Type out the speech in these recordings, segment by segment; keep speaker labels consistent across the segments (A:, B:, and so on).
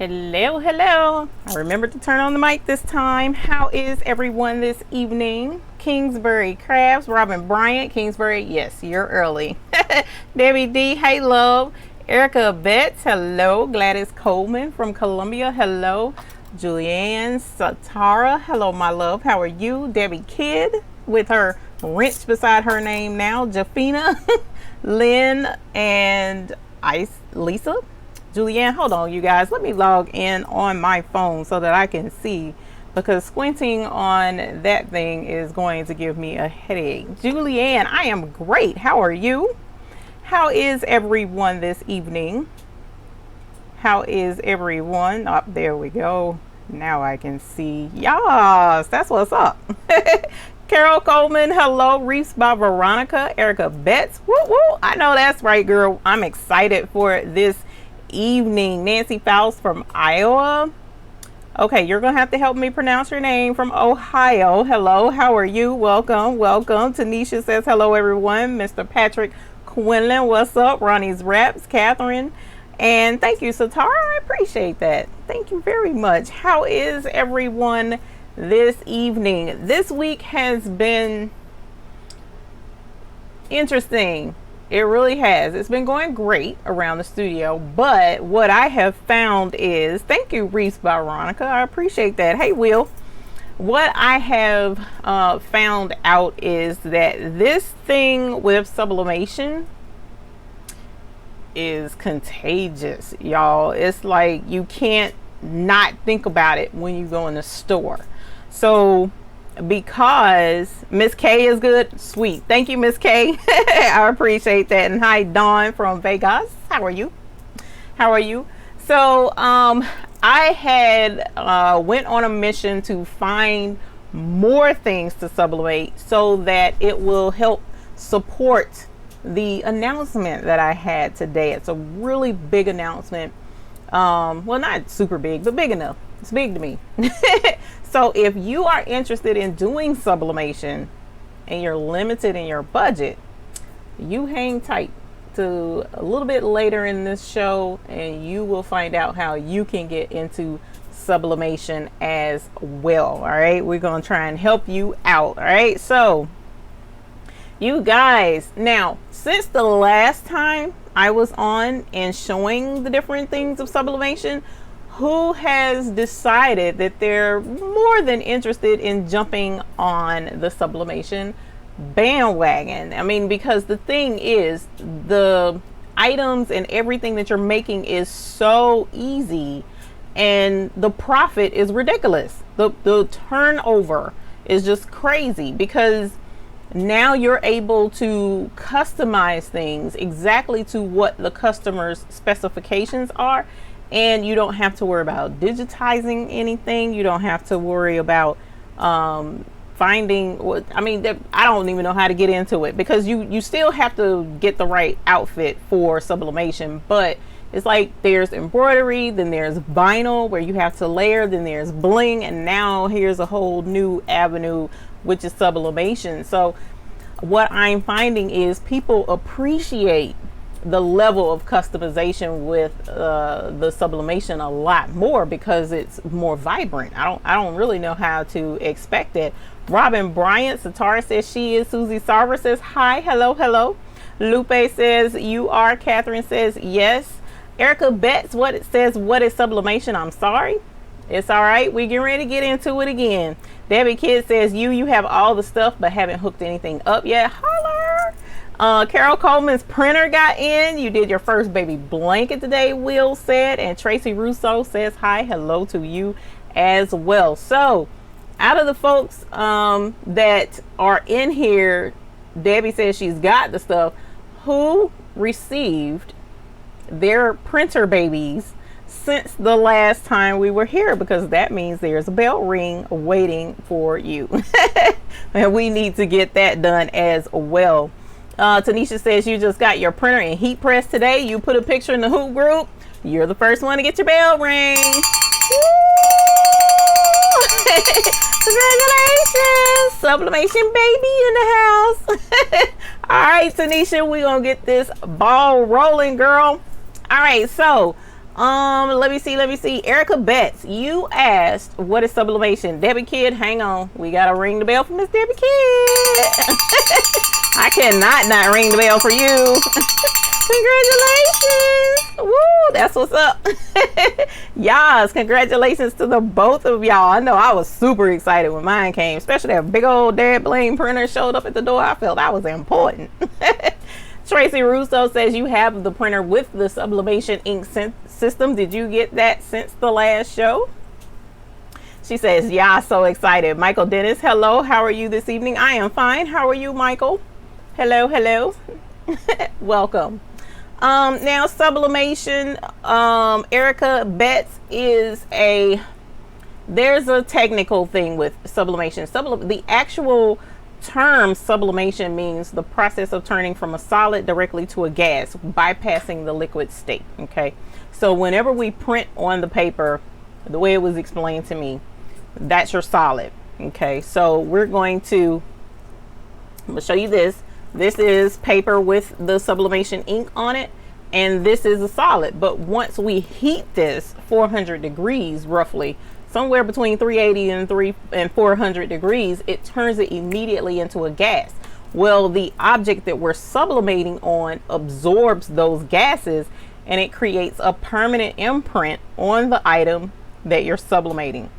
A: Hello, hello. I remembered to turn on the mic this time. How is everyone this evening? Kingsbury Crafts, Robin Bryant, Kingsbury, yes, you're early. Debbie D, hey love. Erica Betts, hello. Gladys Coleman from Columbia, hello. Julianne Satara, hello my love, how are you? Debbie Kidd with her wrench beside her name now. Jafina, Lynn, and Lisa. Julianne, hold on you guys, let me log in on my phone so that I can see, because squinting on that thing is going to give me a headache. Julianne, I am great. How are you? How is everyone this evening? How is everyone? Oh, there we go. Now I can see. Yes, that's what's up. Carol Coleman, hello. Reefs by Veronica. Erica Betts, woo woo. I know that's right, girl. I'm excited for this evening. Nancy Faust from Iowa. Okay, you're gonna have to help me pronounce your name. From Ohio, hello, how are you? Welcome, welcome. Tanisha says hello everyone. Mr. Patrick Quinlan, what's up? Ronnie's Raps, Catherine, and thank you, Satara. I appreciate that. Thank you very much. How is everyone this evening? This week has been interesting. It really has. It's been going great around the studio, but what I have found is, thank you, Reese by Veronica. I appreciate that. Hey, Will. What I have found out is that this thing with sublimation is contagious, y'all. It's like you can't not think about it when you go in the store. So because Miss K is good, sweet, thank you, Miss K. I appreciate that. And hi, Dawn from Vegas, how are you? How are you? So I had went on a mission to find more things to sublimate so that it will help support the announcement that I had today. It's a really big announcement. Well, not super big, but big enough. It's big to me. So if you are interested in doing sublimation and you're limited in your budget, you hang tight to a little bit later in this show and you will find out how you can get into sublimation as well. All right, we're going to try and help you out. All right, so you guys, now since the last time I was on and showing the different things of sublimation, who has decided that they're more than interested in jumping on the sublimation bandwagon? I mean, because the thing is, the items and everything that you're making is so easy and the profit is ridiculous. The turnover is just crazy, because now you're able to customize things exactly to what the customer's specifications are. And you don't have to worry about digitizing anything. You don't have to worry about finding what, I mean, I don't even know how to get into it, because you still have to get the right outfit for sublimation. But it's like there's embroidery, then there's vinyl where you have to layer, then there's bling, and now here's a whole new avenue, which is sublimation. So what I'm finding is people appreciate the level of customization with the sublimation a lot more, because it's more vibrant. I don't really know how to expect it. Robin Bryant, Satara says she is. Susie Sarver says hi, hello, hello. Lupe says you are. Catherine says yes. Erica Betts, what it says, what is sublimation? I'm sorry. It's all right, we get ready to get into it again. Debbie Kidd says you have all the stuff but haven't hooked anything up yet. Holler. Carol Coleman's printer got in. You did your first baby blanket today, Will said. And Tracy Russo says hi, hello to you as well. So out of the folks that are in here, Debbie says she's got the stuff. Who received their printer babies since the last time we were here? Because that means there's a bell ring waiting for you. And we need to get that done as well. Tanisha says you just got your printer and heat press today. You put a picture in the Hoop group. You're the first one to get your bell ring. Congratulations, Sublimation baby in the house. All right, Tanisha, we're gonna get this ball rolling, girl. All right, so Let me see. Erica Betts, you asked what is sublimation. Debbie Kidd, hang on. We gotta ring the bell for Miss Debbie Kidd. I cannot not ring the bell for you. Congratulations. Woo, that's what's up. Yes, congratulations to the both of y'all. I know I was super excited when mine came, especially that big old Dad Bling printer showed up at the door. I felt that was important. Tracy Russo says you have the printer with the Sublimation ink system. Did you get that since the last show? She says, yeah, so excited. Michael Dennis, hello. How are you this evening? I am fine. How are you, Michael? Hello, hello. Welcome. Now sublimation, Erica Betts, is there's a technical thing with sublimation. The actual term sublimation means the process of turning from a solid directly to a gas, bypassing the liquid state. Okay, so whenever we print on the paper, the way it was explained to me, that's your solid. Okay, so I'm gonna show you this. This is paper with the sublimation ink on it, and this is a solid. But once we heat this 400 degrees, roughly somewhere between 380 and 400 degrees, it turns it immediately into a gas. Well, the object that we're sublimating on absorbs those gases, and it creates a permanent imprint on the item that you're sublimating.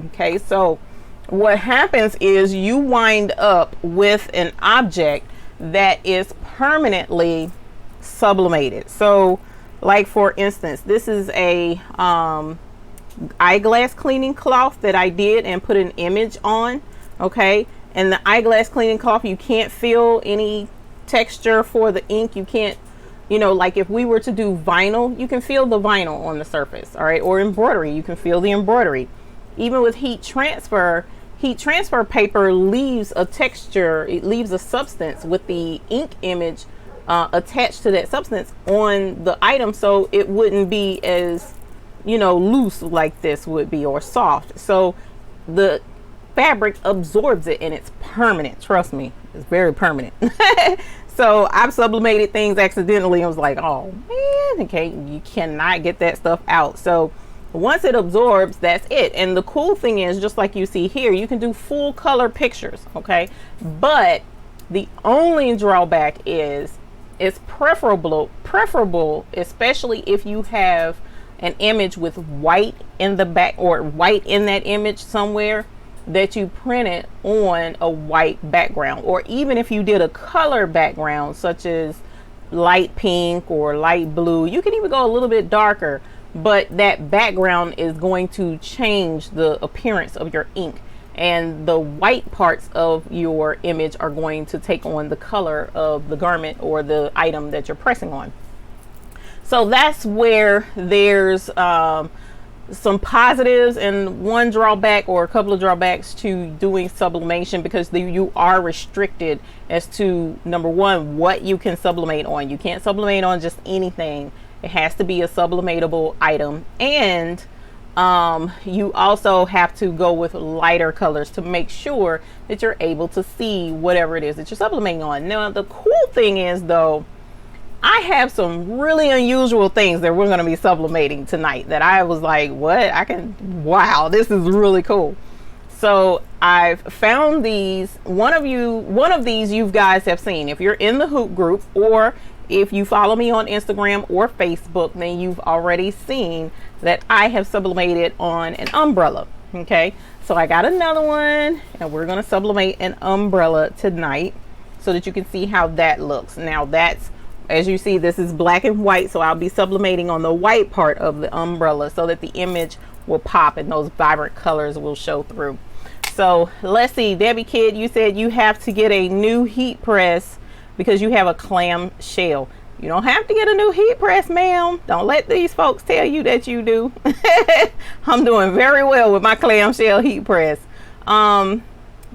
A: Okay, so what happens is you wind up with an object that is permanently sublimated. So like, for instance, this is a eyeglass cleaning cloth that I did and put an image on. Okay, and the eyeglass cleaning cloth, you can't feel any texture for the ink. You can't, like if we were to do vinyl, you can feel the vinyl on the surface. All right, or embroidery, you can feel the embroidery. Even with heat transfer paper leaves a texture, it leaves a substance with the ink image attached to that substance on the item, so it wouldn't be as loose like this would be, or soft. So the fabric absorbs it, and it's permanent. Trust me, it's very permanent. So I've sublimated things accidentally. I was like, oh man, okay, you cannot get that stuff out. So once it absorbs, that's it. And the cool thing is, just like you see here, you can do full color pictures. Okay, but the only drawback is it's preferable, especially if you have an image with white in the back, or white in that image somewhere, that you print it on a white background. Or even if you did a color background, such as light pink or light blue, you can even go a little bit darker, but that background is going to change the appearance of your ink, and the white parts of your image are going to take on the color of the garment or the item that you're pressing on. So that's where there's some positives and one drawback, or a couple of drawbacks, to doing sublimation, because you are restricted as to, number one, what you can sublimate on. You can't sublimate on just anything. It has to be a sublimatable item, and you also have to go with lighter colors to make sure that you're able to see whatever it is that you're sublimating on. Now, the cool thing is, though, I have some really unusual things that we're going to be sublimating tonight that I was like, what? Wow, this is really cool. So I've found these. One of these you guys have seen. If you're in the Hoop group, or if you follow me on Instagram or Facebook, then you've already seen that I have sublimated on an umbrella. Okay, so I got another one, and we're going to sublimate an umbrella tonight so that you can see how that looks. Now, that's, as you see, this is black and white, so I'll be sublimating on the white part of the umbrella so that the image will pop and those vibrant colors will show through. So let's see, Debbie Kidd, you said you have to get a new heat press because you have a clam shell. You don't have to get a new heat press, ma'am. Don't let these folks tell you that you do. I'm doing very well with my clamshell heat press.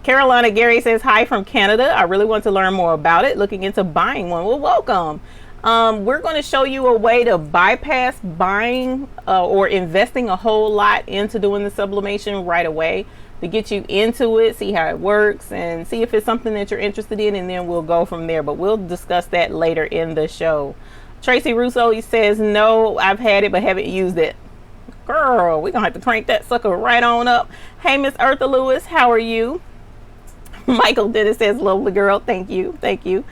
A: Carolina Gary says, hi from Canada. I really want to learn more about it. Looking into buying one. Well, welcome. We're going to show you a way to bypass buying or investing a whole lot into doing the sublimation right away, to get you into it, see how it works, and see if it's something that you're interested in, and then we'll go from there. But we'll discuss that later in the show. Tracy Russo, he says, no, I've had it but haven't used it. Girl, we're gonna have to crank that sucker right on up. Hey, Miss Eartha Lewis, how are you? Michael Dennis says, lovely girl. Thank you. Thank you.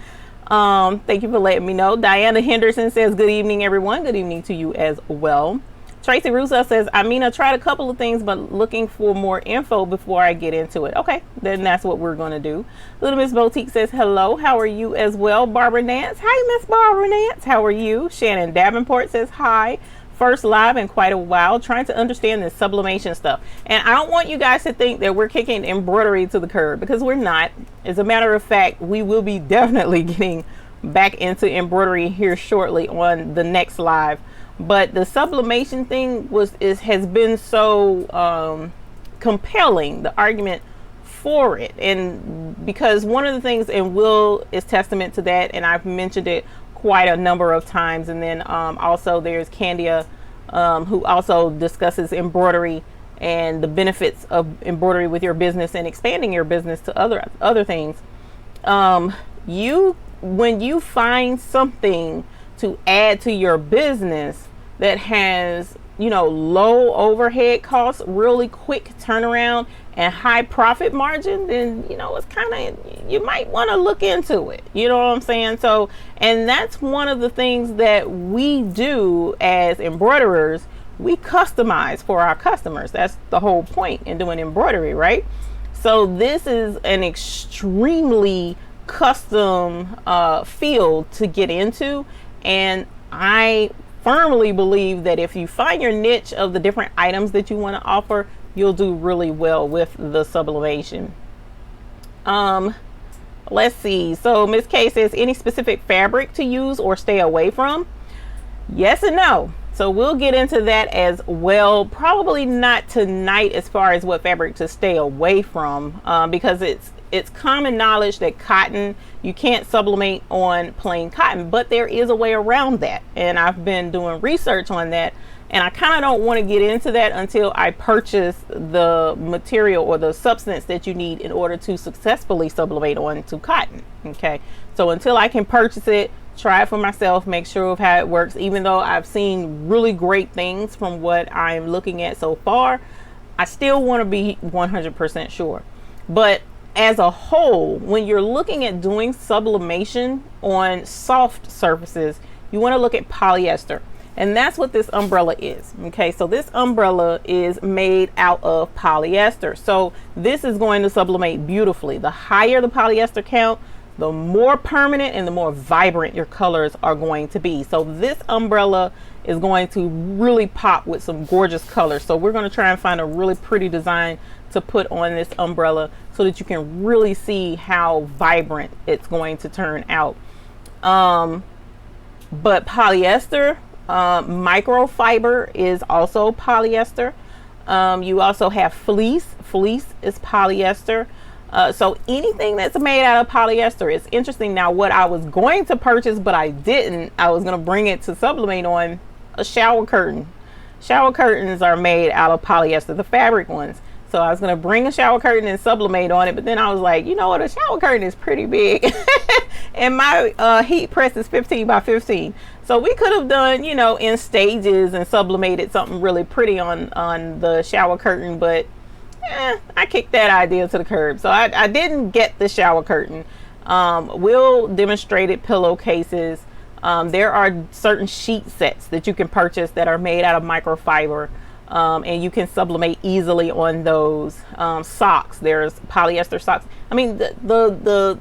A: Thank you for letting me know. Diana Henderson says, good evening, everyone. Good evening to you as well. Tracy Russo says, I mean, I tried a couple of things, but looking for more info before I get into it. Okay, then that's what we're going to do. Little Miss Boutique says, hello, how are you as well? Barbara Nance. Hi, Miss Barbara Nance. How are you? Shannon Davenport says, hi. First live in quite a while, trying to understand this sublimation stuff. And I don't want you guys to think that we're kicking embroidery to the curb, because we're not. As a matter of fact, we will be definitely getting back into embroidery here shortly on the next live. But the sublimation thing has been so compelling, the argument for it. And because one of the things, and Will is testament to that, and I've mentioned it quite a number of times, and then also there's Candia, who also discusses embroidery and the benefits of embroidery with your business and expanding your business to other things. When you find something to add to your business that has, you know, low overhead costs, really quick turnaround, and high profit margin, then, you know, it's kind of, you might want to look into it. You know what I'm saying? So, and that's one of the things that we do as embroiderers. We customize for our customers. That's the whole point in doing embroidery, right? So this is an extremely custom field to get into, and I firmly believe that if you find your niche of the different items that you want to offer, you'll do really well with the sublimation. Let's see. So Miss K says, any specific fabric to use or stay away from? Yes and no. So we'll get into that as well. Probably not tonight as far as what fabric to stay away from, because it's common knowledge that cotton, you can't sublimate on plain cotton, but there is a way around that. And I've been doing research on that, and I kind of don't want to get into that until I purchase the material or the substance that you need in order to successfully sublimate onto cotton. Okay, so until I can purchase it, try it for myself, make sure of how it works. Even though I've seen really great things from what I'm looking at so far, I still want to be 100% sure. But as a whole, when you're looking at doing sublimation on soft surfaces, you want to look at polyester. And that's what this umbrella is. Okay, so this umbrella is made out of polyester. So this is going to sublimate beautifully. The higher the polyester count, the more permanent and the more vibrant your colors are going to be. So this umbrella is going to really pop with some gorgeous colors. So we're going to try and find a really pretty design to put on this umbrella so that you can really see how vibrant it's going to turn out. But polyester, microfiber is also polyester. You also have fleece. Fleece is polyester. So anything that's made out of polyester is interesting. Now, what I was going to purchase, but I didn't, I was going to bring it to sublimate on a shower curtain. Shower curtains are made out of polyester, the fabric ones. So I was going to bring a shower curtain and sublimate on it, but then I was like, you know what, a shower curtain is pretty big and my heat press is 15 by 15. So we could have done, you know, in stages and sublimated something really pretty on the shower curtain, but I kicked that idea to the curb. So I didn't get the shower curtain. We'll demonstrated pillowcases. There are certain sheet sets that you can purchase that are made out of microfiber. And you can sublimate easily on those. Socks, there's polyester socks. I mean, the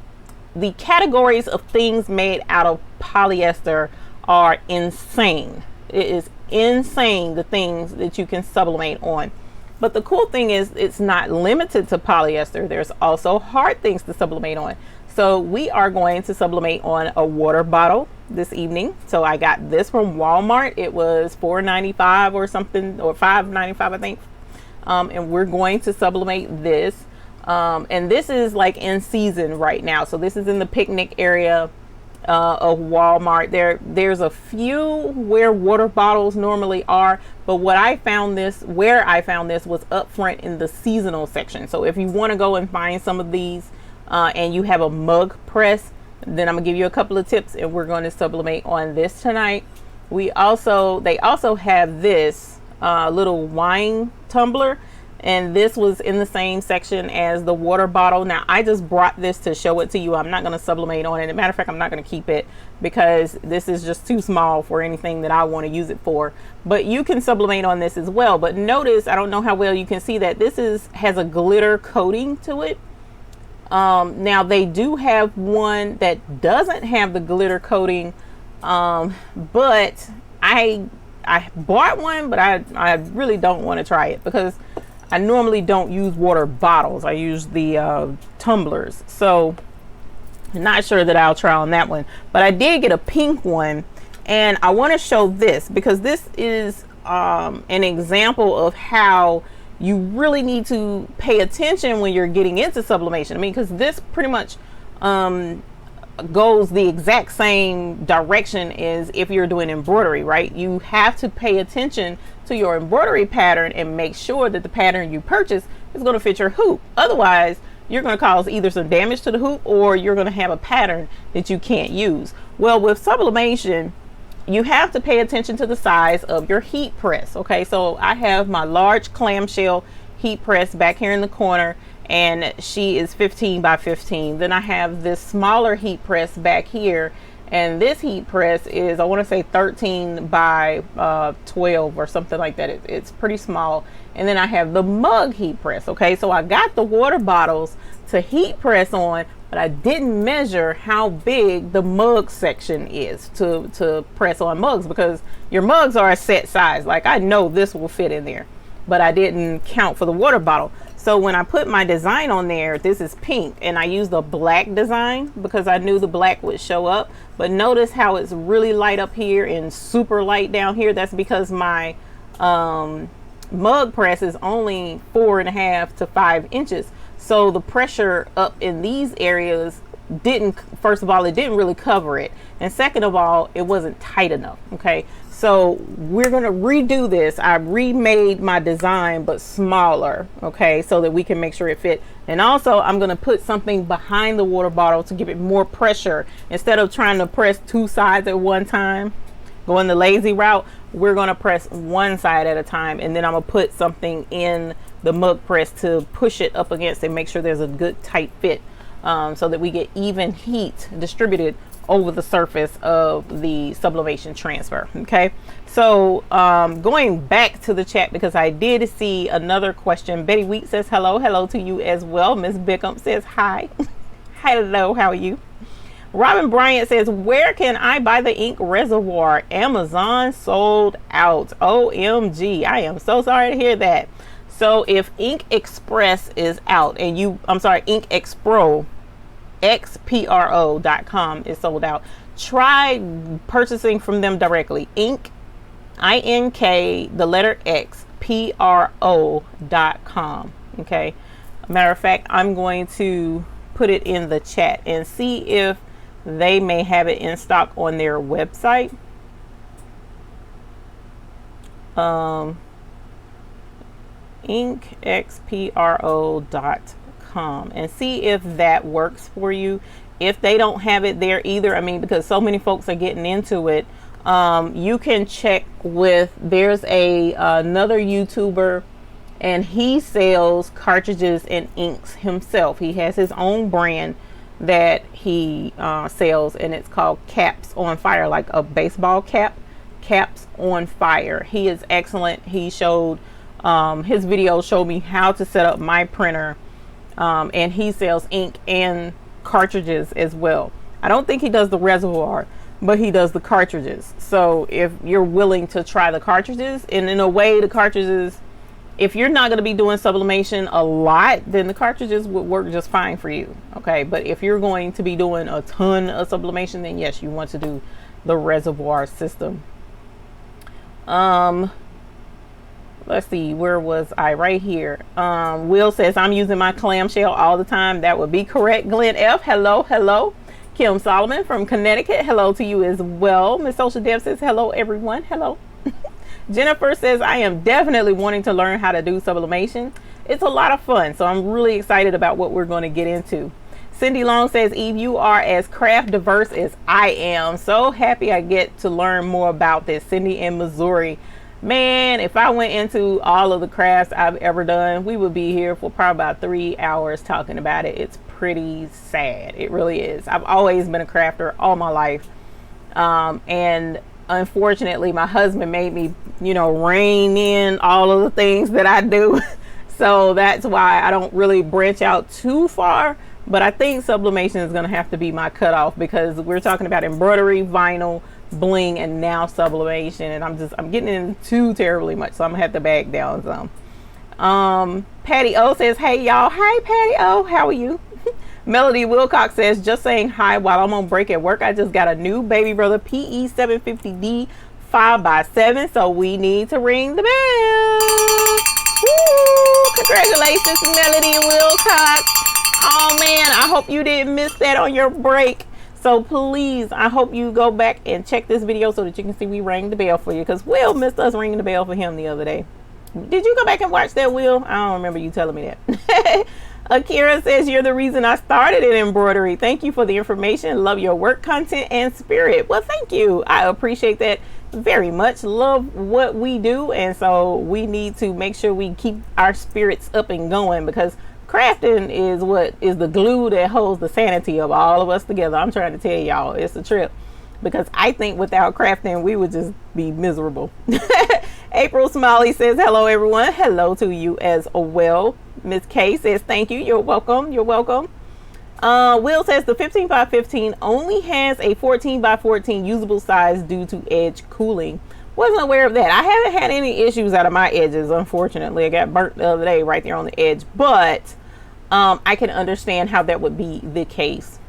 A: categories of things made out of polyester are insane. It is insane, the things that you can sublimate on. But the cool thing is it's not limited to polyester. There's also hard things to sublimate on. So we are going to sublimate on a water bottle this evening. So I got this from Walmart. It was $4.95 or something, or $5.95 I think. And we're going to sublimate this. And this is like in season right now. So this is in the picnic area of Walmart. There's a few where water bottles normally are, but where I found this was up front in the seasonal section. So if you want to go and find some of these and you have a mug press, Then I'm gonna give you a couple of tips, and we're going to sublimate on this tonight. They also have this little wine tumbler, and this was in the same section as the water bottle. Now I just brought this to show it to you. I'm not going to sublimate on it. As a matter of fact, I'm not going to keep it because this is just too small for anything that I want to use it for. But you can sublimate on this as well. But notice, I don't know how well you can see that this has a glitter coating to it. Now they do have one that doesn't have the glitter coating, but I bought one, but I really don't want to try it because I normally don't use water bottles. I use the tumblers. So I'm not sure that I'll try on that one, but I did get a pink one, and I want to show this because this is an example of how you really need to pay attention when you're getting into sublimation. I mean, because this pretty much goes the exact same direction as if you're doing embroidery, right? You have to pay attention to your embroidery pattern and make sure that the pattern you purchase is going to fit your hoop. Otherwise, you're going to cause either some damage to the hoop, or you're going to have a pattern that you can't use. Well, with sublimation, you have to pay attention to the size of your heat press. Okay, so I have my large clamshell heat press back here in the corner, and she is 15 by 15. Then I have this smaller heat press back here, and this heat press is, I want to say 13 by 12 or something like that. It's pretty small. And then I have the mug heat press. Okay, so I got the water bottles to heat press on, but I didn't measure how big the mug section is to press on mugs, because your mugs are a set size. Like, I know this will fit in there, but I didn't count for the water bottle. So when I put my design on there, this is pink, and I used a black design because I knew the black would show up. But notice how it's really light up here and super light down here. That's because my mug press is only 4.5 to 5 inches. So the pressure up in these areas didn't, first of all, it didn't really cover it. And second of all, it wasn't tight enough. Okay. So we're going to redo this. I remade my design, but smaller, okay, so that we can make sure it fit. And also, I'm going to put something behind the water bottle to give it more pressure. Instead of trying to press two sides at one time, going the lazy route, we're going to press one side at a time. And then I'm going to put something in the mug press to push it up against and make sure there's a good tight fit, so that we get even heat distributed over the surface of the sublimation transfer. Okay, so going back to the chat, because I did see another question. Betty Wheat says hello to you as well. Miss Bickham says hi. Hello, how are you? Robin Bryant says, where can I buy the ink reservoir? Amazon sold out. OMG, I am so sorry to hear that. So if Ink Express is out, and Ink Expro, xpro.com is sold out, try purchasing from them directly. Ink, I-N-K, the letter X, P-R-O.com. Okay, matter of fact, I'm going to put it in the chat and see if they may have it in stock on their website. inkxpro.com, and see if that works for you. If they don't have it there either, I mean, because so many folks are getting into it, you can check with, there's another YouTuber, and he sells cartridges and inks himself. He has his own brand that he sells, and it's called Caps on Fire, like a baseball cap. Caps on Fire. He is excellent. He showed his video showed me how to set up my printer, and he sells ink and cartridges as well. I don't think he does the reservoir, but he does the cartridges. So if you're willing to try the cartridges, and in a way, the cartridges, if you're not going to be doing sublimation a lot, then the cartridges would work just fine for you. Okay, but if you're going to be doing a ton of sublimation, then yes, you want to do the reservoir system. Let's see, where was I? Right here. Will says, I'm using my clamshell all the time. That would be correct. Glenn F, hello. Kim Solomon from Connecticut, hello to you as well. Miss Social Dev says, hello everyone, hello. Jennifer says, I am definitely wanting to learn how to do sublimation. It's a lot of fun, so I'm really excited about what we're going to get into. Cindy Long says, Eve, you are as craft diverse as I am. So happy I get to learn more about this. Cindy in Missouri. Man, if I went into all of the crafts I've ever done, we would be here for probably about 3 hours talking about it. It's pretty sad. It really is. I've always been a crafter all my life. And unfortunately, my husband made me, you know, rein in all of the things that I do. So that's why I don't really branch out too far. But I think sublimation is going to have to be my cutoff, because we're talking about embroidery, vinyl, bling, and now sublimation, and I'm getting in too terribly much, so I'm gonna have to back down some. Patty O says, hey y'all. Hi Patty O, how are you? Melody Wilcox says, just saying hi while I'm on break at work. I just got a new baby brother PE 750D 5x7, so we need to ring the bell. Woo! Congratulations, Melody Wilcox. Oh man, I hope you didn't miss that on your break. So please, I hope you go back and check this video so that you can see we rang the bell for you, because Will missed us ringing the bell for him the other day. Did you go back and watch that, Will? I don't remember you telling me that. Akira says, you're the reason I started in embroidery. Thank you for the information. Love your work, content, and spirit. Well, thank you. I appreciate that very much. Love what we do, and so we need to make sure we keep our spirits up and going, because crafting is what is the glue that holds the sanity of all of us together. I'm trying to tell y'all, it's a trip, because I think without crafting we would just be miserable. April Smiley says, hello everyone. Hello to you as well. Miss K says, thank you. You're welcome. You're welcome. Will says the 15x15 only has a 14x14 usable size due to edge cooling. Wasn't aware of that. I haven't had any issues out of my edges, unfortunately. I got burnt the other day right there on the edge, but I can understand how that would be the case.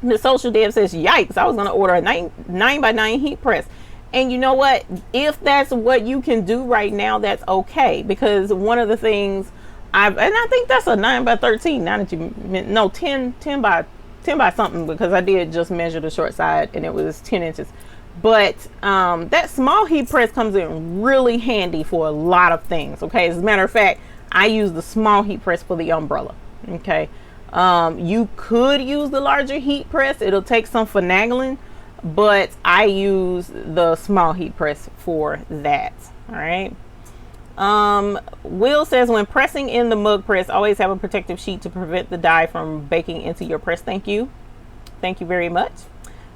A: The social dev says, yikes, I was going to order a 9x9 heat press. And you know what? If that's what you can do right now, that's okay. Because one of the things and I think that's a 9x13. Now that you, no, 10 by something, because I did just measure the short side and it was 10 inches. But that small heat press comes in really handy for a lot of things. Okay, as a matter of fact, I use the small heat press for the umbrella. Okay, you could use the larger heat press. It'll take some finagling, but I use the small heat press for that. All right. Will says, when pressing in the mug press, always have a protective sheet to prevent the dye from baking into your press. Thank you. Thank you very much.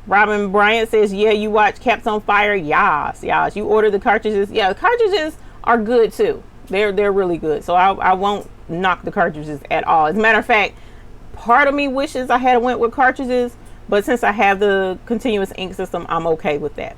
A: Robin Bryant says, yeah, you watch Caps on Fire. Yes, yes. You order the cartridges. Yeah, the cartridges are good too. They're really good. So I won't knock the cartridges at all. As a matter of fact, part of me wishes I had went with cartridges, but since I have the continuous ink system, I'm okay with that.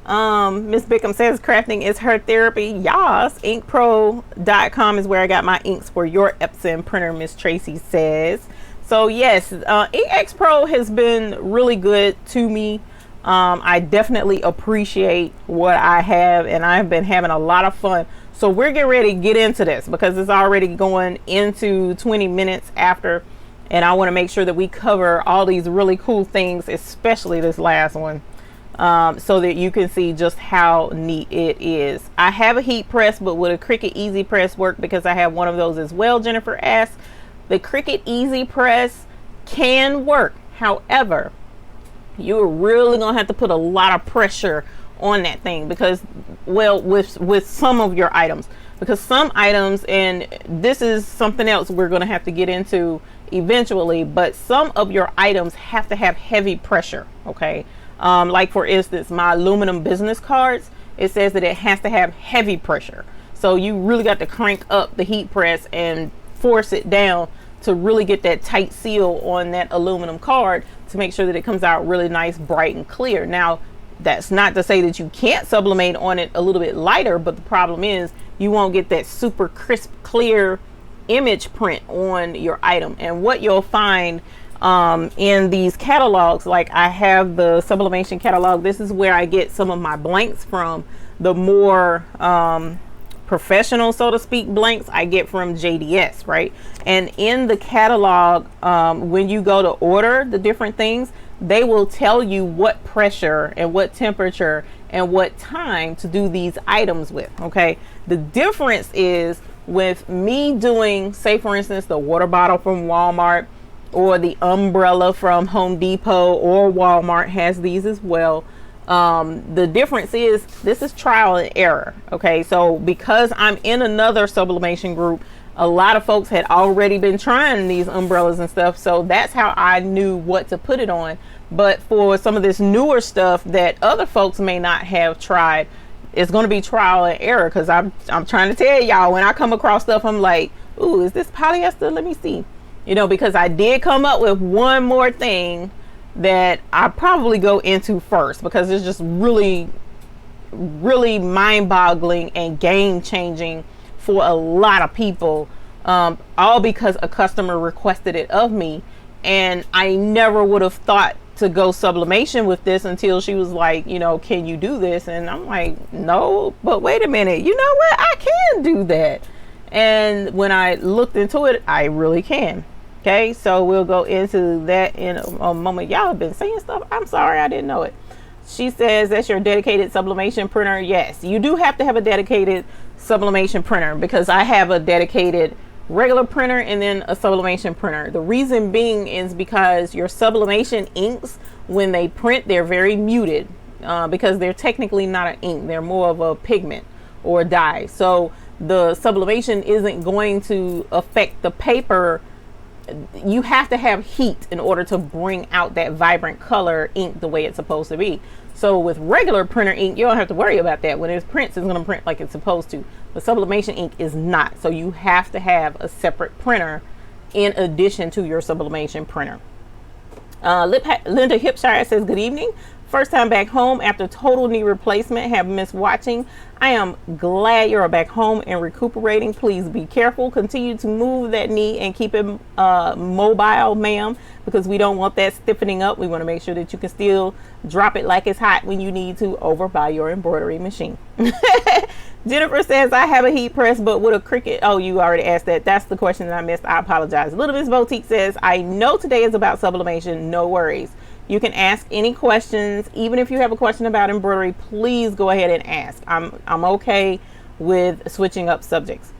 A: Miss Bickham says, crafting is her therapy. Yes. Inkpro.com is where I got my inks for your Epson printer, Miss Tracy says. So yes, Ink Pro has been really good to me. I definitely appreciate what I have, and I've been having a lot of fun. So we're getting ready to get into this, because it's already going into 20 minutes after, and I want to make sure that we cover all these really cool things, especially this last one, so that you can see just how neat it is. I have a heat press, but would a Cricut Easy Press work? Because I have one of those as well, Jennifer asks. The Cricut Easy Press can work. However, you're really gonna have to put a lot of pressure on that thing, because, well, with some of your items, because some items, and this is something else we're gonna have to get into eventually, but some of your items have to have heavy pressure. Okay, like for instance, my aluminum business cards, it says that it has to have heavy pressure. So you really got to crank up the heat press and force it down to really get that tight seal on that aluminum card to make sure that it comes out really nice, bright, and clear. Now, that's not to say that you can't sublimate on it a little bit lighter, but the problem is you won't get that super crisp, clear image print on your item. And what you'll find in these catalogs, like I have the Sublimation catalog, this is where I get some of my blanks from. The more professional, so to speak, blanks I get from JDS, right? And in the catalog, when you go to order the different things, they will tell you what pressure and what temperature and what time to do these items with. Okay, the difference is with me doing, say for instance, the water bottle from Walmart, or the umbrella from Home Depot or Walmart has these as well. The difference is this is trial and error. Okay, so because I'm in another sublimation group, a lot of folks had already been trying these umbrellas and stuff, so that's how I knew what to put it on. But for some of this newer stuff that other folks may not have tried, it's going to be trial and error, because I'm trying to tell y'all, when I come across stuff, I'm like, ooh, is this polyester? Let me see. You know, because I did come up with one more thing that I probably go into first, because it's just really mind-boggling and game-changing for a lot of people, all because a customer requested it of me, and I never would have thought to go sublimation with this until she was like, you know, can you do this? And I'm like, no, but wait a minute, you know what, I can do that. And when I looked into it, I really can. Okay, so we'll go into that in a moment. Y'all have been saying stuff, I'm sorry, I didn't know it. She says, that's your dedicated sublimation printer. Yes, you do have to have a dedicated sublimation printer, because I have a dedicated regular printer and then a sublimation printer. The reason being is because your sublimation inks, when they print, they're very muted, because they're technically not an ink, they're more of a pigment or a dye. So the sublimation isn't going to affect the paper. You have to have heat in order to bring out that vibrant color ink the way it's supposed to be. So with regular printer ink, you don't have to worry about that. When it prints, it's going to print like it's supposed to. But sublimation ink is not. So you have to have a separate printer in addition to your sublimation printer. Linda Hipshire says, good evening. First time back home after total knee replacement. Have missed watching. I am glad you're back home and recuperating. Please be careful. Continue to move that knee and keep it mobile, ma'am, because we don't want that stiffening up. We want to make sure that you can still drop it like it's hot when you need to over by your embroidery machine. Jennifer says, I have a heat press, but with a Cricut. Oh, you already asked that. That's the question that I missed. I apologize. Little Miss Boutique says, I know today is about sublimation. No worries. You can ask any questions. Even if you have a question about embroidery, please go ahead and ask. I'm okay with switching up subjects.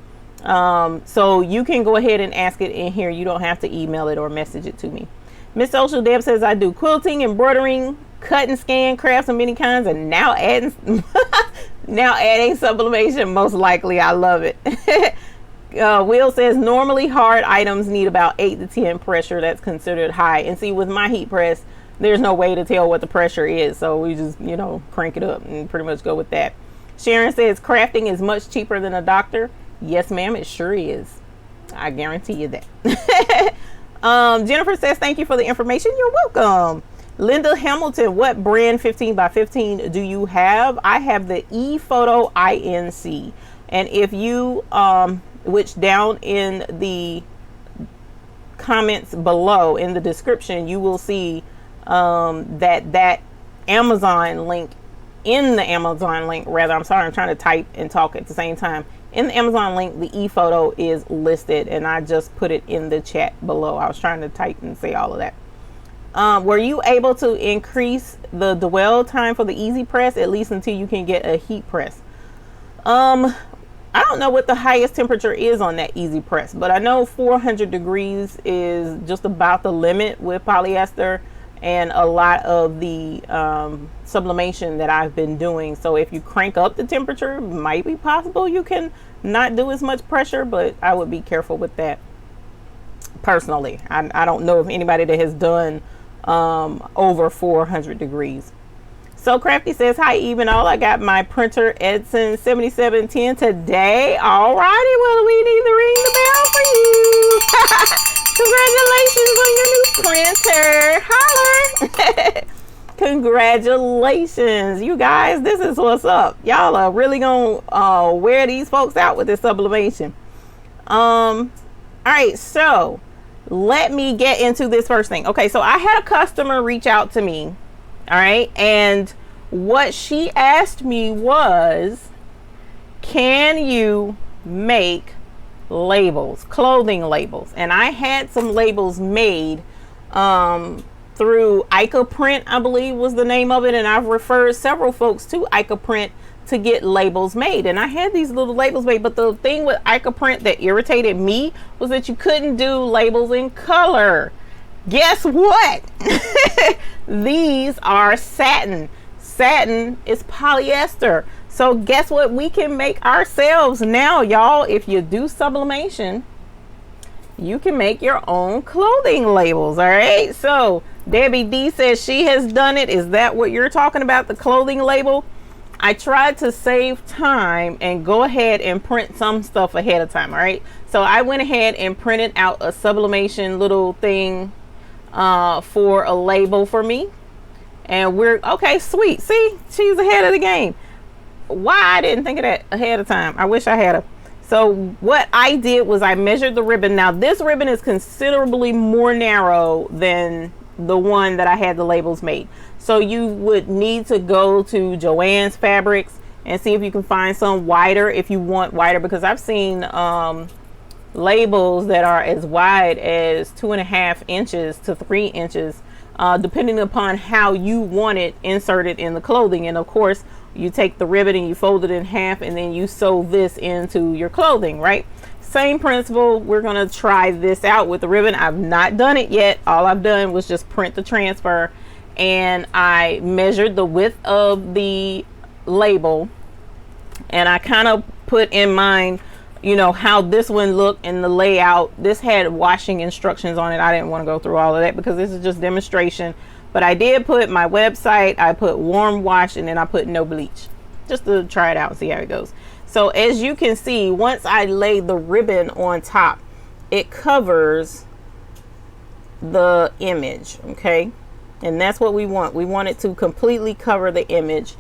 A: So you can go ahead and ask it in here. You don't have to email it or message it to me. Miss Social Deb says, I do quilting, embroidering, cut and scan, crafts of many kinds, and now adding now adding sublimation, most likely. I love it. Will says, normally hard items need about 8 to 10 pressure. That's considered high. And see, with my heat press, there's no way to tell what the pressure is, so we just, you know, crank it up and pretty much go with that. Sharon says, crafting is much cheaper than a doctor. Yes, ma'am, it sure is. I guarantee you that. Jennifer says, thank you for the information. You're welcome. Linda Hamilton, what brand 15 by 15 do you have? I have the ePhoto INC. And if you, which down in the comments below in the description, you will see that Amazon link, in the Amazon link, rather, I'm sorry, I'm trying to type and talk at the same time. In the Amazon link, the ePhoto is listed, and I just put it in the chat below. I was trying to type and say all of that. Were you able to increase the dwell time for the easy press, at least until you can get a heat press? I don't know what the highest temperature is on that easy press, but I know 400 degrees is just about the limit with polyester and a lot of the sublimation that I've been doing. So if you crank up the temperature, it might be possible you can not do as much pressure, but I would be careful with that personally. I don't know of anybody that has done over 400 degrees. So Crafty says, hi, even all, I got my printer Edson 7710 today. All righty, well, we need to ring the bell for you. Congratulations on your new printer. Holler. Congratulations, you guys. This is what's up. Y'all are really gonna wear these folks out with this sublimation. All right, so let me get into this first thing. Okay, so I had a customer reach out to me. All right, and what she asked me was, can you make labels, clothing labels? And I had some labels made through Ica Print, I believe was the name of it, and I've referred several folks to Ica Print to get labels made, and I had these little labels made. But the thing with Ica Print that irritated me was that you couldn't do labels in color. Guess what? These are satin. Satin is polyester. So guess what we can make ourselves now, y'all? If you do sublimation, you can make your own clothing labels. All right, so Debbie D says she has done it. Is that what you're talking about, the clothing label? I tried to save time and go ahead and print some stuff ahead of time. All right, so I went ahead and printed out a sublimation little thing for a label for me, and we're okay. Sweet. See, she's ahead of the game. Why I didn't think of that ahead of time? I wish I had a. So what I did was I measured the ribbon. Now this ribbon is considerably more narrow than the one that I had the labels made. So you would need to go to Joann's Fabrics and see if you can find some wider, if you want wider, because I've seen labels that are as wide as 2.5 inches to 3 inches, depending upon how you want it inserted in the clothing. And of course, you take the ribbon and you fold it in half, and then you sew this into your clothing, right? Same principle. We're gonna try this out with the ribbon. I've not done it yet. All I've done was just print the transfer, and I measured the width of the label, and I kind of put in mind, you know, how this one looked and the layout. This had washing instructions on it. I didn't want to go through all of that because this is just demonstration, but I did put my website, I put warm wash, and then I put no bleach, just to try it out and see how it goes. So as you can see, once I lay the ribbon on top, it covers the image, okay? And that's what we want. We want it to completely cover the image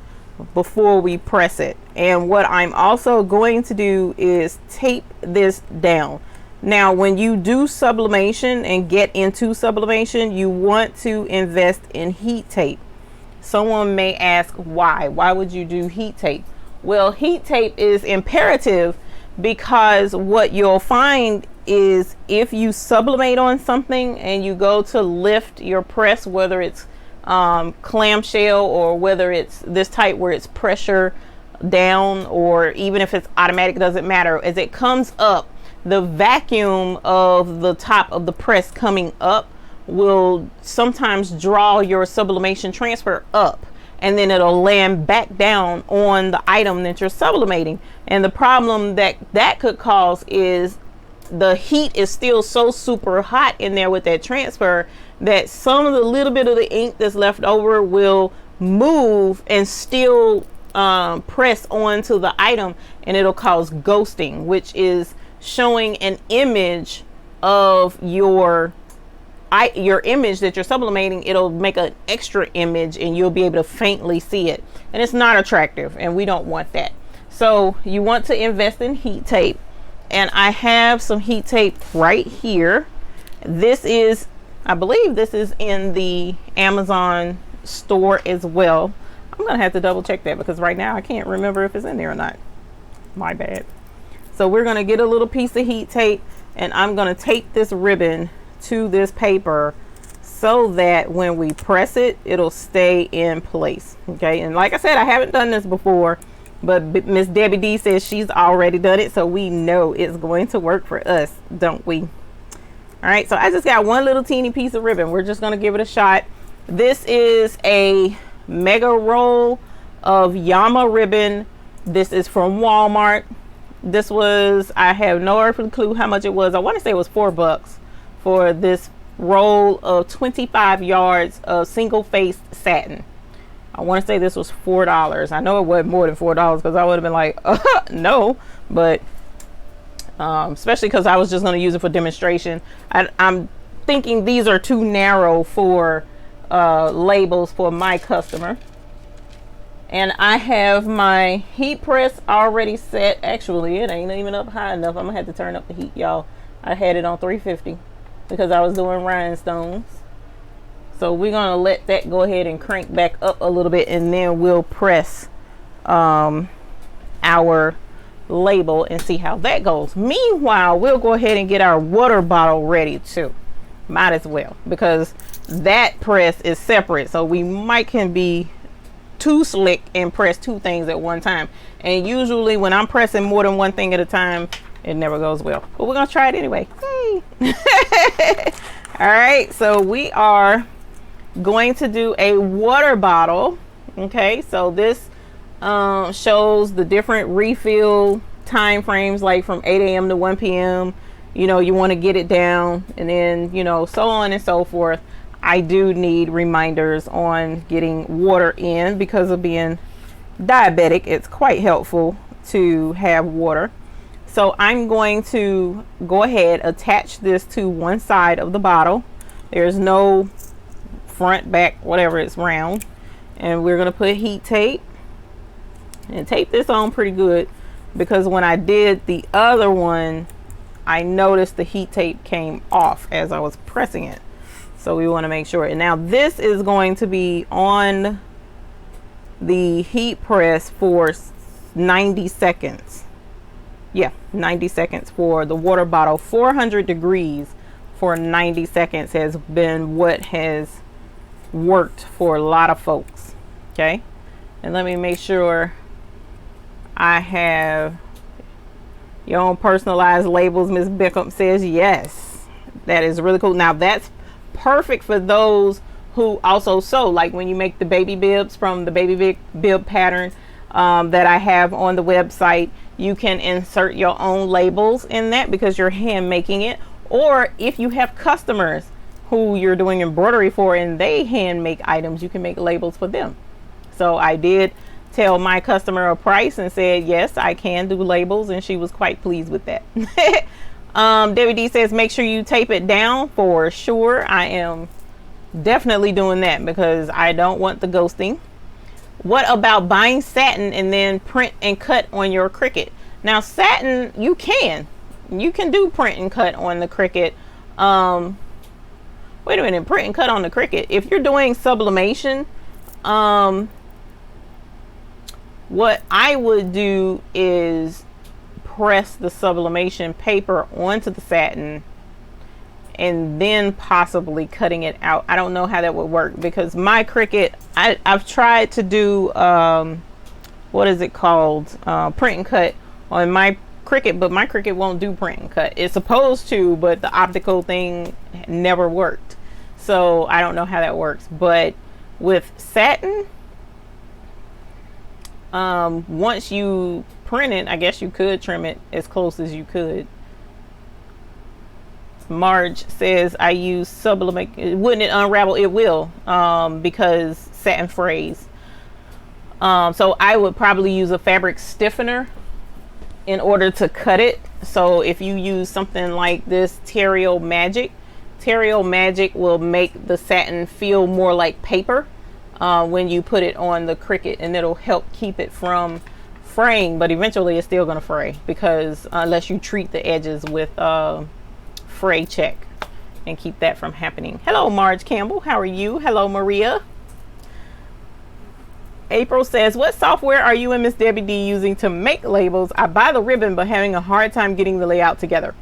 A: before we press it. And what I'm also going to do is tape this down. Now, when you do sublimation and get into sublimation, you want to invest in heat tape. Someone may ask why. Why would you do heat tape? Well, heat tape is imperative because what you'll find is if you sublimate on something and you go to lift your press, whether it's clamshell or whether it's this type where it's pressure down, or even if it's automatic, doesn't matter. As it comes up, the vacuum of the top of the press coming up will sometimes draw your sublimation transfer up, and then it'll land back down on the item that you're sublimating. And the problem that could cause is the heat is still so super hot in there with that transfer that some of the little bit of the ink that's left over will move and still press onto the item, and it'll cause ghosting, which is showing an image of your image that you're sublimating. It'll make an extra image and you'll be able to faintly see it, and it's not attractive, and we don't want that. So you want to invest in heat tape, and I have some heat tape right here. This is, I believe this is in the Amazon store as well. I'm gonna have to double check that because right now I can't remember if it's in there or not. My bad. So we're gonna get a little piece of heat tape, and I'm gonna tape this ribbon to this paper so that when we press it, it'll stay in place. Okay, and like I said, I haven't done this before, but Miss Debbie D says she's already done it, so we know it's going to work for us, don't we? All right, so I just got one little teeny piece of ribbon. We're just gonna give it a shot. This is a mega roll of Yama ribbon. This is from Walmart. This was, I have no earthly clue how much it was. I want to say it was $4 for this roll of 25 yards of single faced satin. I want to say this was $4. I know it wasn't more than $4 because I would have been like, no, but especially because I was just going to use it for demonstration. I'm thinking these are too narrow for labels for my customer. And I have my heat press already set. Actually, it ain't even up high enough. I'm gonna have to turn up the heat, y'all. I had it on 350 because I was doing rhinestones. So we're gonna let that go ahead and crank back up a little bit, and then we'll press our label and see how that goes. Meanwhile, we'll go ahead and get our water bottle ready too. Might as well, because that press is separate, so we can be too slick and press two things at one time. And usually when I'm pressing more than one thing at a time, it never goes well. But we're gonna try it anyway. Hey. All right, so we are going to do a water bottle. Okay, so this shows the different refill time frames, like from 8 a.m. to 1 p.m. You know, you want to get it down, and then, you know, so on and so forth. I do need reminders on getting water in because of being diabetic. It's quite helpful to have water. So I'm going to go ahead, attach this to one side of the bottle. There's no front, back, whatever, it's round. And we're going to put heat tape and tape this on pretty good, because when I did the other one, I noticed the heat tape came off as I was pressing it. So we want to make sure. And now this is going to be on the heat press for 90 seconds. Yeah, 90 seconds for the water bottle. 400 degrees for 90 seconds has been what has worked for a lot of folks. Okay, and let me make sure I have your own personalized labels. Miss Bickham says yes. That is really cool. Now that's perfect for those who also sew, like when you make the baby bibs from the baby bib pattern that I have on the website. You can insert your own labels in that because you're hand making it. Or if you have customers who you're doing embroidery for and they hand make items, you can make labels for them. So I did tell my customer a price and said yes, I can do labels, and she was quite pleased with that. Debbie D says make sure you tape it down. For sure, I am definitely doing that because I don't want the ghosting. What about buying satin and then print and cut on your Cricut? Now satin, you can do print and cut on the Cricut. Wait a minute, print and cut on the Cricut. If you're doing sublimation, what I would do is press the sublimation paper onto the satin and then possibly cutting it out. I don't know how that would work because my Cricut, I've tried to do what is it called, print and cut on my Cricut, but my Cricut won't do print and cut. It's supposed to, but the optical thing never worked, so I don't know how that works. But with satin, once you print it, I guess you could trim it as close as you could. Marge says I use Sublimate. Wouldn't it unravel? It will, because satin frays. So I would probably use a fabric stiffener in order to cut it. So if you use something like this Terrio Magic will make the satin feel more like paper when you put it on the Cricut, and it'll help keep it from fraying. But eventually it's still going to fray, because unless you treat the edges with fray check and keep that from happening. Hello Marge Campbell, how are you? Hello Maria. April says, what software are you and Miss Debbie D using to make labels? I buy the ribbon but having a hard time getting the layout together.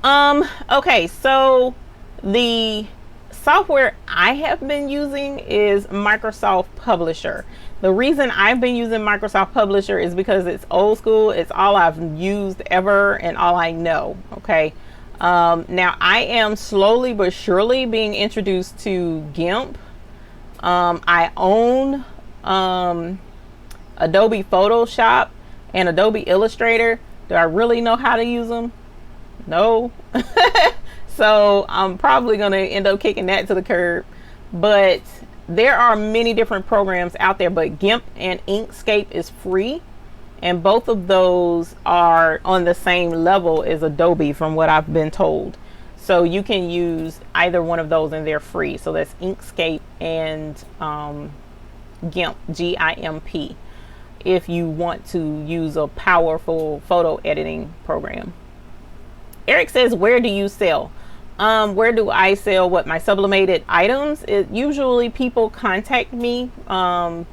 A: Okay, so the software I have been using is Microsoft Publisher. The reason I've been using Microsoft Publisher is because it's old school. It's all I've used ever and all I know. Okay. Now I am slowly but surely being introduced to GIMP. I own Adobe Photoshop and Adobe Illustrator. Do I really know how to use them? No. So I'm probably going to end up kicking that to the curb. But there are many different programs out there, but GIMP and Inkscape is free. And both of those are on the same level as Adobe from what I've been told. So you can use either one of those and they're free. So that's Inkscape and GIMP, G-I-M-P, if you want to use a powerful photo editing program. Eric says, where do you sell? Where do I sell what? My sublimated items? Usually people contact me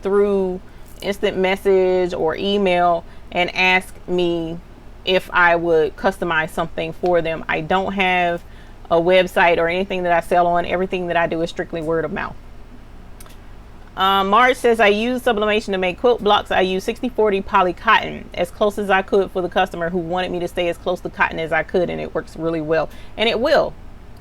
A: through instant message or email and ask me if I would customize something for them. I don't have a website or anything that I sell on. Everything that I do is strictly word of mouth. Marge says I use sublimation to make quilt blocks. I use 60/40 poly cotton as close as I could for the customer who wanted me to stay as close to cotton as I could, and it works really well. And it will.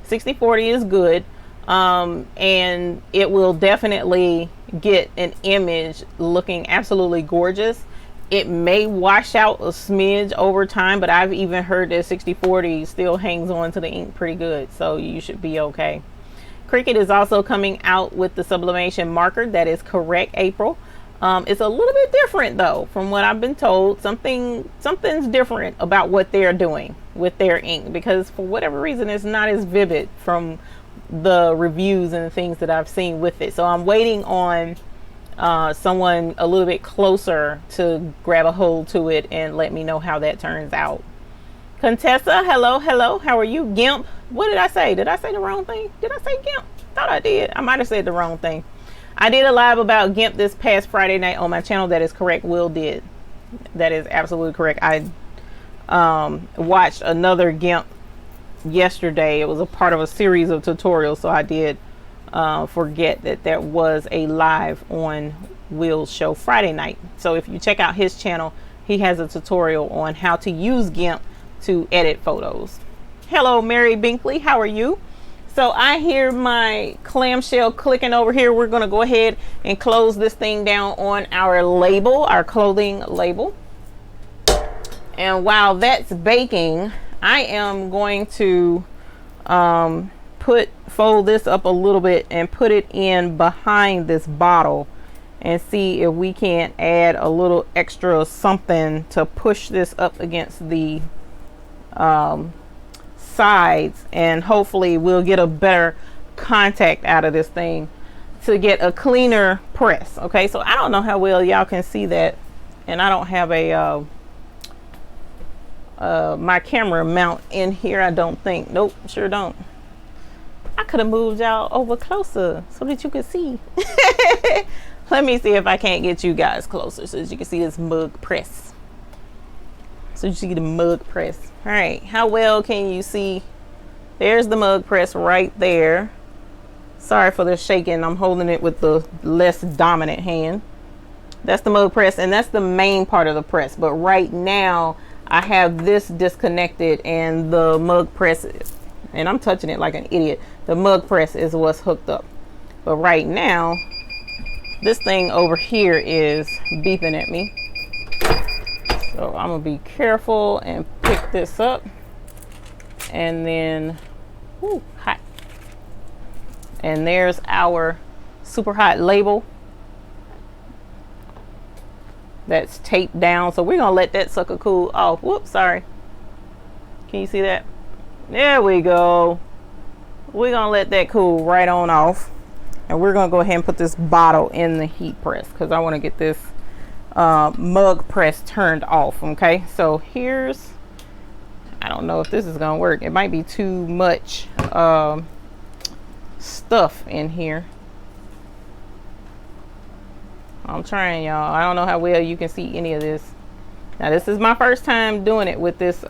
A: 60/40 is good, and it will definitely get an image looking absolutely gorgeous. It may wash out a smidge over time, but I've even heard that 60/40 still hangs on to the ink pretty good, so you should be okay. Cricut is also coming out with the sublimation marker. That is correct, April. It's a little bit different though, from what I've been told. Something's different about what they're doing with their ink, because for whatever reason it's not as vivid from the reviews and the things that I've seen with it. So I'm waiting on someone a little bit closer to grab a hold to it and let me know how that turns out. Contessa, hello, how are you? Gimp, what did I say? Did I say the wrong thing? Did I say Gimp? Thought I did. I might have said the wrong thing. I did a live about Gimp this past Friday night on my channel. That is correct. Will did. That is absolutely correct. I watched another Gimp yesterday. It was a part of a series of tutorials, so I did forget that there was a live on Will's show Friday night. So if you check out his channel, he has a tutorial on how to use GIMP to edit photos. Hello, Mary Binkley, how are you? So I hear my clamshell clicking over here. We're going to go ahead and close this thing down on our label, our clothing label. And while that's baking, I am going to fold this up a little bit and put it in behind this bottle and see if we can't add a little extra something to push this up against the sides, and hopefully we'll get a better contact out of this thing to get a cleaner press. Okay, so I don't know how well y'all can see that, and I don't have a my camera mount in here, I don't think. Nope, sure don't. I could have moved y'all over closer so that you could see. Let me see if I can't get you guys closer so that you can see this mug press. So you see the mug press. All right, how well can you see? There's the mug press right there. Sorry for the shaking. I'm holding it with the less dominant hand. That's the mug press, and that's the main part of the press. But right now, I have this disconnected, and the mug press, and I'm touching it like an idiot. The mug press is what's hooked up. But right now, this thing over here is beeping at me. So I'm gonna be careful and pick this up, and then, whoo, hot. And there's our super hot label that's taped down. So we're gonna let that sucker cool off. Whoops, sorry. Can you see that? There we go. We're gonna let that cool right on off, and we're gonna go ahead and put this bottle in the heat press because I want to get this mug press turned off. Okay, so here's, I don't know if this is gonna work. It might be too much stuff in here. I'm trying, y'all. I don't know how well you can see any of this. Now this is my first time doing it with this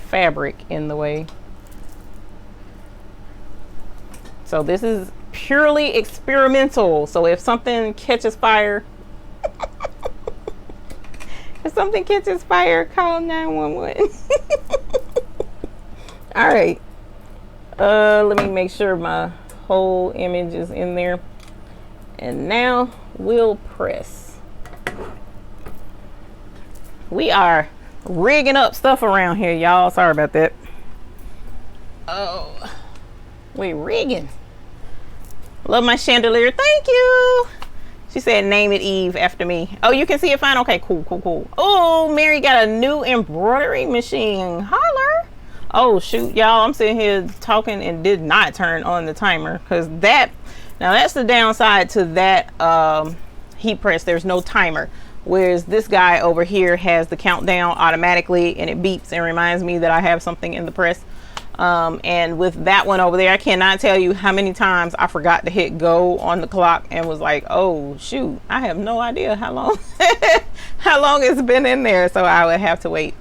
A: fabric in the way. So this is purely experimental. So if something catches fire, if something catches fire, call 911. All right. Let me make sure my whole image is in there. And now we'll press. We are rigging up stuff around here, y'all. Sorry about that. Oh, we rigging. Love my chandelier. Thank you. She said, name it Eve after me. Oh, you can see it fine. Okay, cool, cool, cool. Oh, Mary got a new embroidery machine. Holler. Oh, shoot, y'all. I'm sitting here talking and did not turn on the timer, because that, now that's the downside to that heat press. There's no timer. Whereas this guy over here has the countdown automatically, and it beeps and reminds me that I have something in the press. And with that one over there, I cannot tell you how many times I forgot to hit go on the clock and was like, oh shoot, I have no idea how long how long it's been in there, so I would have to wait.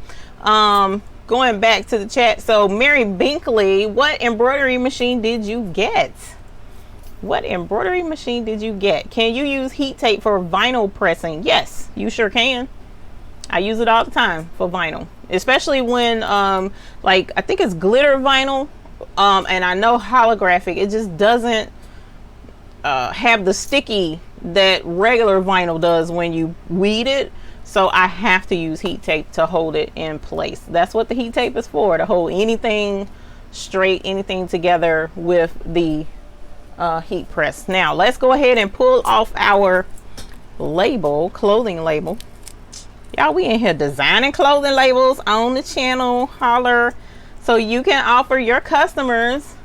A: Going back to the chat, so Mary Binkley, what embroidery machine did you get? What embroidery machine did you get? Can you use heat tape for vinyl pressing? Yes, you sure can. I use it all the time for vinyl. especially when like I think it's glitter vinyl, and I know holographic, it just doesn't have the sticky that regular vinyl does when you weed it. So I have to use heat tape to hold it in place. That's what the heat tape is for, to hold anything straight, anything together with the heat press. Now let's go ahead and pull off our label, clothing label. Y'all, we in here designing clothing labels on the channel. Holler. So you can offer your customers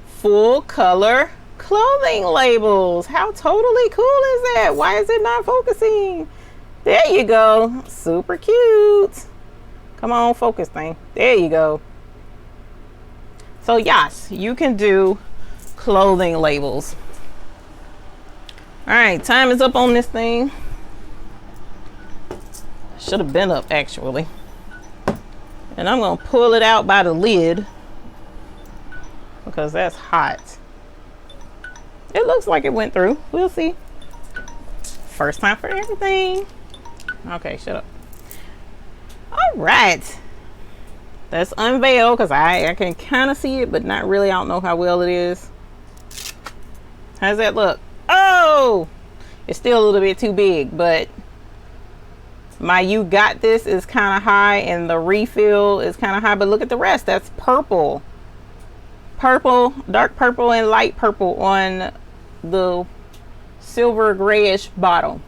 A: full color clothing labels. How totally cool is that? Why is it not focusing? There you go. Super cute. Come on, focus thing. There you go. So yes, you can do clothing labels. All right, time is up on this thing. Should have been up actually. And I'm gonna pull it out by the lid because that's hot. It looks like it went through. We'll see. First time for everything. Okay, shut up. All right. Let's unveil, because I can kind of see it, but not really. I don't know how well it is. How's that look? Oh! It's still a little bit too big, but my "you got this" is kind of high and the refill is kind of high, but look at the rest. That's purple. Purple, dark purple and light purple on the silver grayish bottle.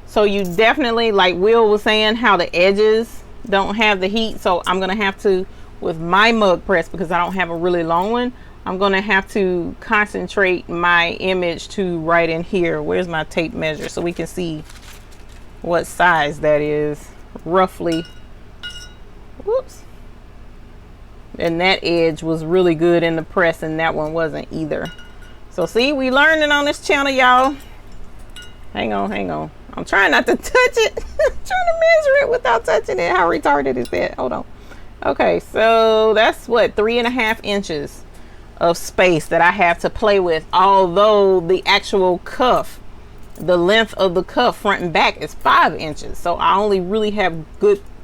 A: So you definitely, like Will was saying, how the edges don't have the heat. So I'm gonna have to, with my mug press, because I don't have a really long one, I'm gonna have to concentrate my image to right in here. Where's my tape measure so we can see what size that is roughly. Whoops. And that edge was really good in the press and that one wasn't either. So see, we learning on this channel, y'all. Hang on. I'm trying not to touch it. I'm trying to measure it without touching it. How retarded is that? Hold on. Okay, so that's what, 3.5 inches of space that I have to play with. Although the actual cuff, the length of the cuff front and back is 5 inches. So I only really have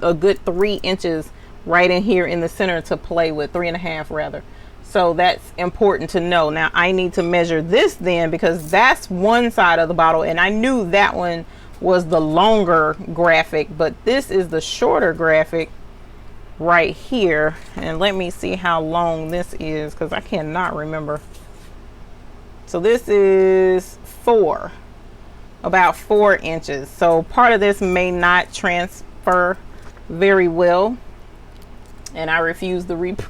A: a good 3 inches right in here in the center to play with, 3.5 rather. So that's important to know. Now I need to measure this then, because that's one side of the bottle and I knew that one was the longer graphic, but this is the shorter graphic right here. And let me see how long this is, because I cannot remember. So this is about 4 inches. So part of this may not transfer very well, and I refuse to reprint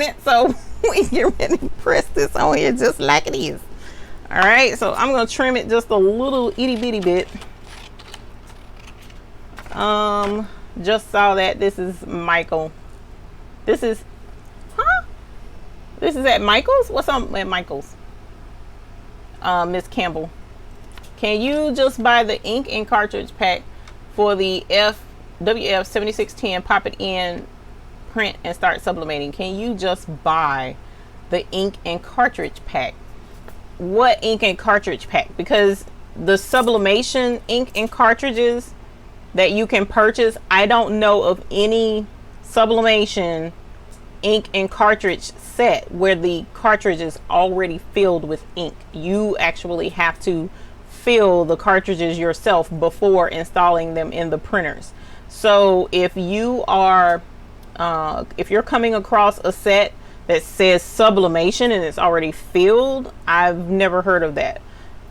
A: it, so we get ready to press this on here just like it is. All right, so I'm gonna trim it just a little itty bitty bit. Just saw that this is Michael. This is at Michael's? What's up at Michael's? Miss Campbell, can you just buy the ink and cartridge pack for the WF 7610, pop it in, print, and start sublimating? Can you just buy the ink and cartridge pack? What ink and cartridge pack? Because the sublimation ink and cartridges that you can purchase, I don't know of any sublimation ink and cartridge set where the cartridge is already filled with ink. You actually have to fill the cartridges yourself before installing them in the printers. So if you are if you're coming across a set that says sublimation and it's already filled, I've never heard of that.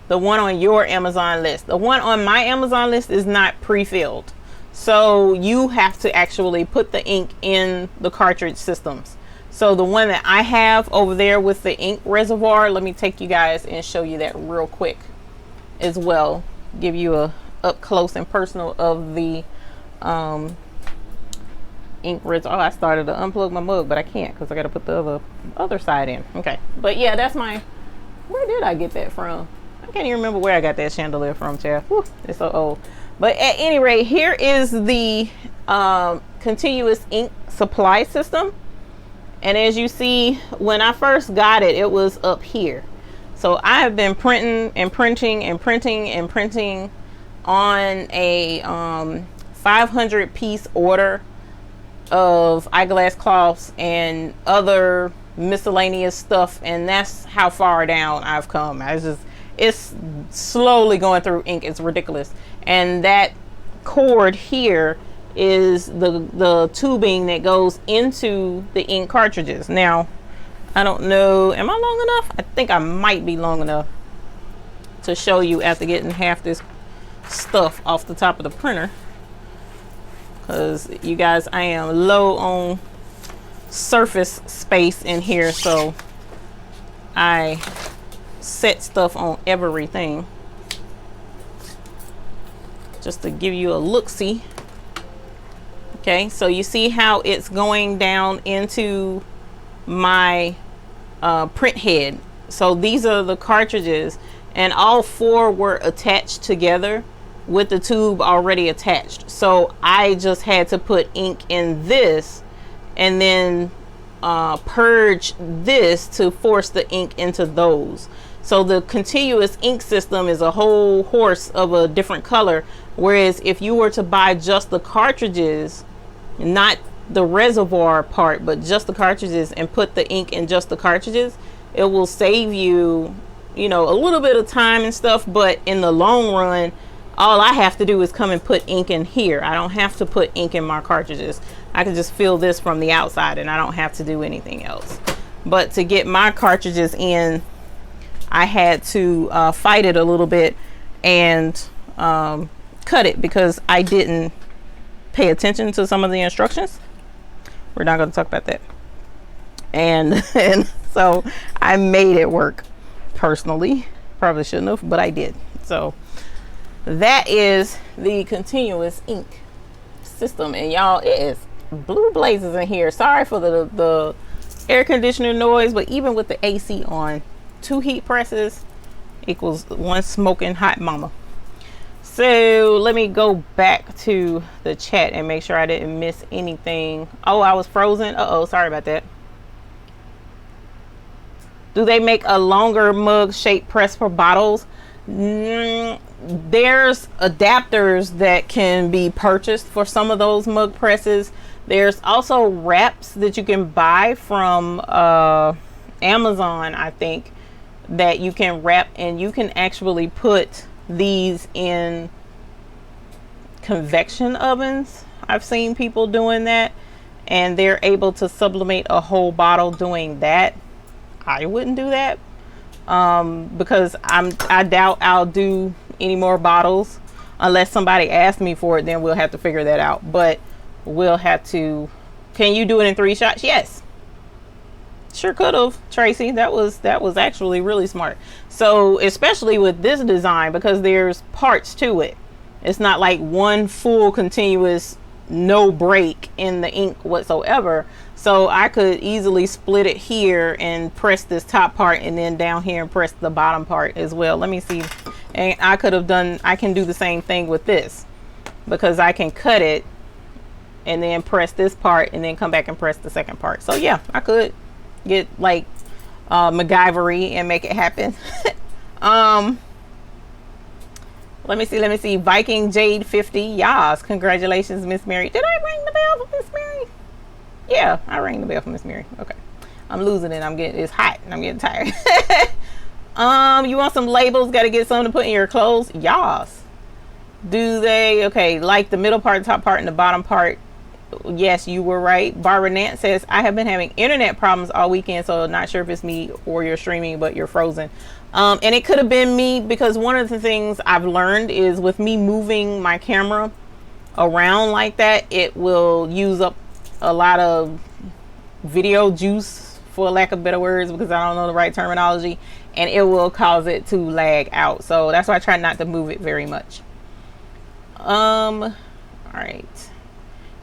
A: The one on your Amazon list, the one on my Amazon list is not pre-filled. So you have to actually put the ink in the cartridge systems. So the one that I have over there with the ink reservoir, let me take you guys and show you that real quick as well. Give you a up close and personal of the ink reservoir. Oh, I started to unplug my mug, but I can't because I got to put the other side in. Okay, but yeah, that's my, where did I get that from? I can't even remember where I got that chandelier from, child. Whew, it's so old. But at any rate, here is the continuous ink supply system. And as you see, when I first got it, it was up here. So I have been printing and printing and printing and printing on a 5 500 piece order of eyeglass cloths and other miscellaneous stuff, and that's how far down I've come. It's slowly going through ink. It's ridiculous. And that cord here is the tubing that goes into the ink cartridges. Now, I don't know, am I long enough? I think I might be long enough to show you after getting half this stuff off the top of the printer, because you guys, I am low on surface space in here, so I set stuff on everything just to give you a look-see. Okay, so you see how it's going down into my print head. So these are the cartridges, and all four were attached together with the tube already attached. So I just had to put ink in this and then purge this to force the ink into those. So the continuous ink system is a whole horse of a different color, whereas if you were to buy just the cartridges, not the reservoir part, but just the cartridges, and put the ink in just the cartridges, it will save you, you know, a little bit of time and stuff. But in the long run, all I have to do is come and put ink in here. I don't have to put ink in my cartridges. I can just fill this from the outside and I don't have to do anything else. But to get my cartridges in, I had to fight it a little bit and cut it, because I didn't pay attention to some of the instructions. We're not going to talk about that. And so I made it work personally. Probably shouldn't have, but I did. So that is the continuous ink system, and y'all, it is blue blazes in here. Sorry for the air conditioner noise, but even with the AC on, 2 heat presses equals 1 smoking hot mama. So let me go back to the chat and make sure I didn't miss anything. Oh, I was frozen. Uh-oh, sorry about that. Do they make a longer mug shape press for bottles? There's adapters that can be purchased for some of those mug presses. There's also wraps that you can buy from Amazon, I think, that you can wrap, and you can actually put these in convection ovens. I've seen people doing that, and they're able to sublimate a whole bottle doing that. I wouldn't do that because I doubt I'll do any more bottles unless somebody asks me for it. Then we'll have to figure that out, but we'll have to. Can you do it in 3 shots? Yes, sure could have, Tracy. That was actually really smart. So especially with this design, because there's parts to it, it's not like one full continuous no break in the ink whatsoever. So I could easily split it here and press this top part, and then down here and press the bottom part as well. Let me see. And I can do the same thing with this, because I can cut it and then press this part and then come back and press the second part. So yeah, I could get like MacGyvery and make it happen. Let me see. Viking Jade 50. Yas, congratulations, Miss Mary. Did I ring the bell for Miss Mary? Yeah, I rang the bell for Miss Mary. Okay, I'm losing it. It's hot and I'm getting tired. You want some labels? Got to get some to put in your clothes. Yas. Do they? Okay, like the middle part, top part, and the bottom part. Yes, you were right. Barbara Nance says, I have been having internet problems all weekend, so not sure if it's me or you're streaming, but you're frozen. And it could have been me, because one of the things I've learned is with me moving my camera around like that, it will use up a lot of video juice, for lack of better words, because I don't know the right terminology, and it will cause it to lag out. So that's why I try not to move it very much. All right.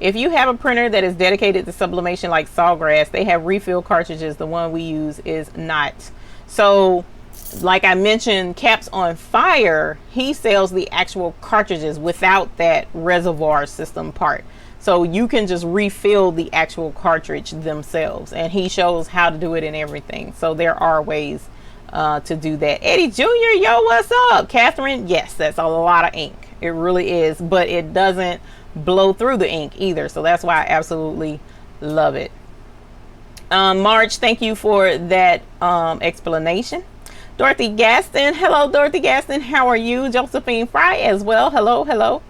A: If you have a printer that is dedicated to sublimation like Sawgrass, they have refill cartridges. The one we use is not. So like I mentioned, Caps on Fire, he sells the actual cartridges without that reservoir system part. So you can just refill the actual cartridge themselves, and he shows how to do it and everything. So there are ways to do that. Eddie Jr., yo, what's up? Catherine, yes, that's a lot of ink. It really is, but it doesn't blow through the ink either. So that's why I absolutely love it. Marge, thank you for that explanation. Dorothy Gaston, hello Dorothy Gaston, how are you? Josephine Fry as well, hello.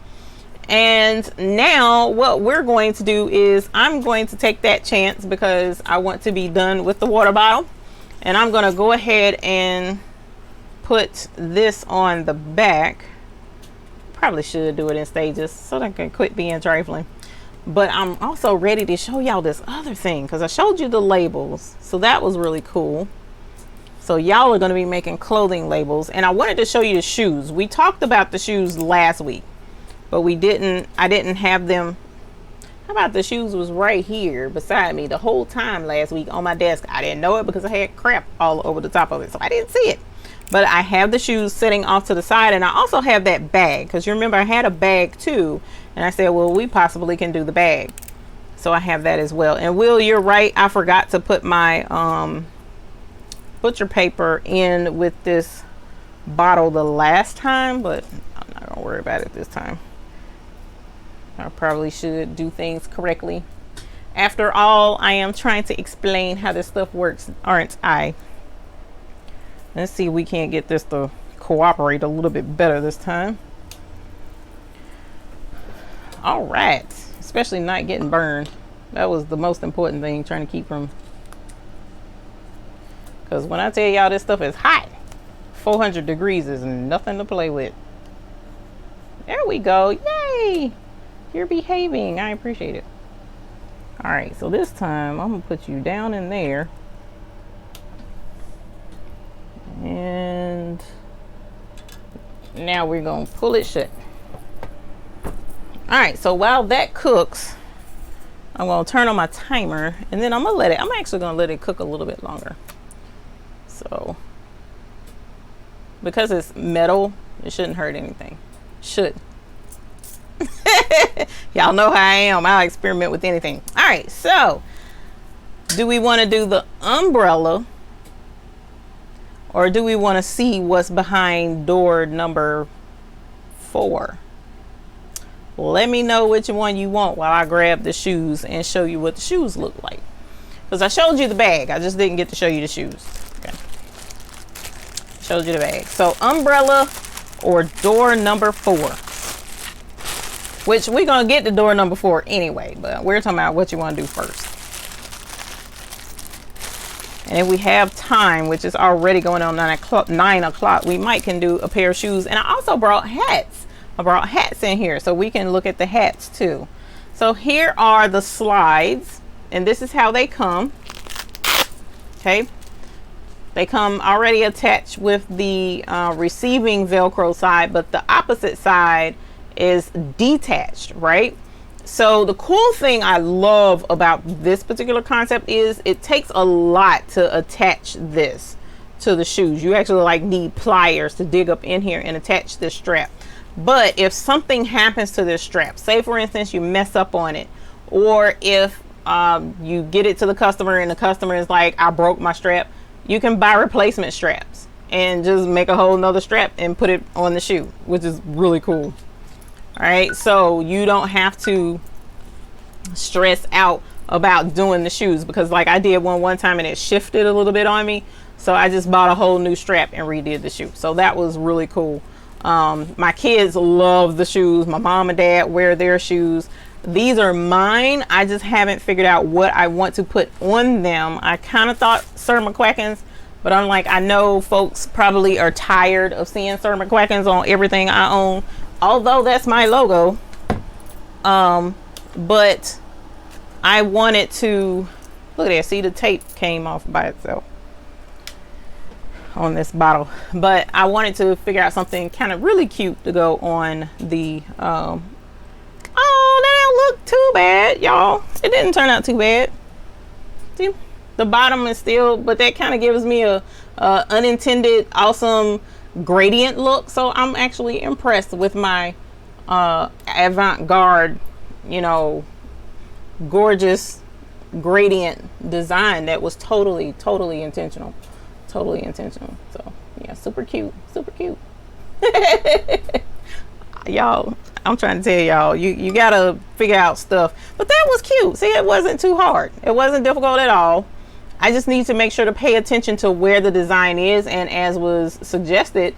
A: And now what we're going to do is I'm going to take that chance because I want to be done with the water bottle, and I'm going to go ahead and put this on the back. Probably should do it in stages so that I can quit being trifling. But I'm also ready to show y'all this other thing because I showed you the labels, so that was really cool. So y'all are going to be making clothing labels, and I wanted to show you the shoes. We talked about the shoes last week, but I didn't have them. How about the shoes was right here beside me the whole time last week on my desk. I didn't know it because I had crap all over the top of it, so I didn't see it. But I have the shoes sitting off to the side, and I also have that bag because you remember I had a bag too, and I said, well, we possibly can do the bag. So I have that as well. And Will, you're right, I forgot to put my butcher paper in with this bottle the last time, but I'm not gonna worry about it this time. I probably should do things correctly. After all, I am trying to explain how this stuff works, aren't I? Let's see if we can't get this to cooperate a little bit better this time. All right, especially not getting burned. That was the most important thing, trying to keep from, because when I tell y'all this stuff is hot, 400 degrees is nothing to play with. There we go, yay! You're behaving, I appreciate it. All right, so this time I'm gonna put you down in there. And now we're gonna pull it shut. All right, so while that cooks, I'm gonna turn on my timer, and then I'm actually gonna let it cook a little bit longer. So, because it's metal, it shouldn't hurt anything. Should. Y'all know how I am. I'll experiment with anything. All right, so do we want to do the umbrella, or do we want to see what's behind door number 4? Let me know which one you want while I grab the shoes and show you what the shoes look like. Because I showed you the bag, I just didn't get to show you the shoes. Okay. Showed you the bag. So umbrella or door number 4. Which we're going to get to door number 4 anyway, but we're talking about what you want to do first. And if we have time, which is already going on 9 o'clock, we might can do a pair of shoes. And I also brought hats. I brought hats in here so we can look at the hats too. So here are the slides, and this is how they come. Okay. They come already attached with the receiving Velcro side, but the opposite side is detached, right? So the cool thing I love about this particular concept is it takes a lot to attach this to the shoes. You actually like need pliers to dig up in here and attach this strap. But if something happens to this strap, say for instance you mess up on it, or if you get it to the customer and the customer is like, I broke my strap, you can buy replacement straps and just make a whole nother strap and put it on the shoe, which is really cool. All right, so you don't have to stress out about doing the shoes, because like I did one time and it shifted a little bit on me, so I just bought a whole new strap and redid the shoe. So that was really cool. My kids love the shoes. My mom and dad wear their shoes. These are mine. I just haven't figured out what I want to put on them. I kind of thought Sir McQuackins, but I'm like, I know folks probably are tired of seeing Sir McQuackins on everything I own, although that's my logo. But I wanted to, look at that, see the tape came off by itself on this bottle, but I wanted to figure out something kind of really cute to go on the oh, that didn't look too bad, y'all. It didn't turn out too bad. See, the bottom is still, but that kind of gives me a unintended awesome gradient look. So I'm actually impressed with my avant-garde, you know, gorgeous gradient design that was totally intentional. Totally intentional. So yeah, super cute, super cute. Y'all, I'm trying to tell y'all, you gotta figure out stuff. But that was cute. See, it wasn't too hard. It wasn't difficult at all. I just need to make sure to pay attention to where the design is, and as was suggested,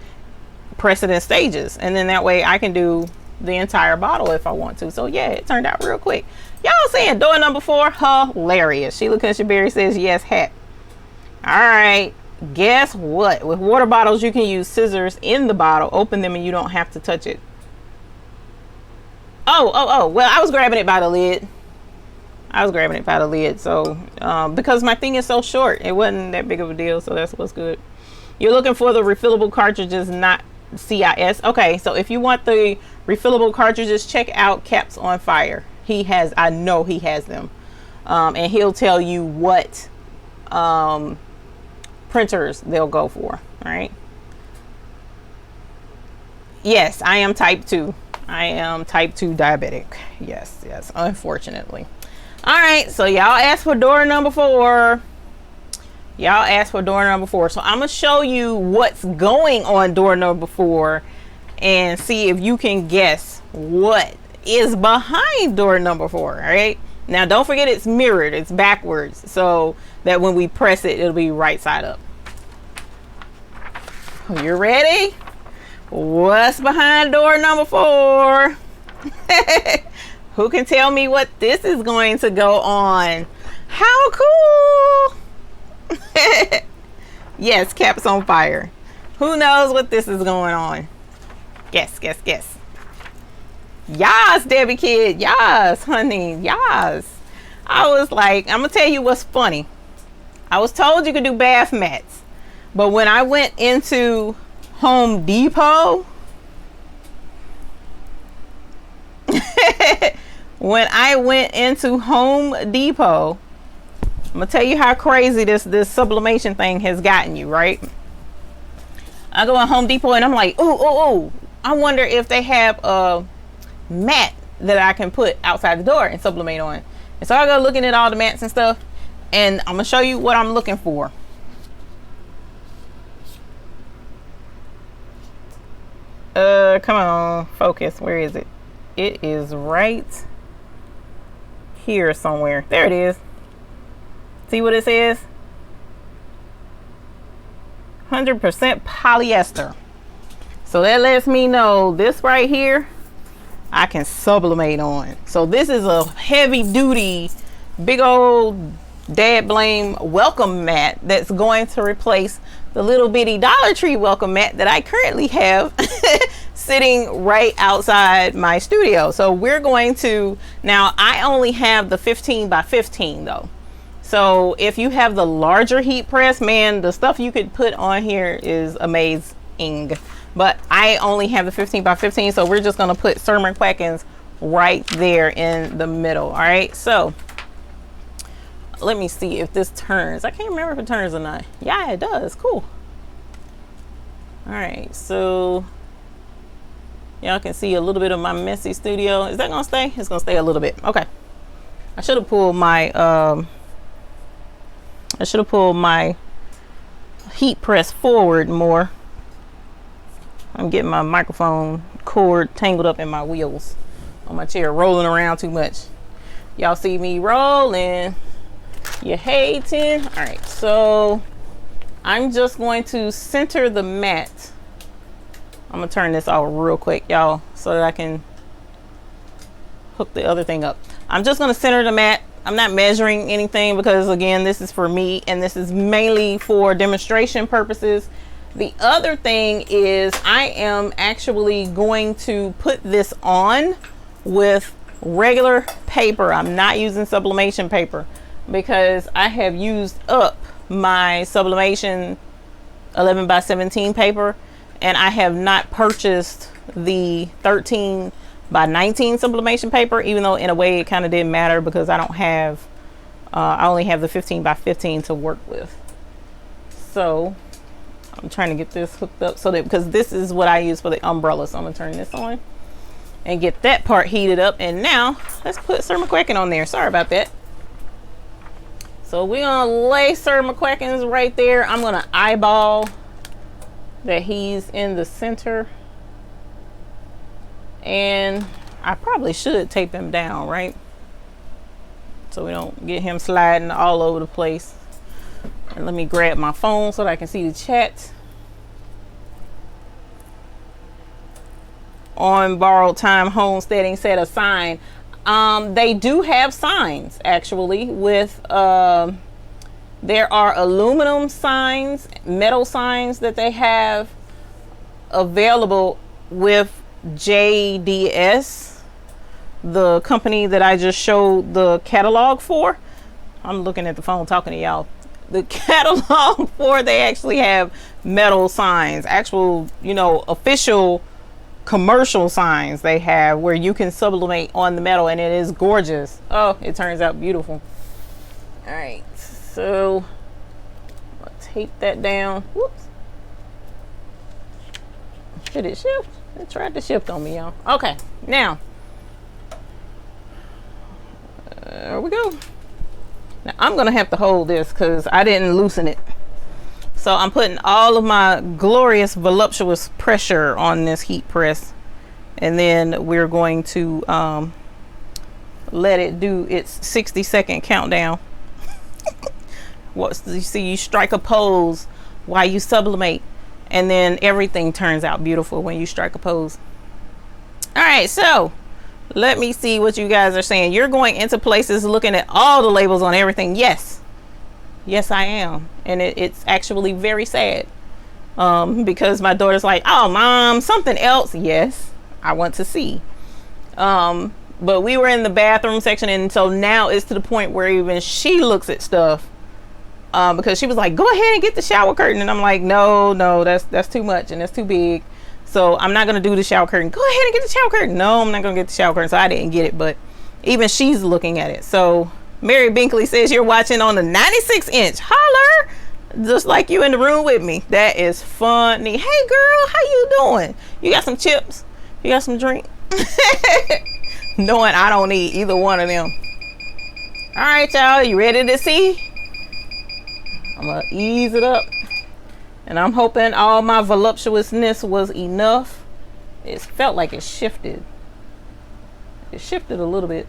A: press it in stages, and then that way I can do the entire bottle if I want to. So yeah, it turned out real quick. Y'all saying door number 4 hilarious. Sheila Cushenberry says yes, hat. All right, guess what? With water bottles, you can use scissors in the bottle, open them, and you don't have to touch it. Oh, well, I was grabbing it by the lid. So because my thing is so short, it wasn't that big of a deal. So that's what's good. You're looking for the refillable cartridges, not CIS. Okay, so if you want the refillable cartridges, check out Caps on Fire. I know he has them, and he'll tell you what printers they'll go for. All right. Yes, I am type 2. I am type 2 diabetic. Yes, unfortunately. All right, so y'all asked for door number 4. So I'm gonna show you what's going on door number 4 and see if you can guess what is behind door number 4. All right, now don't forget it's mirrored, it's backwards, so that when we press it, it'll be right side up. You ready? What's behind door number 4? Who can tell me what this is going to go on? How cool! Yes, Caps on Fire. Who knows what this is going on? Guess. Yes, Debbie Kid. Yes, honey. Yes. I was like, I'm gonna tell you what's funny. I was told you could do bath mats, but when I went into Home Depot, I'm gonna tell you how crazy this sublimation thing has gotten you, right? I go in Home Depot and I'm like, oh, I wonder if they have a mat that I can put outside the door and sublimate on. And so I go looking at all the mats and stuff, and I'm gonna show you what I'm looking for. Come on, focus. Where is it? It is right here somewhere. There it is. See what it says? 100% polyester. So that lets me know this right here, I can sublimate on. So this is a heavy duty, big old dad blame welcome mat that's going to replace the little bitty Dollar Tree welcome mat that I currently have sitting right outside my studio. So we're going to, now I only have the 15 by 15 though. So if you have the larger heat press, man, the stuff you could put on here is amazing. But I only have the 15 by 15, so we're just gonna put Sermon Quackins right there in the middle. All right, so let me see if this turns. I can't remember if it turns or not. Yeah, it does. Cool. All right, so y'all can see a little bit of my messy studio. Is that gonna stay? It's gonna stay a little bit. Okay. I should have pulled my heat press forward more. I'm getting my microphone cord tangled up in my wheels on my chair, rolling around too much. Y'all see me rolling? You hating? All right, so I'm just going to center the mat. I'm gonna turn this off real quick, y'all, so that I can hook the other thing up. I'm just gonna center the mat. I'm not measuring anything because again, this is for me and this is mainly for demonstration purposes. The other thing is I am actually going to put this on with regular paper. I'm not using sublimation paper because I have used up my sublimation 11 by 17 paper and I have not purchased the 13 by 19 sublimation paper, even though in a way it kind of didn't matter because I don't have I only have the 15 by 15 to work with. So I'm trying to get this hooked up so that, because this is what I use for the umbrella, so I'm gonna turn this on and get that part heated up. And now let's put Sir McQuacken on there. Sorry about that. So we're gonna lay Sir McQuackins right there. I'm gonna eyeball that he's in the center, And I probably should tape him down, right? So we don't get him sliding all over the place. And let me grab my phone so that I can see the chat. On borrowed time homesteading said a sign. They do have signs actually with there are aluminum signs, metal signs that they have available with JDS, the company that I just showed the catalog for. I'm looking at the phone talking to y'all. The catalog for, they actually have metal signs, actual, you know, official commercial signs they have where you can sublimate on the metal, and it is gorgeous. Oh, it turns out beautiful. All right, so I'll tape that down. Whoops. Did it shift? It tried to shift on me, y'all. Okay, now there we go. Now I'm gonna have to hold this because I didn't loosen it. So I'm putting all of my glorious voluptuous pressure on this heat press, and then we're going to let it do its 60-second countdown. You see, you strike a pose while you sublimate, and then everything turns out beautiful when you strike a pose. All right, so let me see what you guys are saying. You're going into places looking at all the labels on everything. Yes, I am. And it's actually very sad because my daughter's like, oh, Mom, something else. Yes, I want to see. But we were in the bathroom section, and so now it's to the point where even she looks at stuff because she was like, go ahead and get the shower curtain. And I'm like, no, that's too much and that's too big. So I'm not going to do the shower curtain. Go ahead and get the shower curtain. No, I'm not going to get the shower curtain. So I didn't get it, but even she's looking at it. So Mary Binkley says you're watching on the 96-inch. Holler, just like you in the room with me. That is funny. Hey girl, how you doing? You got some chips? You got some drink? Knowing I don't need either one of them. All right, y'all, you ready to see? I'm gonna ease it up, and I'm hoping all my voluptuousness was enough. It felt like it shifted. It shifted a little bit.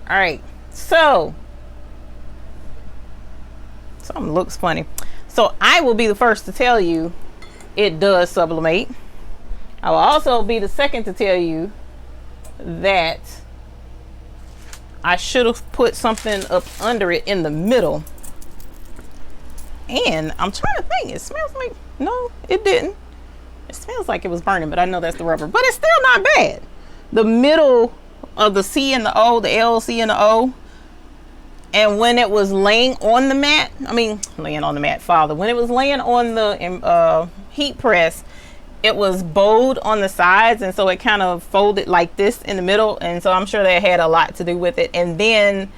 A: All right, so something looks funny. So I will be the first to tell you it does sublimate. I will also be the second to tell you that I should have put something up under it in the middle. And I'm trying to think, it smells like, no, it didn't. It smells like it was burning, but I know that's the rubber, but it's still not bad. The middle of the C and the O, the L, C and the O, and when it was laying on the mat, when it was laying on the heat press, it was bowed on the sides, and so it kind of folded like this in the middle, and so I'm sure that had a lot to do with it. And then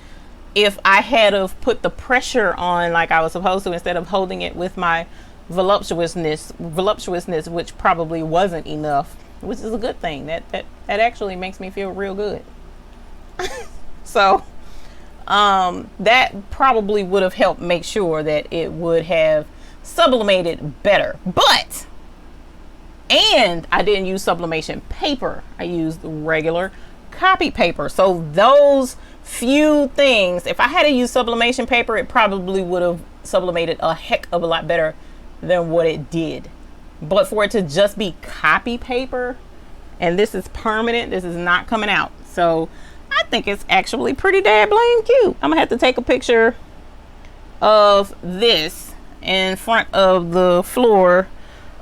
A: if I had have put the pressure on like I was supposed to, instead of holding it with my voluptuousness, which probably wasn't enough, which is a good thing. That actually makes me feel real good. So that probably would have helped make sure that it would have sublimated better. And I didn't use sublimation paper. I used regular copy paper. So those few things, if I had to use sublimation paper, it probably would have sublimated a heck of a lot better than what it did. But for it to just be copy paper, and this is permanent, this is not coming out. So I think it's actually pretty damn cute. I'm gonna have to take a picture of this in front of the floor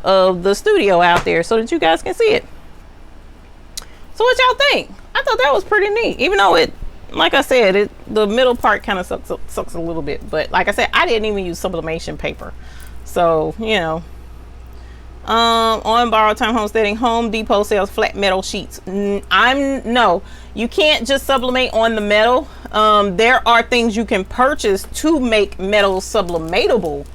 A: of the studio out there so that you guys can see it. So what y'all think? I thought that was pretty neat, even though it, like I said, the middle part kind of sucks a little bit, but like I said, I didn't even use sublimation paper. So, you know, on borrowed time homesteading, Home Depot sells flat metal sheets. No, you can't just sublimate on the metal. There are things you can purchase to make metal sublimatable,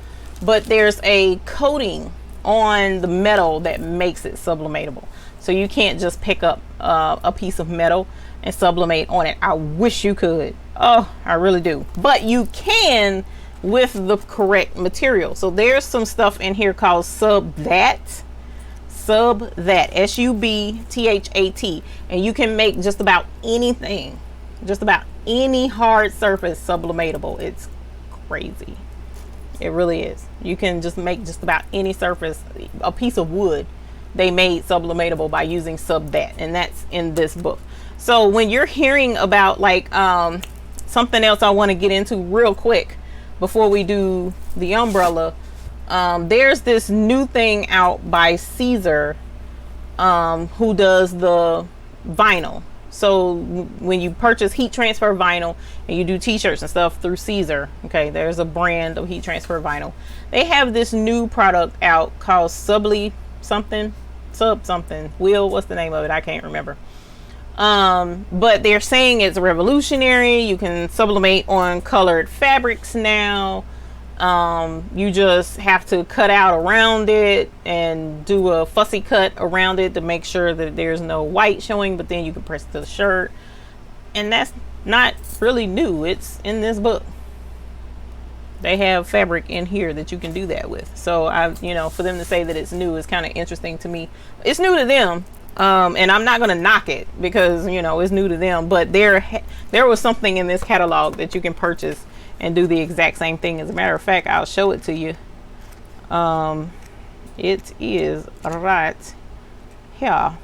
A: but there's a coating on the metal that makes it sublimatable. So you can't just pick up a piece of metal and sublimate on it. I wish you could. Oh, I really do. But you can with the correct material. So there's some stuff in here called Sublimation Sub that, SUBTHAT, and you can make just about anything, just about any hard surface sublimatable. It's crazy. It really is. You can just make just about any surface. A piece of wood they made sublimatable by using Sub that, and that's in this book. So when you're hearing about like something else I want to get into real quick before we do the umbrella, there's this new thing out by Caesar, who does the vinyl. So when you purchase heat transfer vinyl and you do t-shirts and stuff through Caesar, okay, there's a brand of heat transfer vinyl. They have this new product out called Sub something, what's the name of it? I can't remember. But they're saying it's revolutionary. You can sublimate on colored fabrics now. You just have to cut out around it and do a fussy cut around it to make sure that there's no white showing, but then you can press to the shirt. And that's not really new. It's in this book. They have fabric in here that you can do that with. So for them to say that it's new is kind of interesting to me. It's new to them. And I'm not going to knock it because, it's new to them, but there was something in this catalog that you can purchase and do the exact same thing. As a matter of fact, I'll show it to you. It is right here,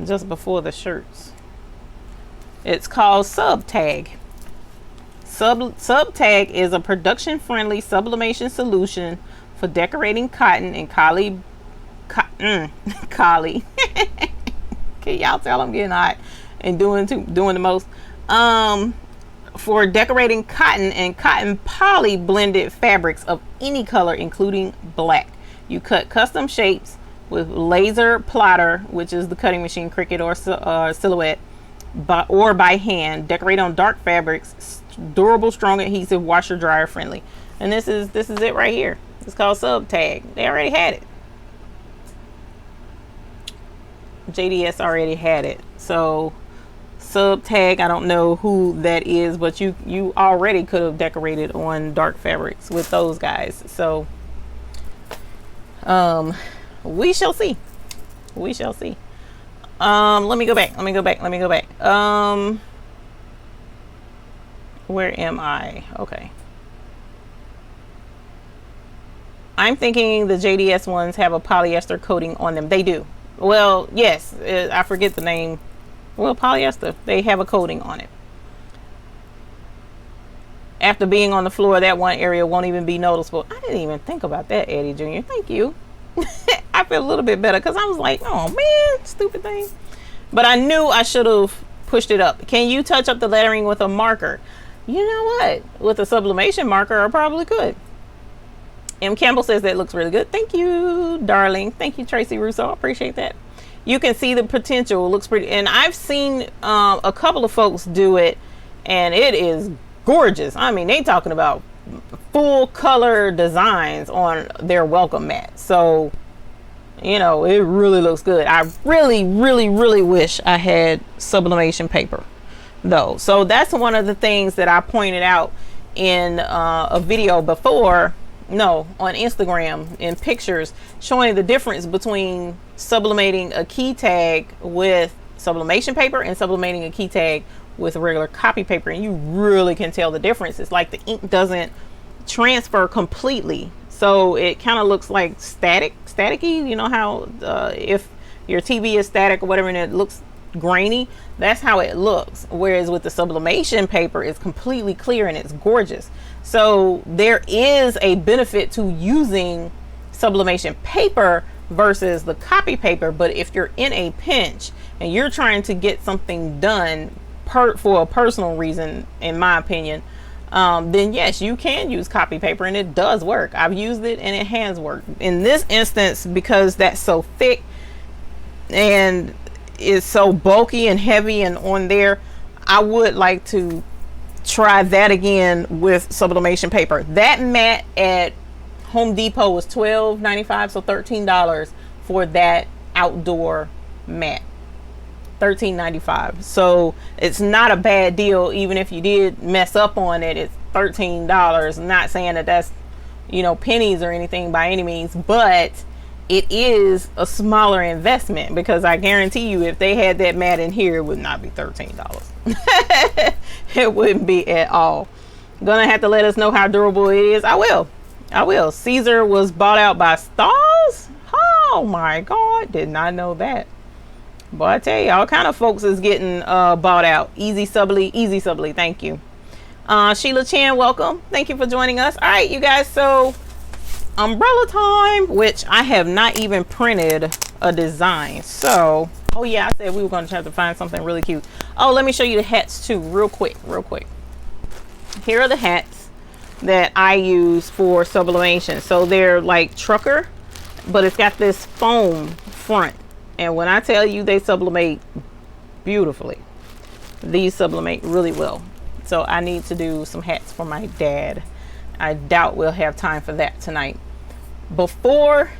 A: just before the shirts. It's called Subtag. Subtag is a production-friendly sublimation solution for decorating cotton and collie. Collie. Can y'all tell I'm getting hot and doing the most? For decorating cotton and cotton poly blended fabrics of any color, including black. You cut custom shapes with laser plotter, which is the cutting machine, Cricut or Silhouette, or by hand. Decorate on dark fabrics, durable, strong adhesive, washer dryer friendly. And this is it right here. It's called Subtag. They already had it. JDS already had it. So Subtag, I don't know who that is, but you already could have decorated on dark fabrics with those guys. So we shall see. We shall see. Let me go back. Where am I? Okay. I'm thinking the JDS ones have a polyester coating on them. They do. Well, yes, I forget the name. Well, polyester, they have a coating on it. After being on the floor, that one area won't even be noticeable. I didn't even think about that, Eddie Jr. Thank you. I feel a little bit better because I was like, oh man, stupid thing. But I knew I should have pushed it up. Can you touch up the lettering with a marker? You know what? With a sublimation marker, I probably could. M. Campbell says that looks really good. Thank you, darling. Thank you, Tracy Russo. I appreciate that. You can see the potential. It looks pretty. And I've seen a couple of folks do it, and it is gorgeous. I mean, they talking about full color designs on their welcome mat. So, it really looks good. I really, really, really wish I had sublimation paper, though. So that's one of the things that I pointed out in a video before. No, on Instagram in pictures showing the difference between sublimating a key tag with sublimation paper and sublimating a key tag with regular copy paper, and you really can tell the difference. It's like the ink doesn't transfer completely, so it kind of looks like staticky. You know how if your TV is static or whatever and it looks grainy, that's how it looks. Whereas with the sublimation paper, it's completely clear and it's gorgeous. So there is a benefit to using sublimation paper versus the copy paper. But if you're in a pinch and you're trying to get something done for a personal reason, in my opinion, then yes, you can use copy paper and it does work. I've used it and it has worked. In this instance, because that's so thick and is so bulky and heavy and on there, I would like to try that again with sublimation paper. That mat at Home Depot was $12.95, so $13 for that outdoor mat. $13.95. So it's not a bad deal. Even if you did mess up on it, it's $13. I'm not saying that that's pennies or anything by any means, but it is a smaller investment, because I guarantee you if they had that mat in here, it would not be $13. It wouldn't be at all. Gonna have to let us know how durable it is. I will. Caesar was bought out by Stars. Oh my God, did not know that. But I tell you, all kind of folks is getting bought out. Easy Subly, thank you. Sheila Chan, welcome. Thank you for joining us. All right, you guys, so umbrella time, which I have not even printed a design. So, oh yeah, I said we were going to try to find something really cute. Oh, let me show you the hats too, real quick. Here are the hats that I use for sublimation. So they're like trucker, but it's got this foam front. And when I tell you they sublimate beautifully, these sublimate really well. So I need to do some hats for my dad. I doubt we'll have time for that tonight. Before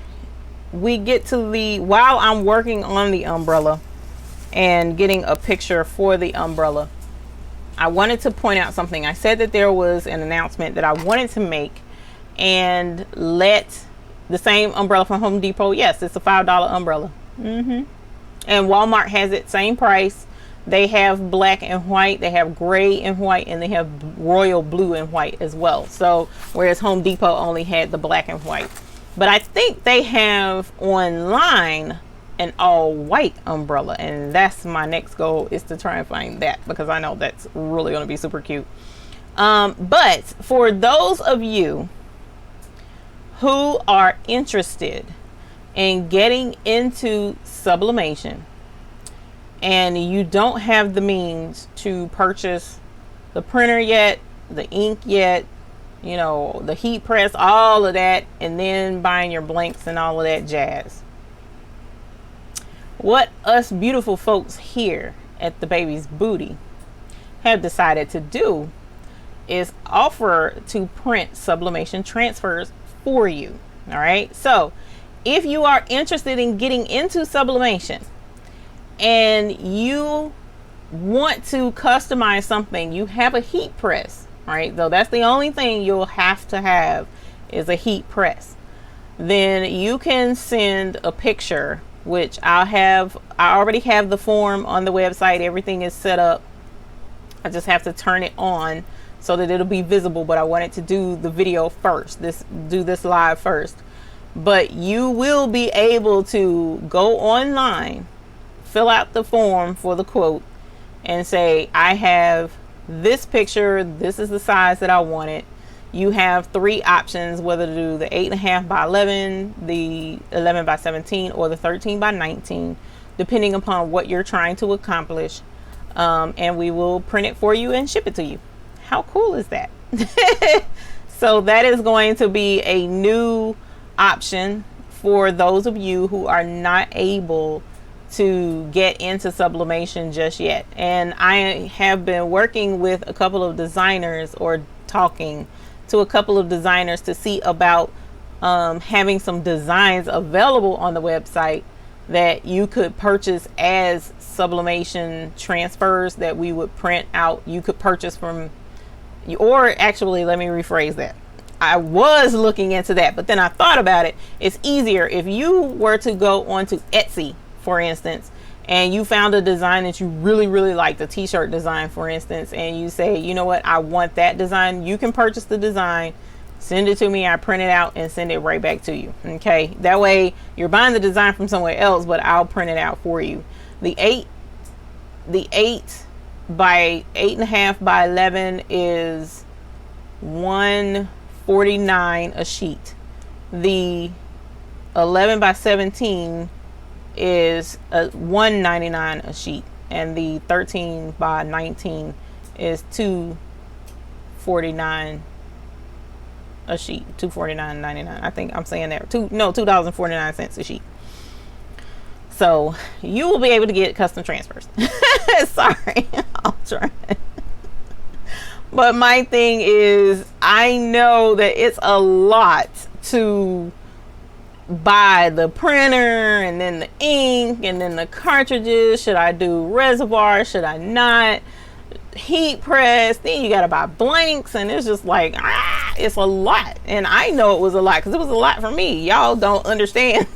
A: we get to while I'm working on the umbrella and getting a picture for the umbrella, I wanted to point out something. I said that there was an announcement that I wanted to make and let the same umbrella from Home Depot. Yes, it's a $5 umbrella. And Walmart has it, same price. They have black and white, they have gray and white, and they have royal blue and white as well. So whereas Home Depot only had the black and white, but I think they have online an all white umbrella, and that's my next goal, is to try and find that, because I know that's really going to be super cute. But for those of you who are interested in getting into sublimation and you don't have the means to purchase the printer yet, the ink yet, you know, the heat press, all of that, and then buying your blanks and all of that jazz, what us beautiful folks here at the Baby's Booty have decided to do is offer to print sublimation transfers for you. All right, so if you are interested in getting into sublimation and you want to customize something, you have a heat press, right? Though that's the only thing you'll have to have is a heat press. Then you can send a picture, which I already have the form on the website. Everything is set up. I just have to turn it on so that it'll be visible, but I wanted to do the video first, do this live first. But you will be able to go online, fill out the form for the quote, and say, I have this picture, this is the size that I want it. You have 3 options, whether to do the 8.5 by 11, the 11 by 17, or the 13 by 19, depending upon what you're trying to accomplish. And we will print it for you and ship it to you. How cool is that? So that is going to be a new option for those of you who are not able to get into sublimation just yet. And I have been working with a couple of designers, or talking to a couple of designers, to see about having some designs available on the website that you could purchase as sublimation transfers that we would print out. You could purchase from, or actually, let me rephrase that. I was looking into that, but then I thought about it. It's easier if you were to go onto Etsy, for instance, and you found a design that you really, really like, the t-shirt design, for instance, and you say, you know what, I want that design. You can purchase the design, send it to me, I print it out and send it right back to you. Okay, that way you're buying the design from somewhere else, but I'll print it out for you. The 8 by 8.5 by 11 is $149 a sheet. The 11 by 17 is $199 a sheet, and the 13 by 19 is $249 a sheet. $249.99. I think I'm saying that. $2.49 a sheet. So you will be able to get custom transfers. Sorry, I'll try. But my thing is, I know that it's a lot to buy the printer and then the ink and then the cartridges. Should I do reservoir? Should I not? Heat press. Then you gotta buy blanks, and it's just like, it's a lot. And I know it was a lot because it was a lot for me. Y'all don't understand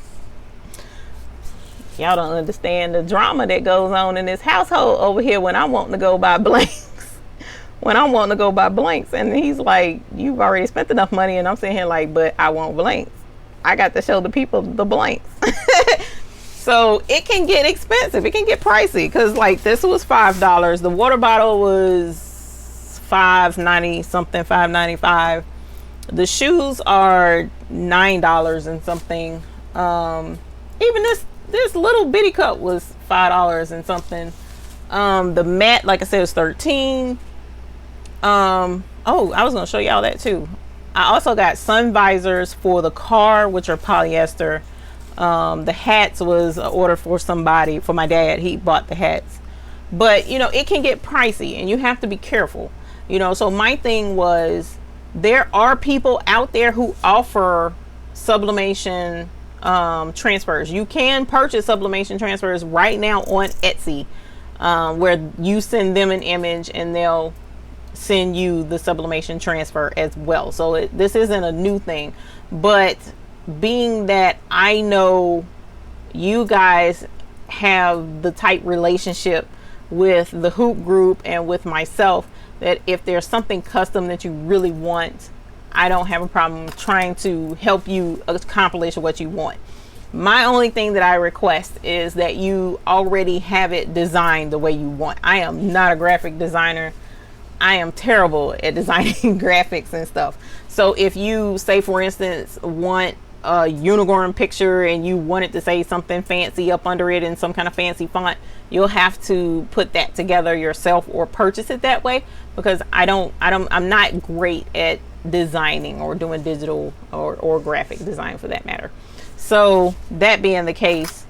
A: Y'all don't understand the drama that goes on in this household over here when I'm wanting to go buy blanks. When I'm wanting to go buy blanks, and he's like, you've already spent enough money, and I'm sitting here like, but I want blanks. I got to show the people the blanks. So it can get expensive. It can get pricey, because like this was $5. The water bottle was $5.90 something, $5.95. The shoes are $9 and something. Even this little bitty cup was $5 and something. The mat, like I said, was $13. Oh, I was gonna show y'all that too. I also got sun visors for the car, which are polyester. The hats was an order for somebody, for my dad. He bought the hats. But you know, it can get pricey and you have to be careful, you know. So my thing was, there are people out there who offer sublimation transfers. You can purchase sublimation transfers right now on Etsy, where you send them an image and they'll send you the sublimation transfer as well. So this isn't a new thing, but being that I know you guys have the tight relationship with the hoop group and with myself, that if there's something custom that you really want, I don't have a problem trying to help you accomplish what you want. My only thing that I request is that you already have it designed the way you want. I am not a graphic designer. I am terrible at designing graphics and stuff. So if you, say for instance, want a unicorn picture and you want it to say something fancy up under it in some kind of fancy font, you'll have to put that together yourself or purchase it that way, because I'm not great at designing or doing digital or graphic design for that matter. So that being the case,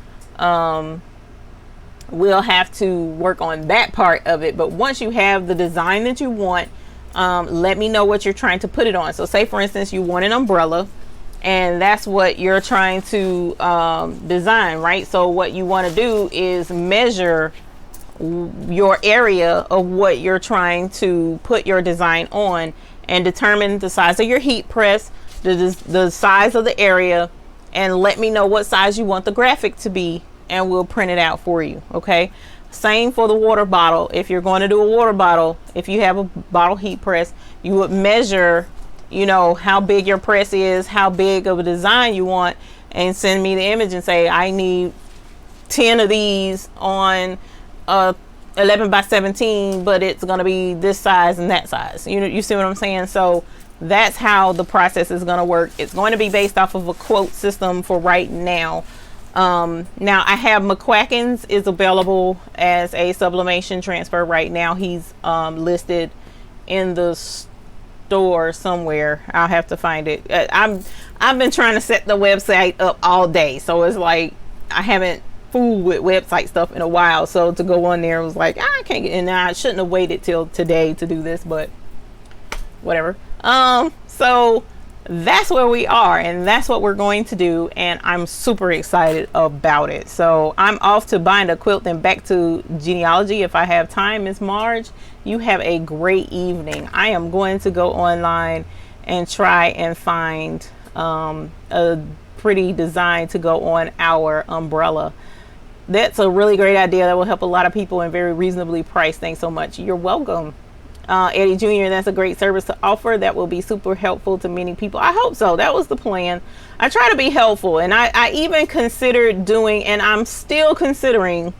A: we'll have to work on that part of it. But once you have the design that you want, let me know what you're trying to put it on. So say for instance you want an umbrella, and that's what you're trying to design, right? So what you want to do is measure your area of what you're trying to put your design on, and determine the size of your heat press, the size of the area, and let me know what size you want the graphic to be, and we'll print it out for you. Okay, same for the water bottle. If you're going to do a water bottle, if you have a bottle heat press, you would measure, you know, how big your press is, how big of a design you want, and send me the image and say, I need 10 of these on 11 by 17, but it's going to be this size and that size. You know, you see what I'm saying? So that's how the process is going to work. It's going to be based off of a quote system for right now. Now I have McQuacken's is available as a sublimation transfer right now. He's listed in the store somewhere. I'll have to find it. I've been trying to set the website up all day, so it's like I haven't fooled with website stuff in a while. So to go on there was like, I can't get in. I shouldn't have waited till today to do this, but whatever. So that's where we are, and that's what we're going to do, and I'm super excited about it. So I'm off to bind a quilt and back to genealogy if I have time. Miss Marge, you have a great evening. I am going to go online and try and find a pretty design to go on our umbrella. That's a really great idea that will help a lot of people and very reasonably priced. Thanks so much. You're welcome. Eddie Jr., that's a great service to offer that will be super helpful to many people. I hope so. That was the plan. I try to be helpful, and I even considered doing, and I'm still considering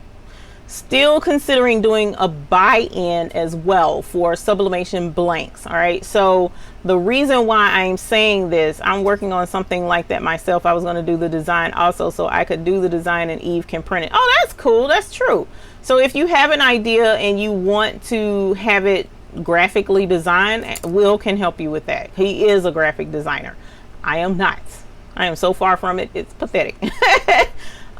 A: doing a buy-in as well for Sublimation Blanks. All right, so the reason why I'm saying this, I'm working on something like that myself. I was going to do the design also, so I could do the design and Eve can print it. Oh, that's cool. That's true. So if you have an idea and you want to have it graphically designed, Will can help you with that. He is a graphic designer. I am not. I am so far from it, it's pathetic.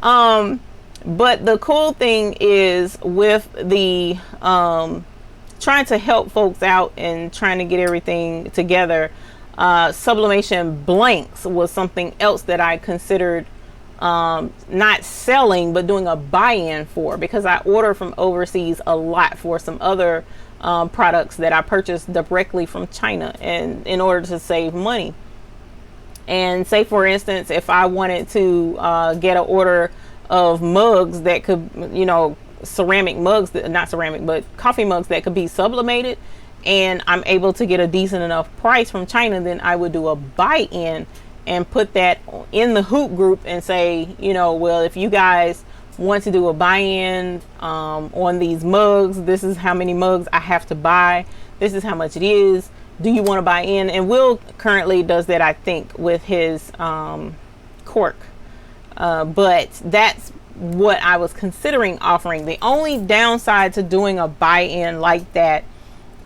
A: But the cool thing is with the trying to help folks out and trying to get everything together, Sublimation Blanks was something else that I considered not selling but doing a buy-in for, because I order from overseas a lot for some other products that I purchased directly from China, and in order to save money. And say for instance, if I wanted to get an order of mugs that could, you know, ceramic mugs, that, not ceramic, but coffee mugs that could be sublimated, and I'm able to get a decent enough price from China, then I would do a buy-in and put that in the hoop group and say, you know, well, if you guys want to do a buy-in on these mugs, this is how many mugs I have to buy, this is how much it is, do you want to buy in? And Will currently does that, I think, with his cork, but that's what I was considering offering. The only downside to doing a buy-in like that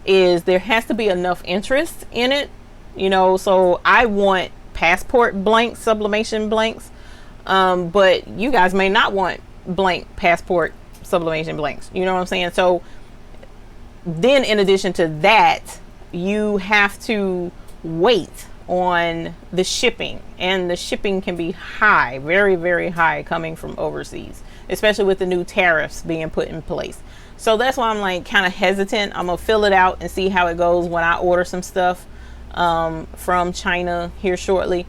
A: is there has to be enough interest in it, you know. So I want passport blanks, sublimation blanks, but you guys may not want blank passport sublimation blanks, you know what I'm saying? So then in addition to that, you have to wait on the shipping, and the shipping can be high, very, very high, coming from overseas, especially with the new tariffs being put in place. So that's why I'm like kind of hesitant. I'm gonna fill it out and see how it goes when I order some stuff from China here shortly.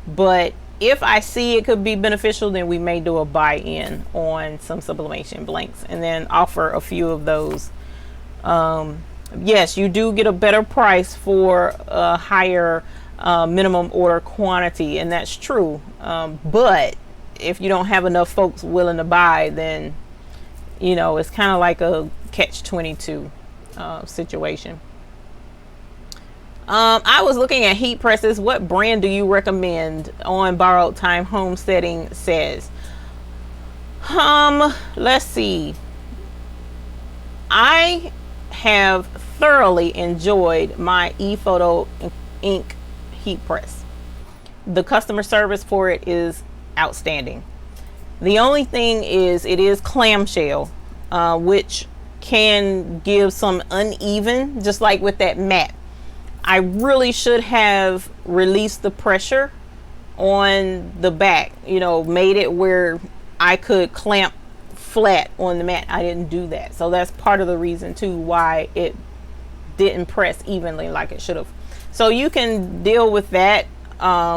A: But if I see it could be beneficial, then we may do a buy-in on some sublimation blanks and then offer a few of those. Yes, you do get a better price for a higher minimum order quantity, and that's true, but if you don't have enough folks willing to buy, then you know it's kind of like a catch-22 situation. I was looking at heat presses. What brand do you recommend? On Borrowed Time Homesteading says, let's see, I have thoroughly enjoyed my ePhoto ink heat press. The customer service for it is outstanding. The only thing is it is clamshell, which can give some uneven, just like with that mat. I really should have released the pressure on the back, you know, made it where I could clamp flat on the mat. I didn't do that, so that's part of the reason too why it didn't press evenly like it should have. So you can deal with that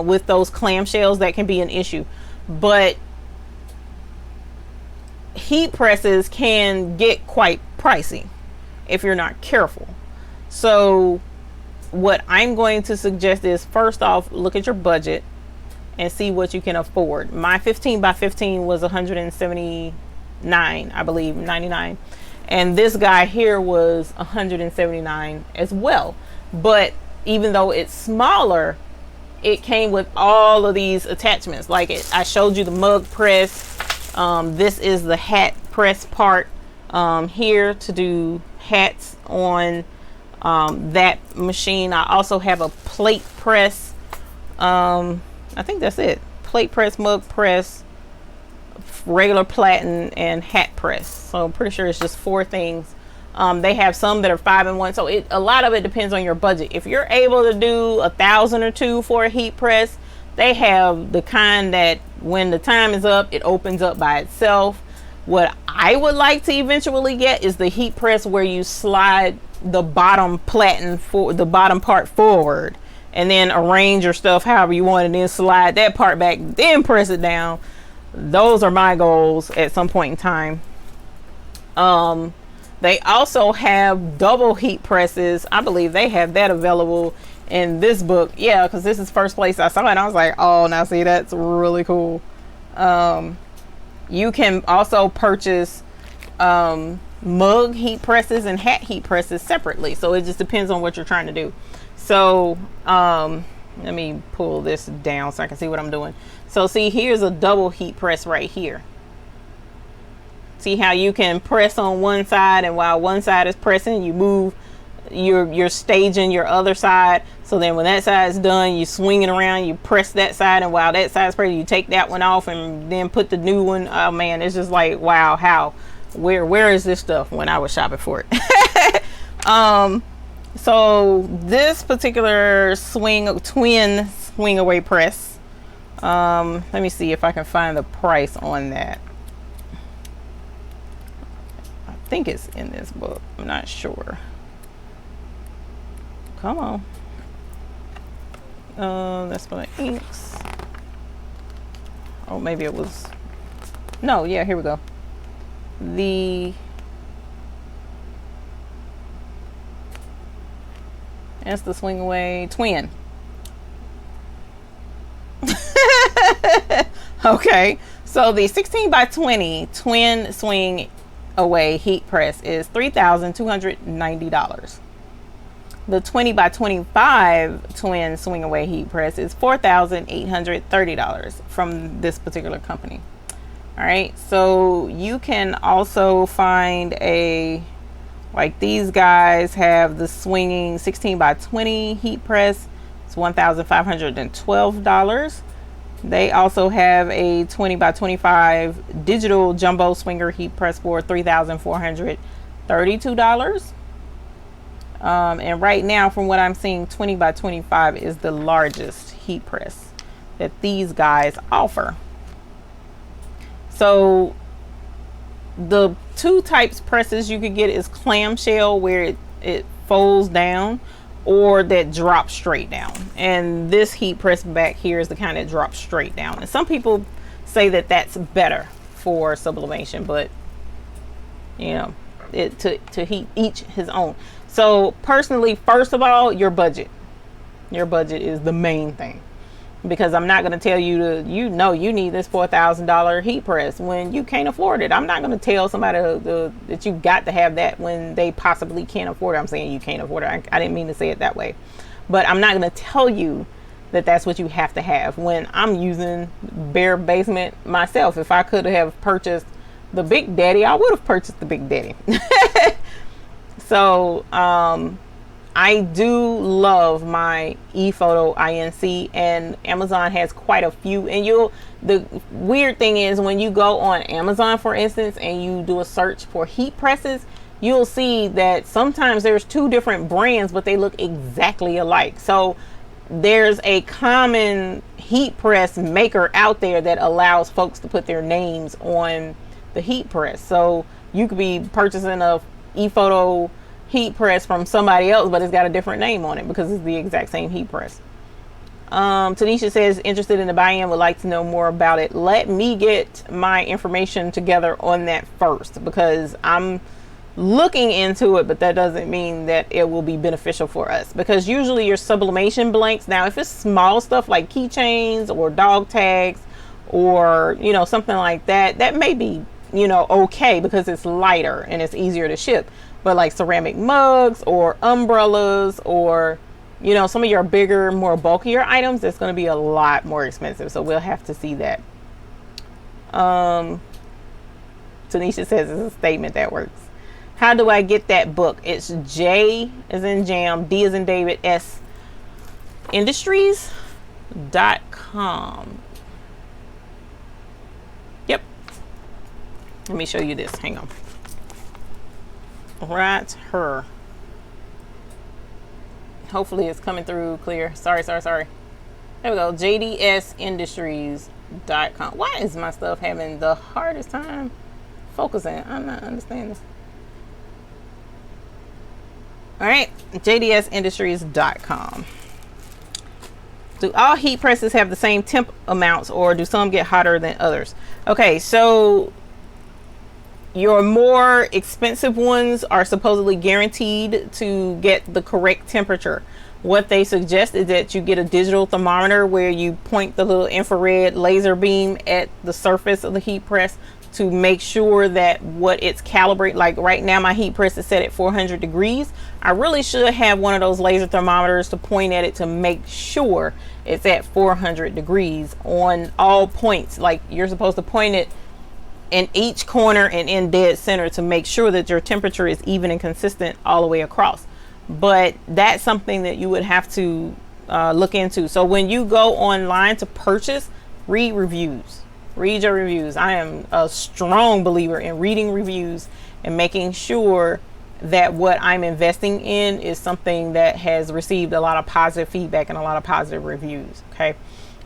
A: with those clamshells. That can be an issue, but heat presses can get quite pricey if you're not careful. So what I'm going to suggest is, first off, look at your budget and see what you can afford. My 15 by 15 was 179, I believe, 99, and this guy here was 179 as well. But even though it's smaller, it came with all of these attachments. Like I showed you the mug press. This is the hat press part here to do hats on that machine. I also have a plate press. I think that's it. Plate press, mug press, regular platen, and hat press. So I'm pretty sure it's just 4 things. They have some that are 5-in-1, so a lot of it depends on your budget. If you're able to do 1,000 or 2 for a heat press, they have the kind that when the time is up, it opens up by itself. What I would like to eventually get is the heat press where you slide the bottom platen for the bottom part forward and then arrange your stuff however you want, and then slide that part back, then press it down. Those are my goals at some point in time. They also have double heat presses. I believe they have that available in this book. Yeah, because this is first place I saw it and I was like, oh, now see, that's really cool. You can also purchase mug heat presses and hat heat presses separately, so it just depends on what you're trying to do. So let me pull this down so I can see what I'm doing. So see, here's a double heat press right here. See how you can press on one side, and while one side is pressing, you move, you're staging your other side. So then when that side is done, you swing it around, you press that side, and while that side is pressing, you take that one off and then put the new one. Oh man, it's just like, wow, how, where is this stuff when I was shopping for it? So this particular twin swing away press, let me see if I can find the price on that. I think it's in this book, I'm not sure. Come on. That's for the inks. Oh, maybe it was No, yeah, here we go. That's the swing away twin. Okay, so the 16 by 20 twin swing away heat press is $3,290. The 20 by 25 twin swing away heat press is $4,830 from this particular company. All right, so you can also find like these guys have the swinging 16 by 20 heat press. It's $1,512. They also have a 20 by 25 digital jumbo swinger heat press for $3,432. And right now, from what I'm seeing, 20 by 25 is the largest heat press that these guys offer. So the two types presses you could get is clamshell, where it folds down, or that drops straight down. And this heat press back here is the kind that drops straight down. And some people say that that's better for sublimation, but you know, to heat each his own. So personally, first of all, your budget is the main thing, because I'm not going to tell you you need this $4,000 heat press when you can't afford it. I'm not going to tell somebody that you got to have that when they possibly can't afford it. I'm saying you can't afford it. I didn't mean to say it that way, but I'm not going to tell you that that's what you have to have when I'm using bare basement myself. If I could have purchased the Big Daddy, I would have purchased the Big Daddy. So I do love my ePhoto INC, and Amazon has quite a few. And the weird thing is, when you go on Amazon, for instance, and you do a search for heat presses, you'll see that sometimes there's two different brands, but they look exactly alike. So there's a common heat press maker out there that allows folks to put their names on the heat press. So you could be purchasing a ePhoto heat press from somebody else, but it's got a different name on it because it's the exact same heat press. Tanisha says, interested in the buy-in, would like to know more about it. Let me get my information together on that first, because I'm looking into it, but that doesn't mean that it will be beneficial for us, because usually your sublimation blanks, now if it's small stuff like keychains or dog tags or something like that, that may be okay, because it's lighter and it's easier to ship. But like ceramic mugs or umbrellas or some of your bigger, more bulkier items, it's going to be a lot more expensive. So we'll have to see that. Tanisha says it's a statement that works. How do I get that book? It's J as in jam, D as in David, S industries.com. Yep. Let me show you this. Hang on. Right here. Hopefully it's coming through clear. Sorry. There we go. JDSindustries.com. Why is my stuff having the hardest time focusing? I'm not understanding this. All right. JDSindustries.com. Do all heat presses have the same temp amounts, or do some get hotter than others? Okay, so your more expensive ones are supposedly guaranteed to get the correct temperature. What they suggest is that you get a digital thermometer where you point the little infrared laser beam at the surface of the heat press to make sure that what it's calibrated. Like right now my heat press is set at 400 degrees. I really should have one of those laser thermometers to point at it to make sure it's at 400 degrees on all points. Like you're supposed to point it in each corner and in dead center to make sure that your temperature is even and consistent all the way across. But that's something that you would have to look into. So when you go online to purchase, read reviews. Read your reviews. I am a strong believer in reading reviews and making sure that what I'm investing in is something that has received a lot of positive feedback and a lot of positive reviews. Okay,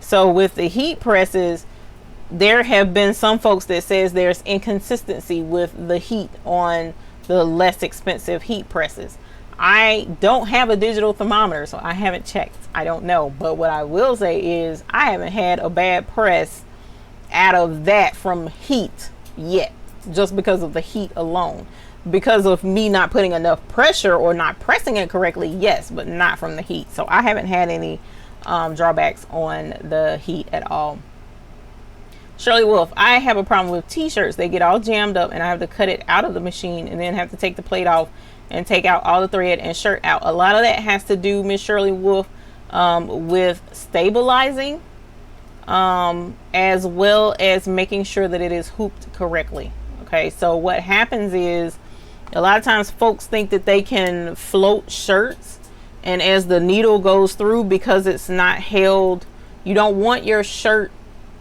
A: so with the heat presses, there have been some folks that says there's inconsistency with the heat on the less expensive heat presses. I don't have a digital thermometer, so I haven't checked. I don't know. But what I will say is I haven't had a bad press out of that from heat yet, just because of the heat alone. Because of me not putting enough pressure or not pressing it correctly, yes, but not from the heat. So I haven't had any drawbacks on the heat at all. Shirley Wolf, I have a problem with t-shirts. They get all jammed up and I have to cut it out of the machine and then have to take the plate off and take out all the thread and shirt out. A lot of that has to do, Miss Shirley Wolf, with stabilizing, as well as making sure that it is hooped correctly. Okay, so what happens is a lot of times folks think that they can float shirts, and as the needle goes through, because it's not held, you don't want your shirt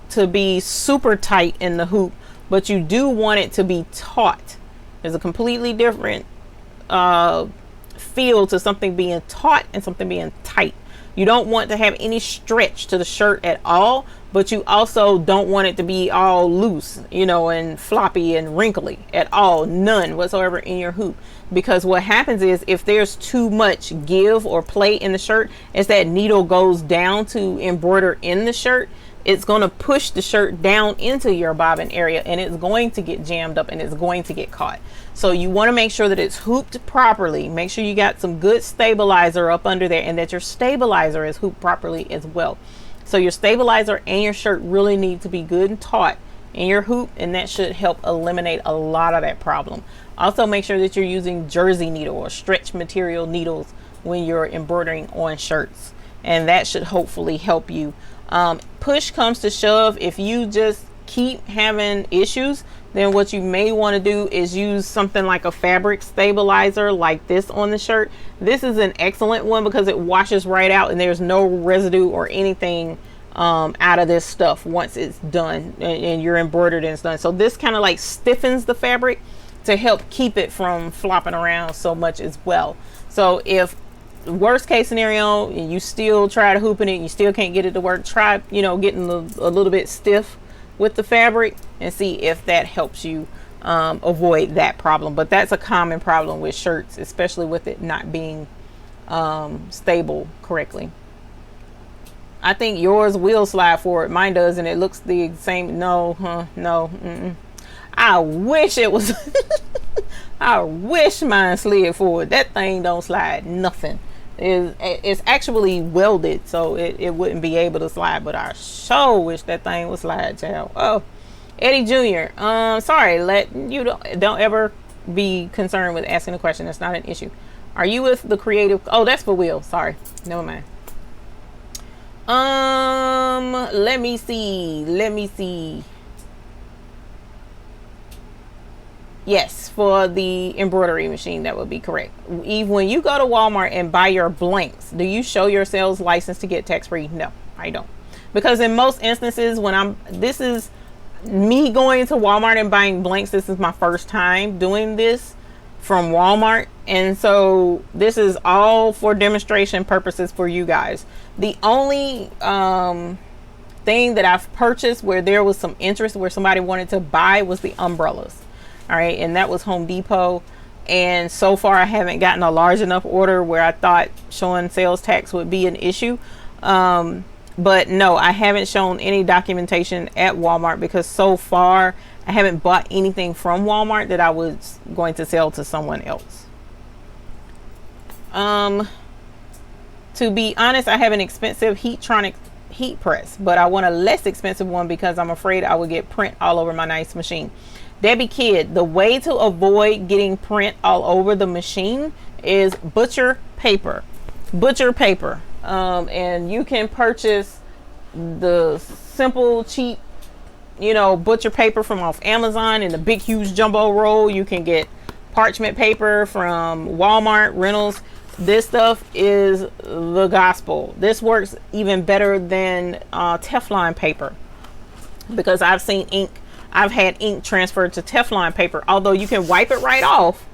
A: to be super tight in the hoop, but you do want it to be taut. There's a completely different feel to something being taut and something being tight. You don't want to have any stretch to the shirt at all, but you also don't want it to be all loose, you know, and floppy and wrinkly at all, none whatsoever in your hoop. Because what happens is, if there's too much give or play in the shirt, as that needle goes down to embroider in the shirt, it's going to push the shirt down into your bobbin area, and it's going to get jammed up and it's going to get caught. So you want to make sure that it's hooped properly. Make sure you got some good stabilizer up under there, and that your stabilizer is hooped properly as well. So your stabilizer and your shirt really need to be good and taut in your hoop, and that should help eliminate a lot of that problem. Also, make sure that you're using jersey needle or stretch material needles when you're embroidering on shirts, and that should hopefully help you. Push comes to shove, if you just keep having issues, then what you may want to do is use something like a fabric stabilizer like this on the shirt. This is an excellent one because it washes right out and there's no residue or anything out of this stuff once it's done and you're embroidered and it's done. So this kind of like stiffens the fabric to help keep it from flopping around so much as well. So if worst case scenario and you still try to hooping it and you still can't get it to work, try, you know, getting a little bit stiff with the fabric and see if that helps you avoid that problem. But that's a common problem with shirts, especially with it not being stable correctly. I think yours will slide forward. Mine does, and it looks the same. No, no. I wish it was. I wish mine slid forward. That thing don't slide nothing. It's actually welded, so it wouldn't be able to slide, but I sure wish that thing would slide, child. Oh, Eddie Jr. Sorry, don't ever be concerned with asking a question. That's not an issue. Are you with the creative? Oh, that's for Will. Sorry, never mind. Let me see. Yes, for the embroidery machine, that would be correct. Eve, when you go to Walmart and buy your blanks, do you show your sales license to get tax-free? No, I don't. Because in most instances, this is me going to Walmart and buying blanks. This is my first time doing this from Walmart. And so this is all for demonstration purposes for you guys. The only thing that I've purchased where there was some interest, where somebody wanted to buy, was the umbrellas. All right, and that was Home Depot, and so far I haven't gotten a large enough order where I thought showing sales tax would be an issue. But no, I haven't shown any documentation at Walmart because so far I haven't bought anything from Walmart that I was going to sell to someone else. To be honest, I have an expensive Heatronic heat press, but I want a less expensive one because I'm afraid I would get print all over my nice machine. Debbie Kidd, the way to avoid getting print all over the machine is butcher paper. And you can purchase the simple, cheap, butcher paper from off Amazon in the big, huge jumbo roll. You can get parchment paper from Walmart, Reynolds. This stuff is the gospel. This works even better than Teflon paper because I've seen ink. I've had ink transferred to Teflon paper, although you can wipe it right off.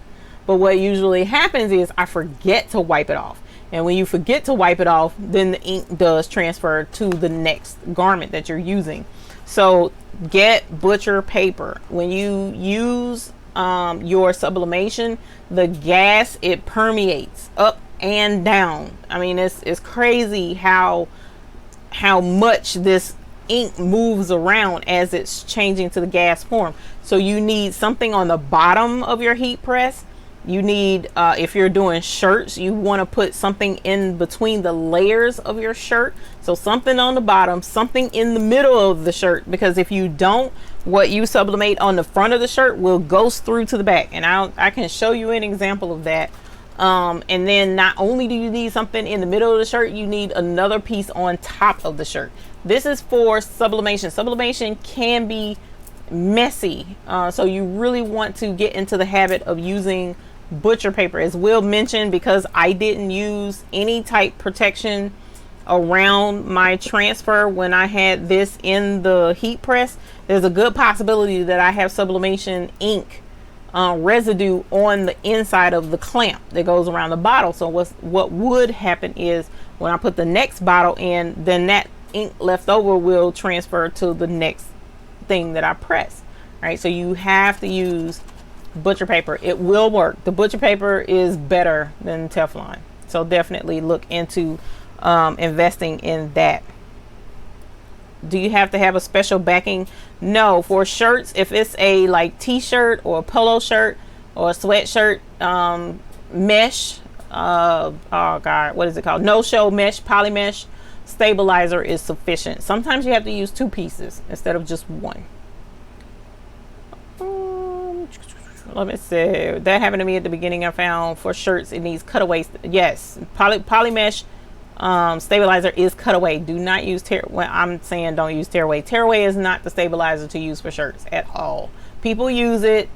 A: But what usually happens is I forget to wipe it off. And when you forget to wipe it off, then the ink does transfer to the next garment that you're using. So get butcher paper. When you use your sublimation, the gas, it permeates up and down. I mean, it's crazy how much this ink moves around as it's changing to the gas form. So you need something on the bottom of your heat press. You need, if you're doing shirts, you want to put something in between the layers of your shirt. So something on the bottom, something in the middle of the shirt, because if you don't, what you sublimate on the front of the shirt will ghost through to the back. And I can show you an example of that. And then not only do you need something in the middle of the shirt, you need another piece on top of the shirt. This is for sublimation. Sublimation can be messy. So you really want to get into the habit of using butcher paper, as Will mentioned, because I didn't use any type protection around my transfer when I had this in the heat press. There's a good possibility that I have sublimation ink residue on the inside of the clamp that goes around the bottle. So what would happen is when I put the next bottle in, then that ink left over will transfer to the next thing that I press. Right, so you have to use butcher paper. It will work. The butcher paper is better than Teflon, so definitely look into investing in that. Do you have to have a special backing? No, for shirts, if it's a like t-shirt or a polo shirt or a sweatshirt, mesh, oh god, what is it called, no show mesh, poly mesh stabilizer is sufficient. Sometimes you have to use 2 pieces instead of just 1. Let me see. That happened to me at the beginning. I found for shirts it needs cutaway. Yes, poly mesh stabilizer is cutaway. Do not use when I'm saying don't use tearaway. Tearaway is not the stabilizer to use for shirts at all. People use it.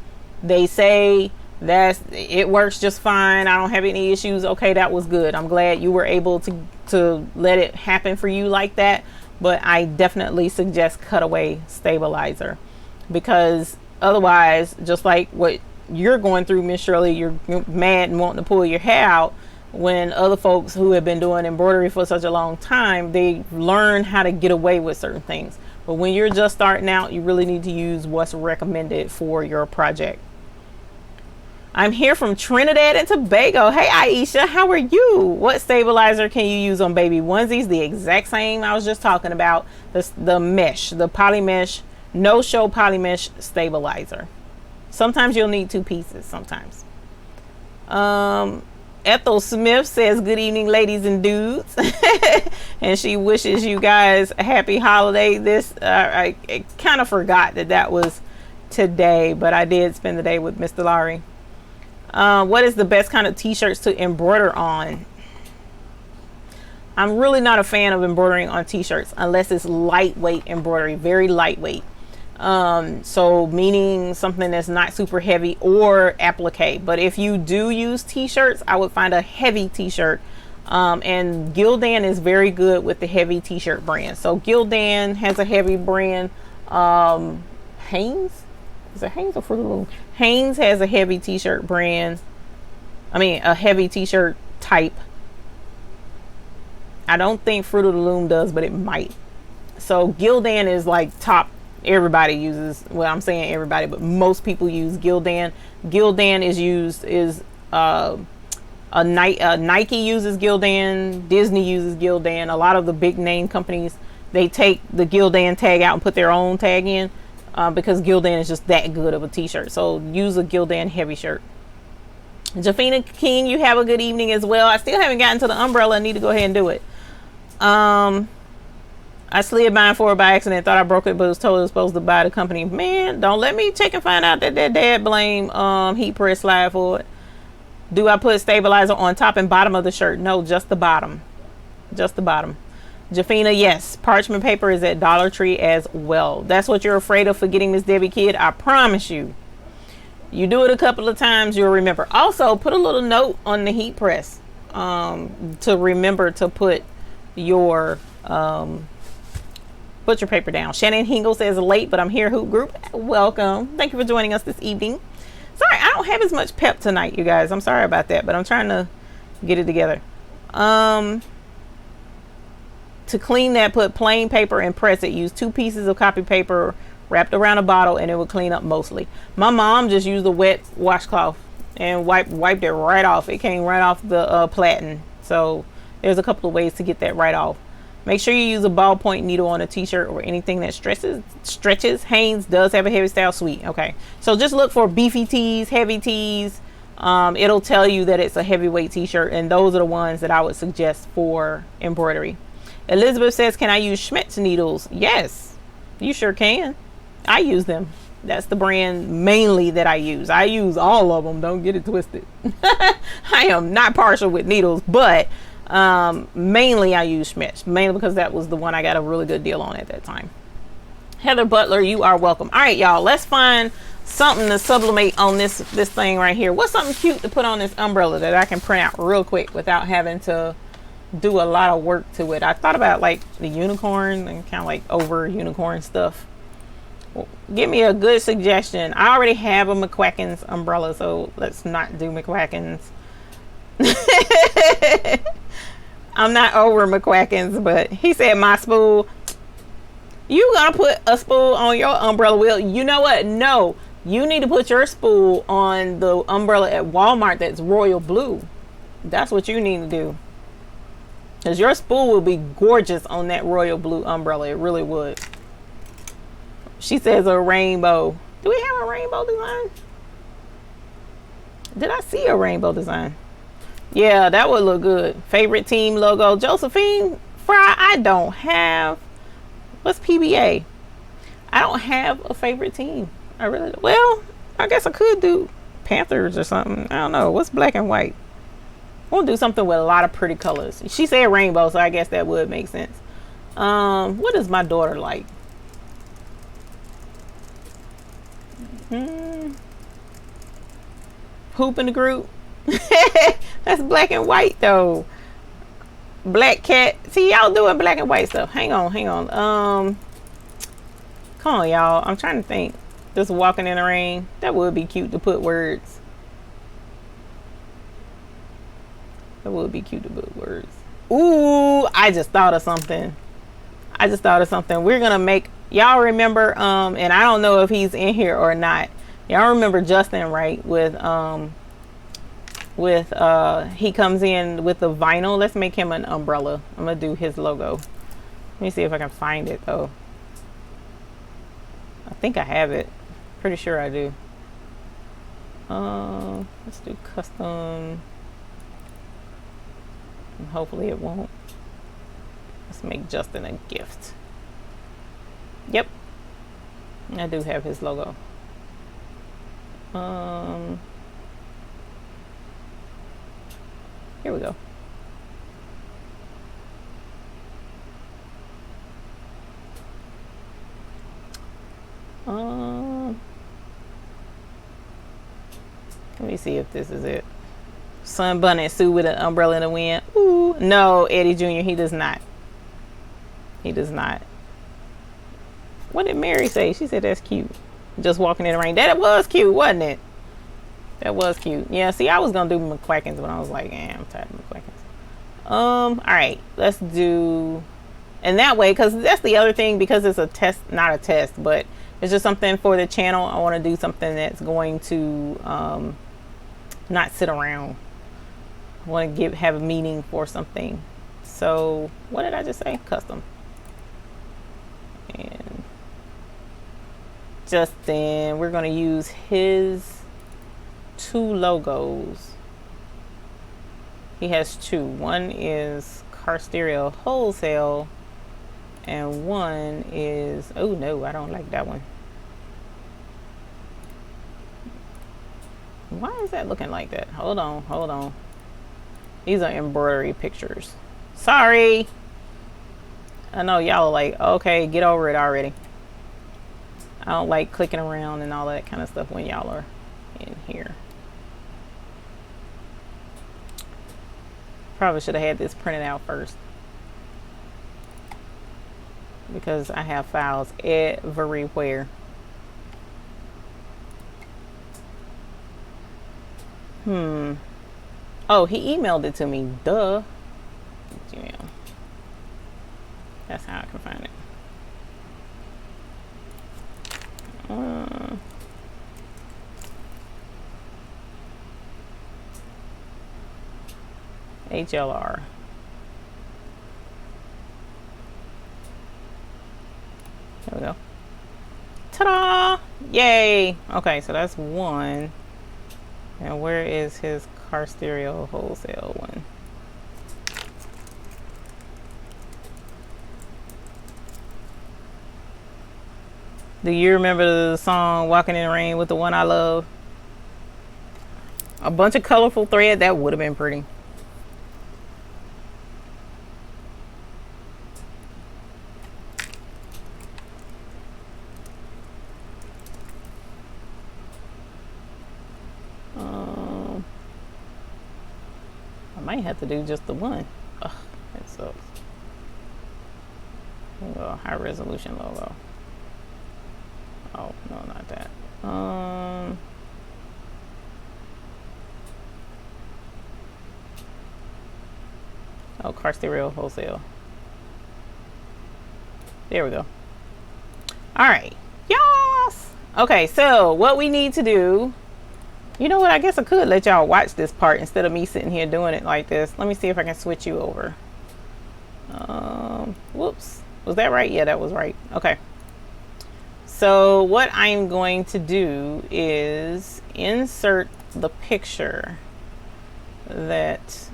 A: They say it works just fine. I don't have any issues. Okay, that was good. I'm glad you were able to let it happen for you like that. But I definitely suggest cutaway stabilizer, because otherwise, just like what you're going through, Miss Shirley, you're mad and wanting to pull your hair out, when other folks who have been doing embroidery for such a long time, they learn how to get away with certain things. But when you're just starting out, you really need to use what's recommended for your project. I'm here from Trinidad and Tobago. Hey Aisha, how are you? What stabilizer can you use on baby onesies? The exact same I was just talking about. The mesh, the poly mesh, no show poly mesh stabilizer. Sometimes you'll need 2 pieces sometimes. Ethel Smith says good evening ladies and dudes. And she wishes you guys a happy holiday. I kind of forgot that was today, but I did spend the day with Mr. Laurie. What is the best kind of t-shirts to embroider on? I'm really not a fan of embroidering on t-shirts unless it's lightweight embroidery, very lightweight. So meaning something that's not super heavy, or applique. But if you do use t-shirts, I would find a heavy t-shirt. And Gildan is very good with the heavy t-shirt brand. So Gildan has a heavy brand. Hanes? Is it Hanes or Fruit of the Loom? Hanes has a heavy t-shirt brand. I mean, a heavy t-shirt type. I don't think Fruit of the Loom does, but it might. So Gildan is like top. Everybody uses, well, I'm saying everybody, but most people use Gildan. Gildan Nike uses Gildan, Disney uses Gildan. A lot of the big name companies, they take the Gildan tag out and put their own tag in, because Gildan is just that good of a t-shirt. So use a Gildan heavy shirt. Jafina King, you have a good evening as well. I still haven't gotten to the umbrella. I need to go ahead and do it. I slid mine for it by accident. Thought I broke it, but was told I was supposed to buy the company. Man, don't let me check and find out that dad blame heat press slide for it. Do I put stabilizer on top and bottom of the shirt? No, just the bottom. Just the bottom. Jafina, yes. Parchment paper is at Dollar Tree as well. That's what you're afraid of forgetting, Miss Debbie Kid. I promise you. You do it a couple of times, you'll remember. Also, put a little note on the heat press to remember to put your butcher paper down. Shannon Hingle says late, but I'm here. Hoop Group, welcome. Thank you for joining us this evening. Sorry, I don't have as much pep tonight, you guys. I'm sorry about that, but I'm trying to get it together. To clean that, put plain paper and press it. Use 2 pieces of copy paper wrapped around a bottle, and it will clean up mostly. My mom just used a wet washcloth and wiped it right off. It came right off the platen. So there's a couple of ways to get that right off. Make sure you use a ballpoint needle on a t-shirt or anything that stretches. Hanes does have a heavy style. Sweet. Okay, so just look for beefy tees, heavy tees. It'll tell you that it's a heavyweight t-shirt, and those are the ones that I would suggest for embroidery. Elizabeth says, can I use Schmetz needles? Yes, you sure can. I use them. That's the brand mainly that I use. I use all of them, don't get it twisted. I am not partial with needles, but mainly I use Schmetz, mainly because that was the one I got a really good deal on at that time. Heather Butler, you are welcome. All right, y'all, let's find something to sublimate on this thing right here. What's something cute to put on this umbrella that I can print out real quick without having to do a lot of work to it? I thought about like the unicorn and kind of like over unicorn stuff. Well, give me a good suggestion. I already have a McQuacken's umbrella, so let's not do McQuacken's. I'm not over McQuacken's, but he said my spool. You gonna put a spool on your umbrella wheel? You know what? No, you need to put your spool on the umbrella at Walmart that's royal blue. That's what you need to do, because your spool will be gorgeous on that royal blue umbrella. It really would. She says a rainbow. Do we have a rainbow design? Did I see a rainbow design? Yeah, that would look good. Favorite team logo, Josephine Fry. I don't have. What's PBA? I don't have a favorite team. I really, well, I guess I could do Panthers or something. I don't know. What's black and white? We'll do something with a lot of pretty colors. She said rainbow, so I guess that would make sense. What is my daughter like? Hoop in the group. That's black and white though. Black cat. See, y'all doing black and white stuff. Hang on. Come on, y'all. I'm trying to think. Just walking in the rain. That would be cute to put words. That would be cute to put words. Ooh, I just thought of something. We're gonna make, y'all remember, and I don't know if he's in here or not. Y'all remember Justin, right? He comes in with the vinyl. Let's make him an umbrella. I'm gonna do his logo. Let me see if I can find it though. I think I have it. Pretty sure I do. Let's do custom. And hopefully it won't. Let's make Justin a gift. Yep, I do have his logo. Here we go. Let me see if this is it. Sunbun and Sue with an umbrella in the wind. Ooh, no, Eddie Jr. He does not. He does not. What did Mary say? She said that's cute. Just walking in the rain. That was cute, wasn't it? That was cute. Yeah, see, I was gonna do McQuacken's, but I was like, I'm tired of McQuacken's. All right, let's do, and that way, because that's the other thing, because it's a test, not a test, but it's just something for the channel. I want to do something that's going to not sit around. I want to have a meaning for something. So what did I just say? Custom. And Justin, we're going to use his 2 logos. He has 2. One is Car Stereo Wholesale, and one is, oh no, I don't like that one. Why is that looking like that? Hold on. These are embroidery pictures. Sorry. I know y'all are like, okay, get over it already. I don't like clicking around and all that kind of stuff when y'all are in here. Probably should have had this printed out first, because I have files everywhere. Oh, he emailed it to me. Duh. Gmail. That's how I can find it. HLR. There we go. Ta-da! Yay! Okay, so that's one. And where is his car stereo wholesale one? Do you remember the song Walking in the Rain with the One I Love? A bunch of colorful thread, that would have been pretty. I might have to do just the one. Ugh, that sucks. Oh, high resolution logo. Oh, no, not that. Oh, car stereo wholesale. There we go. All right. Yes. Okay, so what we need to do, you know what? I guess I could let y'all watch this part instead of me sitting here doing it like this. Let me see if I can switch you over. Whoops. Was that right? Yeah, that was right. Okay. So what I'm going to do is insert the picture that,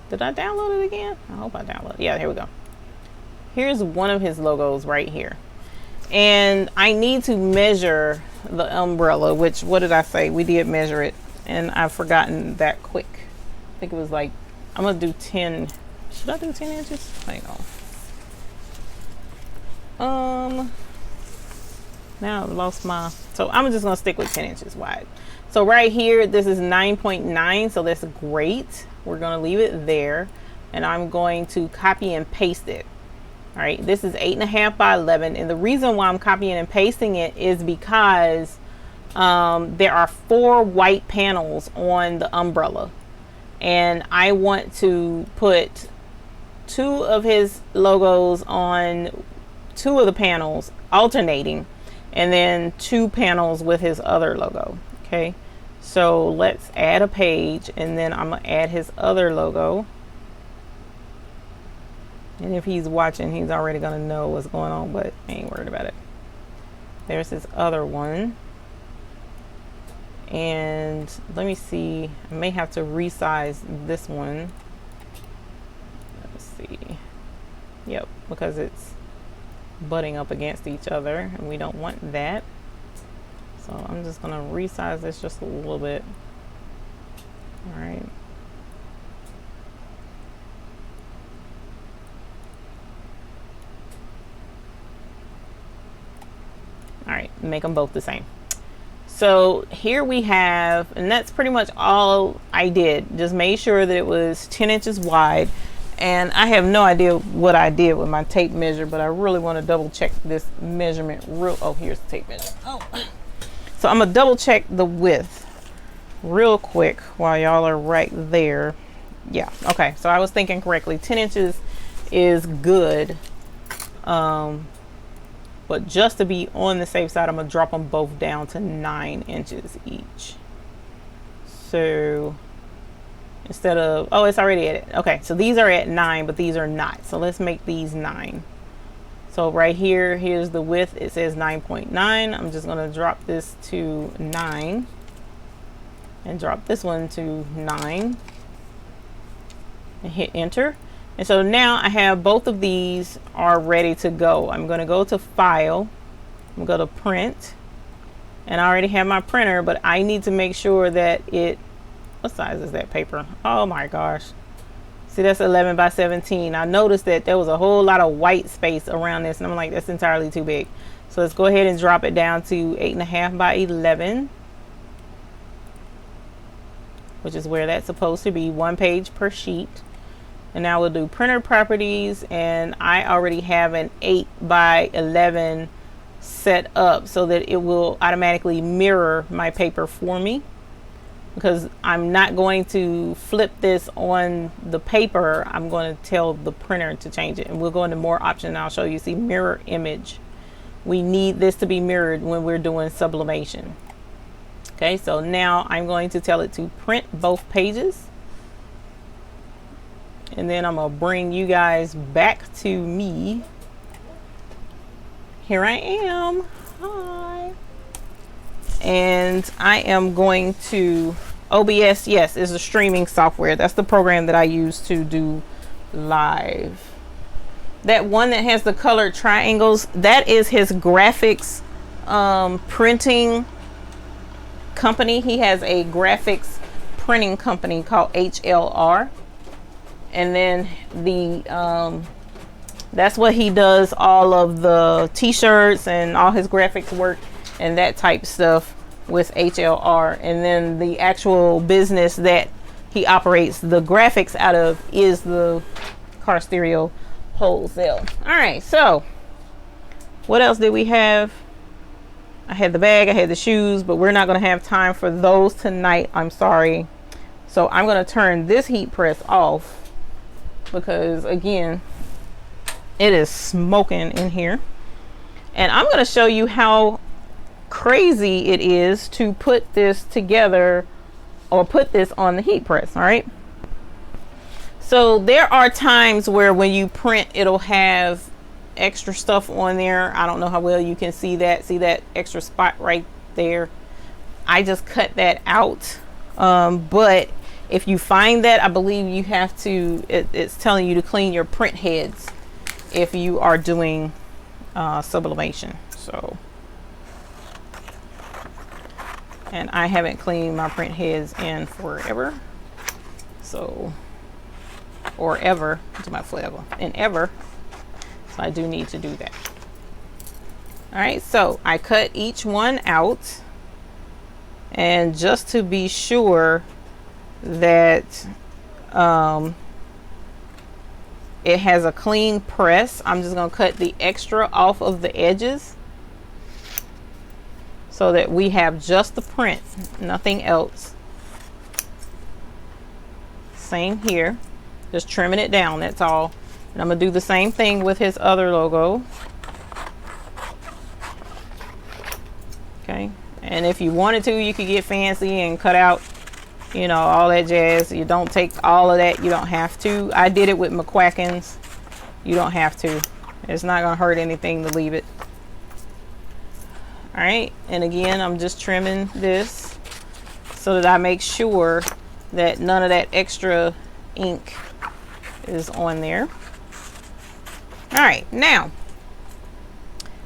A: did I download it again? I hope I downloaded it. Yeah, here we go. Here's one of his logos right here. And I need to measure the umbrella, which, what did I say? We did measure it, and I've forgotten that quick. I think it was like, I'm gonna do 10. Should I do 10 inches? Hang on. Now I've lost my, so I'm just gonna stick with 10 inches wide. So right here, this is 9.9, so that's great. We're gonna leave it there, and I'm going to copy and paste it. All right, this is 8.5 by 11, and the reason why I'm copying and pasting it is because there are 4 white panels on the umbrella, and I want to put 2 of his logos on 2 of the panels, alternating, and then 2 panels with his other logo. Okay, so let's add a page, and then I'm gonna add his other logo. And if he's watching, he's already gonna know what's going on, but I ain't worried about it. There's his other one. And let me see, I may have to resize this one. Let's see. Yep, because it's butting up against each other, and we don't want that. So I'm just gonna resize this just a little bit. All right. All right, make them both the same. So here we have, and that's pretty much all I did. Just made sure that it was 10 inches wide. And I have no idea what I did with my tape measure, but I really want to double check this measurement oh, here's the tape measure. Oh. So I'm gonna double check the width real quick while y'all are right there. Yeah, okay, so I was thinking correctly. 10 inches is good. But just to be on the safe side, I'm gonna drop them both down to 9 inches each. So instead of, oh, it's already at it. Okay, so these are at 9, but these are not. So let's make these 9. So right here, here's the width. It says 9.9. I'm just gonna drop this to 9 and drop this one to 9 and hit enter. And so now I have both of these are ready to go. I'm going to go to file, I'm going to print, and I already have my printer, but I need to make sure that it, what size is that paper? Oh my gosh. See, that's 11 by 17. I noticed that there was a whole lot of white space around this, and I'm like, that's entirely too big. So let's go ahead and drop it down to 8.5 by 11, which is where that's supposed to be, 1 page per sheet. And now we'll do printer properties, and I already have an 8 by 11 set up so that it will automatically mirror my paper for me, because I'm not going to flip this on the paper. I'm going to tell the printer to change it, and we'll go into more options and I'll show you. See, mirror image. We need this to be mirrored when we're doing sublimation. Okay, so now I'm going to tell it to print both pages. And then I'm gonna bring you guys back to me here I am. Hi. And I am going to OBS. Yes, is a streaming software. That's the program that I use to do live. That one that has the colored triangles, that is his graphics printing company. He has a graphics printing company called HLR, and then the that's what he does all of the t-shirts and all his graphics work and that type stuff with HLR. And then the actual business that he operates the graphics out of is the car stereo wholesale. All right, so what else did we have? I had the bag, I had the shoes, but we're not going to have time for those tonight. I'm sorry. So I'm going to turn this heat press off because, again, it is smoking in here. And I'm going to show you how crazy it is to put this together or put this on the heat press. All right. So there are times where when you print, it'll have extra stuff on there. I don't know how well you can see that. See that extra spot right there? I just cut that out. But if you find that, I believe you have to, it's telling you to clean your print heads if you are doing sublimation. So, and I haven't cleaned my print heads in forever. So, or ever, to my forever and ever. So I do need to do that. All right, so I cut each one out, and just to be sure that it has a clean press, I'm just gonna cut the extra off of the edges so that we have just the print, nothing else. Same here, just trimming it down, that's all. And I'm gonna do the same thing with his other logo. Okay, and if you wanted to, you could get fancy and cut out, you know, all that jazz. You don't take all of that, you don't have to. I did it with McQuackins. You don't have to. It's not gonna hurt anything to leave it. All right, and again, I'm just trimming this so that I make sure that none of that extra ink is on there. All right, now,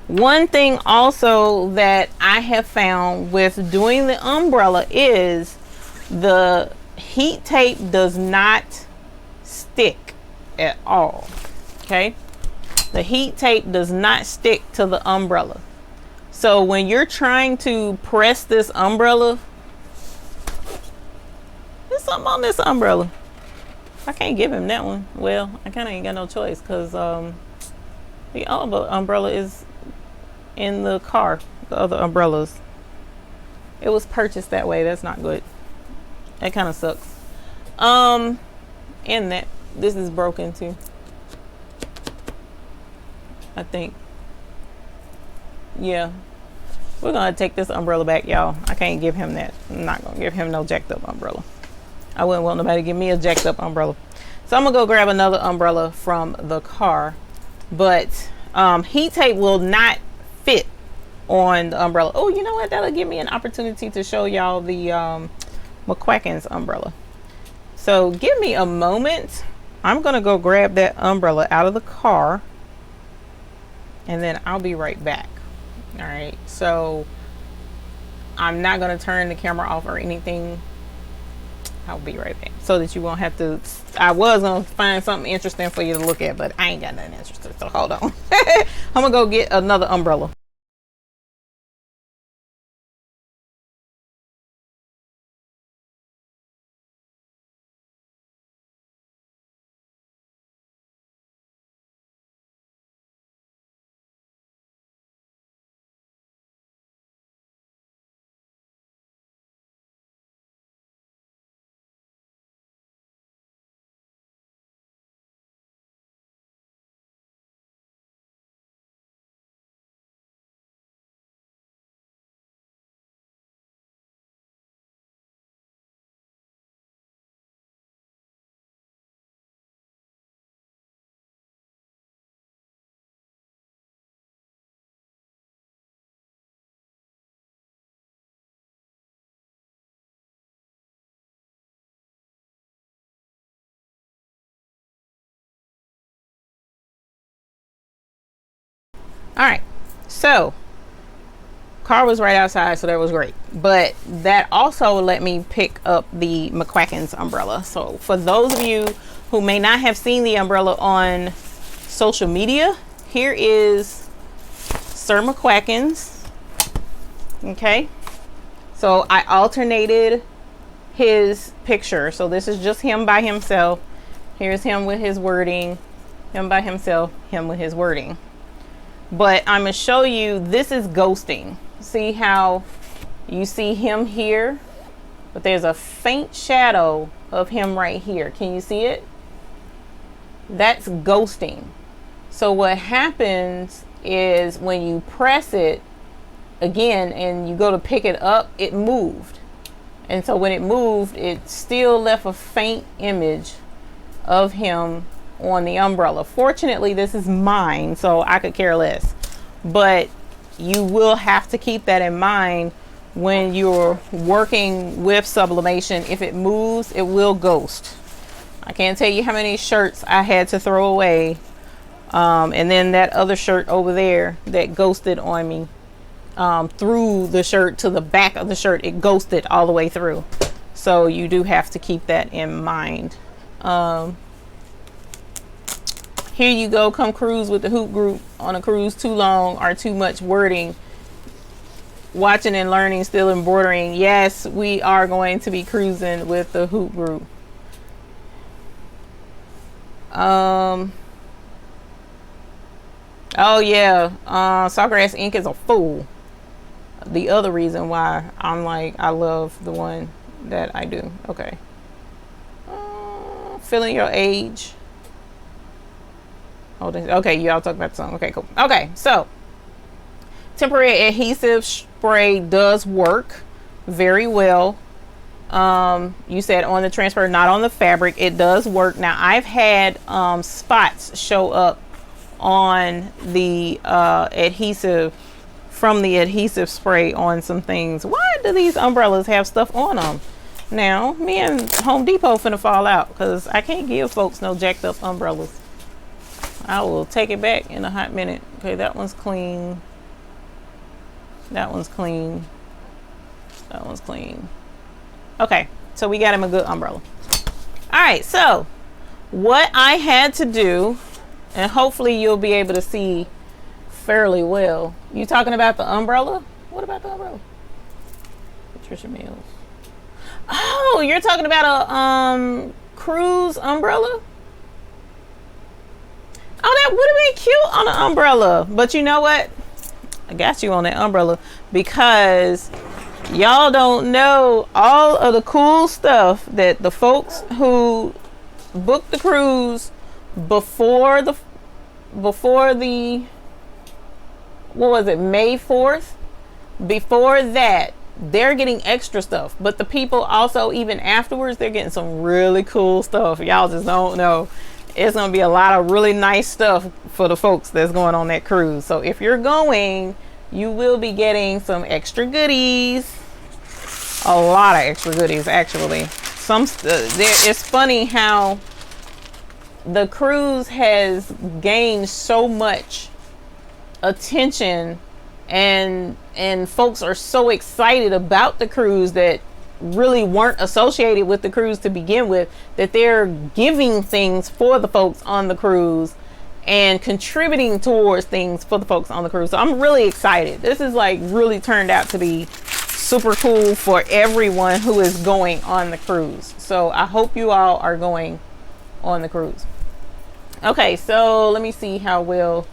A: one thing also that I have found with doing the umbrella is the heat tape does not stick at all. Okay, the heat tape does not stick to the umbrella. So when you're trying to press this umbrella, there's something on this umbrella. I can't give him that one. Well, I kind of ain't got no choice because the other umbrella is in the car. The other umbrellas, it was purchased that way. That's not good. That kind of sucks. And that this is broken too, I think. Yeah, we're gonna take this umbrella back, y'all. I can't give him that. I'm not gonna give him no jacked up umbrella. I wouldn't want nobody to give me a jacked up umbrella. So I'm gonna go grab another umbrella from the car. But heat tape will not fit on the umbrella. Oh, you know what? That'll give me an opportunity to show y'all the McQuackins umbrella. So give me a moment. I'm gonna go grab that umbrella out of the car, and then I'll be right back. All right, so I'm not gonna turn the camera off or anything. I'll be right back so that you won't have to. I was gonna find something interesting for you to look at, but I ain't got nothing interesting, so hold on. I'm gonna go get another umbrella. All right, so car was right outside, so that was great. But that also let me pick up the McQuacken's umbrella. So for those of you who may not have seen the umbrella on social media, here is Sir McQuacken's. Okay, so I alternated his picture. So this is just him by himself. Here's him with his wording, him by himself, him with his wording. But I'm gonna show you, this is ghosting. See how you see him here, but there's a faint shadow of him right here. Can you see it? That's ghosting. So what happens is when you press it again and you go to pick it up, it moved. And so when it moved, it still left a faint image of him on the umbrella. Fortunately, this is mine, so I could care less. But you will have to keep that in mind when you're working with sublimation. If it moves, it will ghost. I can't tell you how many shirts I had to throw away. And then that other shirt over there that ghosted on me, through the shirt to the back of the shirt, it ghosted all the way through. So you do have to keep that in mind. Here you go, come cruise with the hoop group. On a cruise too long or too much wording. Watching and learning, still embroidering. Yes, we are going to be cruising with the hoop group. Oh yeah, Sawgrass Ink is a fool. The other reason why I'm like, I love the one that I do. Okay. Feeling your age. Oh, okay, y'all talk about the song. Okay, cool. Okay, so temporary adhesive spray does work very well. You said on the transfer, not on the fabric. It does work. Now I've had spots show up on the adhesive from the adhesive spray on some things. Why do these umbrellas have stuff on them? Now me and Home Depot finna fall out because I can't give folks no jacked up umbrellas. I will take it back in a hot minute. Okay, that one's clean. That one's clean. That one's clean. Okay, so we got him a good umbrella. All right, so what I had to do, and hopefully you'll be able to see fairly well. You talking about the umbrella? What about the umbrella? Patricia Mills. Oh, you're talking about a cruise umbrella? Oh, that would have been cute on an umbrella. But you know what? I got you on that umbrella because y'all don't know all of the cool stuff that the folks who booked the cruise before the what was it, May 4th? Before that, they're getting extra stuff. But the people also, even afterwards, they're getting some really cool stuff. Y'all just don't know. It's gonna be a lot of really nice stuff for the folks that's going on that cruise. So if you're going, you will be getting some extra goodies. A lot of extra goodies, actually. It's funny how the cruise has gained so much attention, and folks are so excited about the cruise that really weren't associated with the cruise to begin with, that they're giving things for the folks on the cruise and contributing towards things for the folks on the cruise. So I'm really excited. This is like really turned out to be super cool for everyone who is going on the cruise. So I hope you all are going on the cruise. Okay, so let me see how well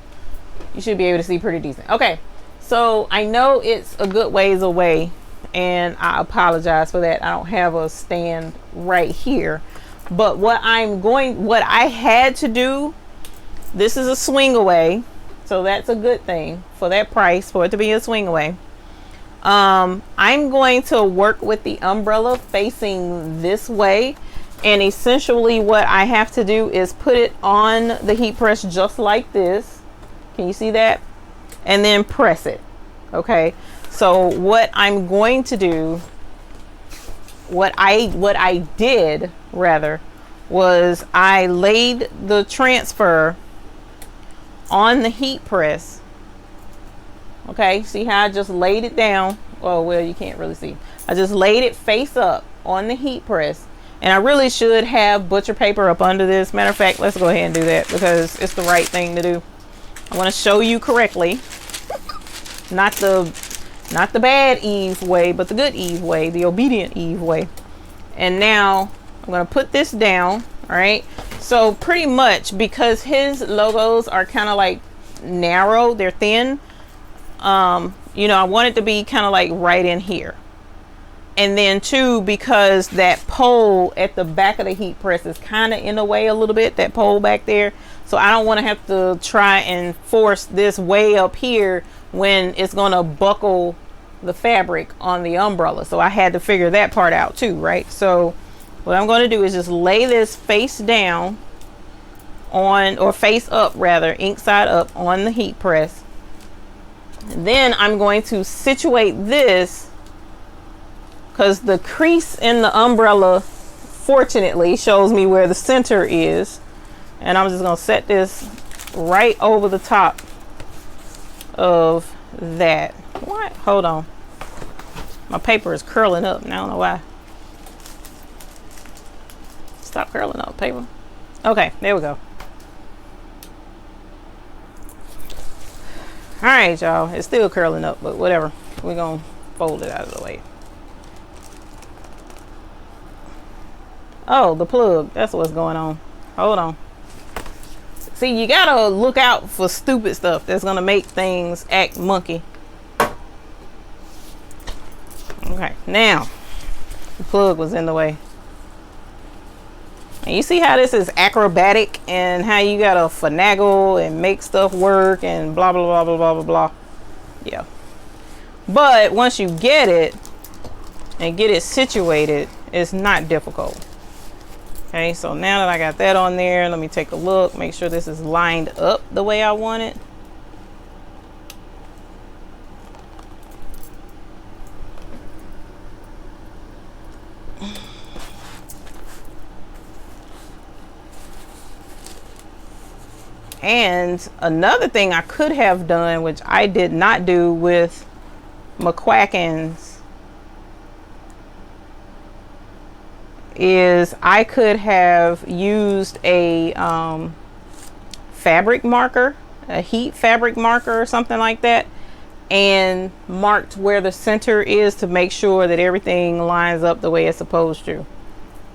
A: you should be able to see. Pretty decent. Okay, so I know it's a good ways away, and I apologize for that. I don't have a stand right here, but what I had to do, this is a swing away, so that's a good thing for that price, for it to be a swing away. I'm going to work with the umbrella facing this way, and essentially what I have to do is put it on the heat press just like this. Can you see that? And then press it. Okay, so what I'm going to do, what I did rather, was I laid the transfer on the heat press Okay, see how I just laid it down? Oh, well, you can't really see. I just laid it face up on the heat press. And I really should have butcher paper up under this. Matter of fact, let's go ahead and do that because it's the right thing to do. I want to show you correctly. Not the bad Eve way, but the good Eve way, the obedient Eve way. And now I'm going to put this down. All right. So pretty much because his logos are kind of like narrow, they're thin. You know, I want it to be kind of like right in here. And then too, because that pole at the back of the heat press is kind of in the way a little bit, that pole back there. So I don't want to have to try and force this way up here when it's going to buckle the fabric on the umbrella. So I had to figure that part out too, right? So what I'm going to do is just lay this face down on, or face up rather, ink side up on the heat press. And then I'm going to situate this, because the crease in the umbrella fortunately shows me where the center is. And I'm just going to set this right over the top of that. What? Hold on. My paper is curling up and I don't know why. Stop curling up, paper. Okay, there we go. All right, y'all. It's still curling up, but whatever. We're going to fold it out of the way. Oh, the plug. That's what's going on. Hold on. See, you gotta look out for stupid stuff that's gonna make things act monkey. Okay, now the plug was in the way. And you see how this is acrobatic and how you gotta finagle and make stuff work and blah blah blah blah blah blah blah. Yeah. But once you get it and get it situated, it's not difficult. Okay, so now that I got that on there, let me take a look, make sure this is lined up the way I want it. And another thing I could have done, which I did not do with McQuacken's, is I could have used a fabric marker, a heat fabric marker or something like that, and marked where the center is to make sure that everything lines up the way it's supposed to.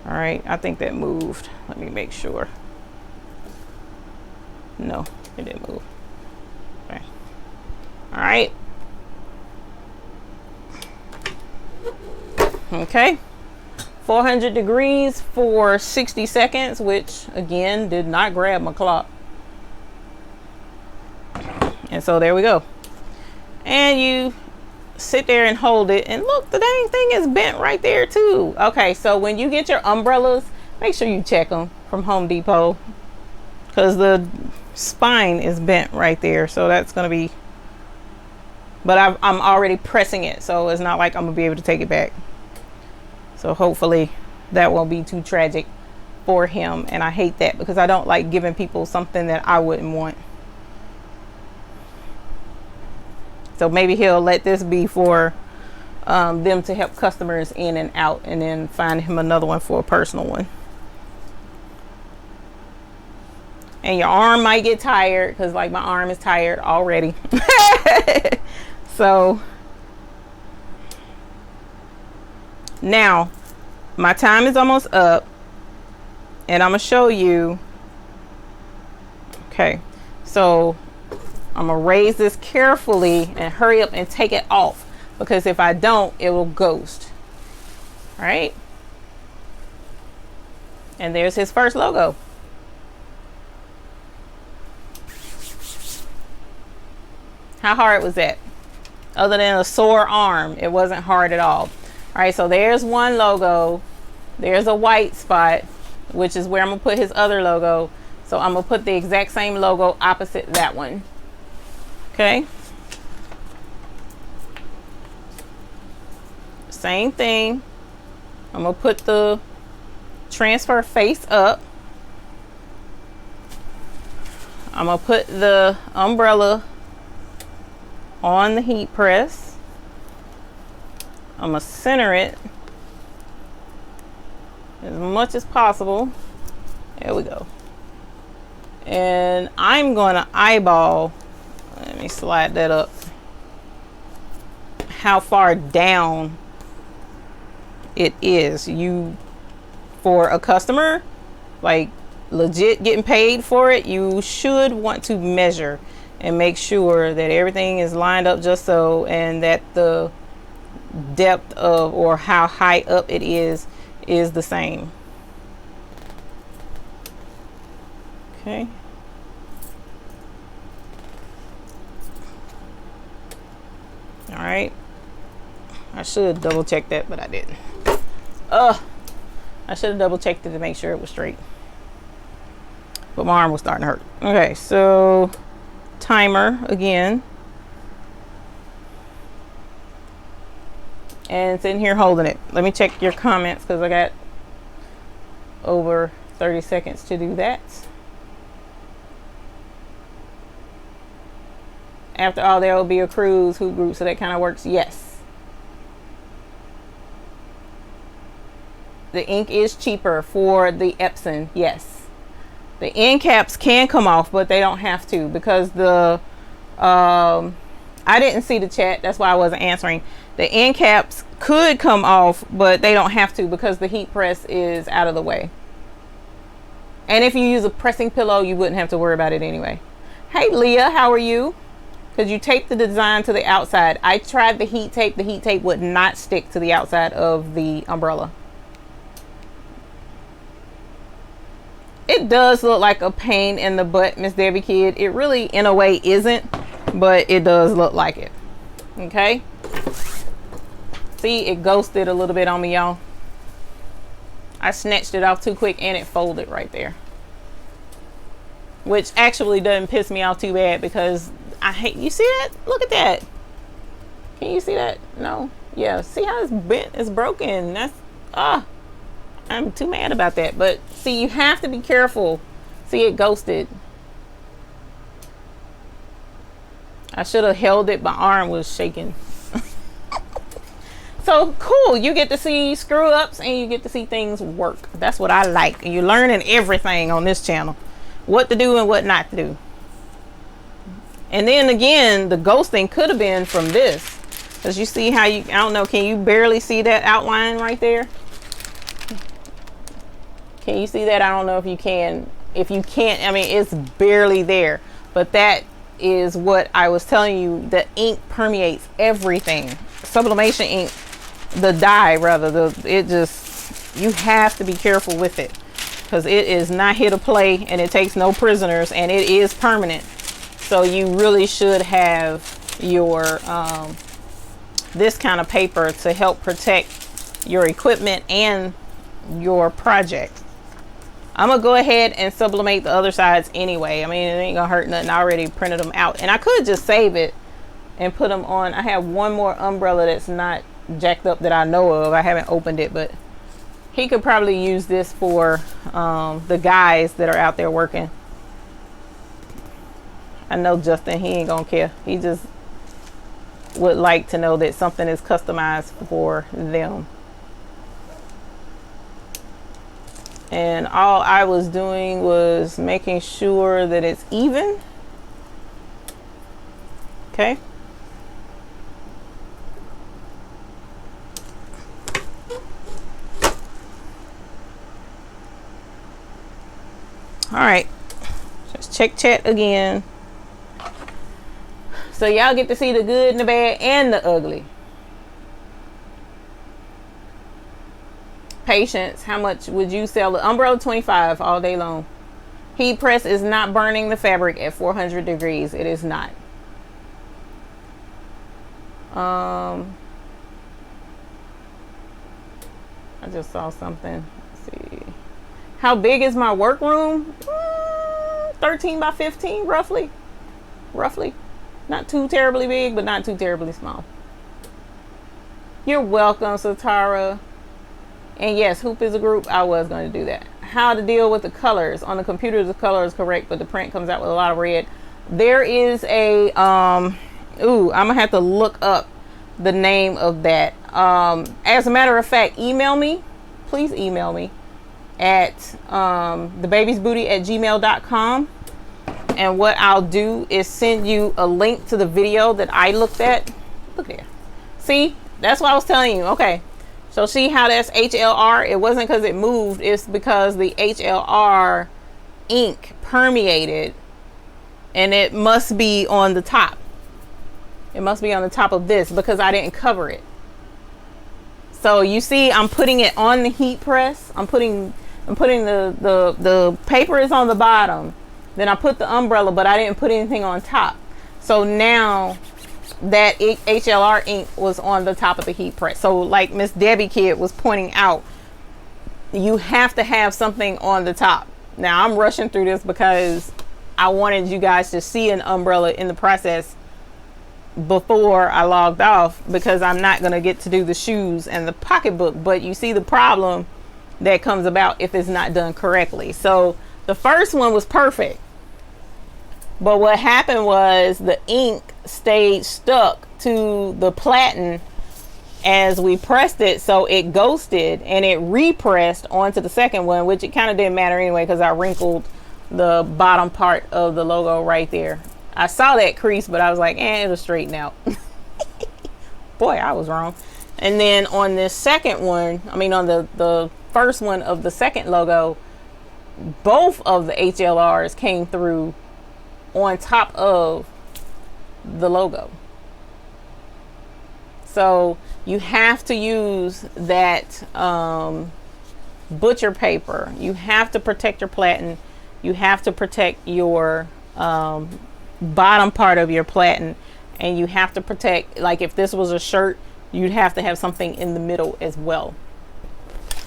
A: All right, I think that moved. Let me make sure. No, it didn't move. Okay. All right. Okay. 400 degrees for 60 seconds, which again did not grab my clock. And so there we go. And you sit there and hold it, and look, the dang thing is bent right there too. Okay, so when you get your umbrellas, make sure you check them from Home Depot, because the spine is bent right there. So that's going to be, but I'm already pressing it, so it's not like I'm gonna be able to take it back. So hopefully that won't be too tragic for him. And I hate that because I don't like giving people something that I wouldn't want. So maybe he'll let this be for them to help customers in and out, and then find him another one for a personal one. And your arm might get tired, because like my arm is tired already. So now my time is almost up, and I'm gonna show you. Okay, so I'm gonna raise this carefully and hurry up and take it off, because if I don't, it will ghost. All right, and there's his first logo. How hard was that? Other than a sore arm, it wasn't hard at all. All right, so there's one logo. There's a white spot, which is where I'm gonna put his other logo. So I'm gonna put the exact same logo opposite that one. Okay. Same thing. I'm gonna put the transfer face up. I'm gonna put the umbrella on the heat press. I'm gonna center it as much as possible. There we go. And I'm gonna eyeball, let me slide that up, how far down it is. You, for a customer, like legit getting paid for it, you should want to measure and make sure that everything is lined up just so, and that the depth of, or how high up it is the same. Okay. All right. I should double check that, but I didn't. I should have double checked it to make sure it was straight. But my arm was starting to hurt. Okay, so timer again. And it's in here holding it. Let me check your comments because I got over 30 seconds to do that. After all, there will be a cruise hoop group, so that kind of works. Yes. The ink is cheaper for the Epson. Yes. The end caps can come off, but they don't have to, because the I didn't see the chat. That's why I wasn't answering. The end caps could come off, but they don't have to because the heat press is out of the way. And if you use a pressing pillow, you wouldn't have to worry about it anyway. Hey Leah, how are you? Because you tape the design to the outside. I tried the heat tape. The heat tape would not stick to the outside of the umbrella. It does look like a pain in the butt, Miss Debbie Kid. It really, in a way, isn't, but it does look like it. Okay. See, it ghosted a little bit on me, y'all. I snatched it off too quick and it folded right there. Which actually doesn't piss me off too bad because I hate, you see that? Look at that. Can you see that? No? Yeah, see how it's bent? It's broken. That's, I'm too mad about that. But see, you have to be careful. See, it ghosted. I should have held it. My arm was shaking. So cool. You get to see screw ups and you get to see things work. That's what I like. And you're learning everything on this channel. What to do and what not to do. And then again, the ghosting could have been from this. Because you see how you, I don't know, can you barely see that outline right there? Can you see that? I don't know if you can. If you can't, I mean, it's barely there. But that is what I was telling you. The ink permeates everything. Sublimation ink, the dye rather, it just, you have to be careful with it. Because it is not here to play and it takes no prisoners and it is permanent. So you really should have your this kind of paper to help protect your equipment and your project. I'm gonna go ahead and sublimate the other sides anyway. I mean, it ain't gonna hurt nothing. I already printed them out, and I could just save it and put them on. I have one more umbrella that's not jacked up that I know of. I haven't opened it, but he could probably use this for the guys that are out there working. I know Justin, he ain't gonna care. He just would like to know that something is customized for them. And all I was doing was making sure that it's even. Okay. All right, let's check chat again. So y'all get to see the good and the bad and the ugly. Patience, how much would you sell the umbrella? $25 all day long. Heat press is not burning the fabric at 400 degrees. It is not. I just saw something. Let's see. How big is my workroom? 13 by 15, roughly. Roughly. Not too terribly big, but not too terribly small. You're welcome, Satara. And yes, hoop is a group. I was going to do that. How to deal with the colors. On the computer, the color is correct, but the print comes out with a lot of red. There is a, Ooh, I'm gonna have to look up the name of that. As a matter of fact, email me, please email me at thebabiesbooty@gmail.com, and what I'll do is send you a link to the video that I looked at. Look there, see, that's what I was telling you. Okay, so see how that's HLR? It wasn't because it moved, it's because the HLR ink permeated, and it must be on the top. It must be on the top of this because I didn't cover it. So you see, I'm putting it on the heat press. I'm putting the paper is on the bottom. Then I put the umbrella, but I didn't put anything on top. So now that HLR ink was on the top of the heat press. So like Miss Debbie Kid was pointing out, you have to have something on the top. Now I'm rushing through this because I wanted you guys to see an umbrella in the process before I logged off, because I'm not going to get to do the shoes and the pocketbook. But you see the problem that comes about if it's not done correctly. So the first one was perfect, but what happened was the ink stayed stuck to the platen as we pressed it, so it ghosted and it repressed onto the second one, which it kind of didn't matter anyway because I wrinkled the bottom part of the logo right there. I saw that crease, but I was like, it'll straighten out. Boy, I was wrong. And then on this second one, I mean on the first one of the second logo, both of the HLRs came through on top of the logo. So you have to use that butcher paper. You have to protect your platen. You have to protect your bottom part of your platen, and you have to protect, like if this was a shirt, you'd have to have something in the middle as well.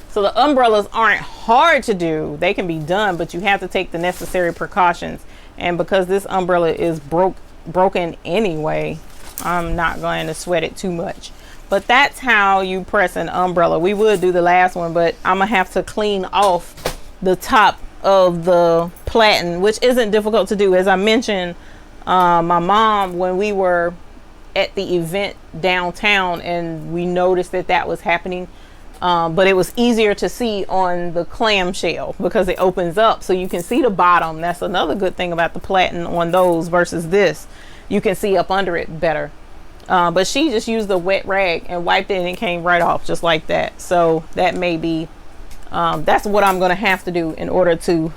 A: So the umbrellas aren't hard to do, they can be done, but you have to take the necessary precautions. And because this umbrella is broken anyway, I'm not going to sweat it too much. But that's how you press an umbrella. We would do the last one, but I'm gonna have to clean off the top of the platen, which isn't difficult to do. As I mentioned, my mom, when we were at the event downtown and we noticed that was happening, but it was easier to see on the clamshell because it opens up so you can see the bottom. That's another good thing about the platen on those versus this. You can see up under it better. But she just used a wet rag and wiped it and it came right off just like that. So that may be, that's what I'm gonna have to do in order to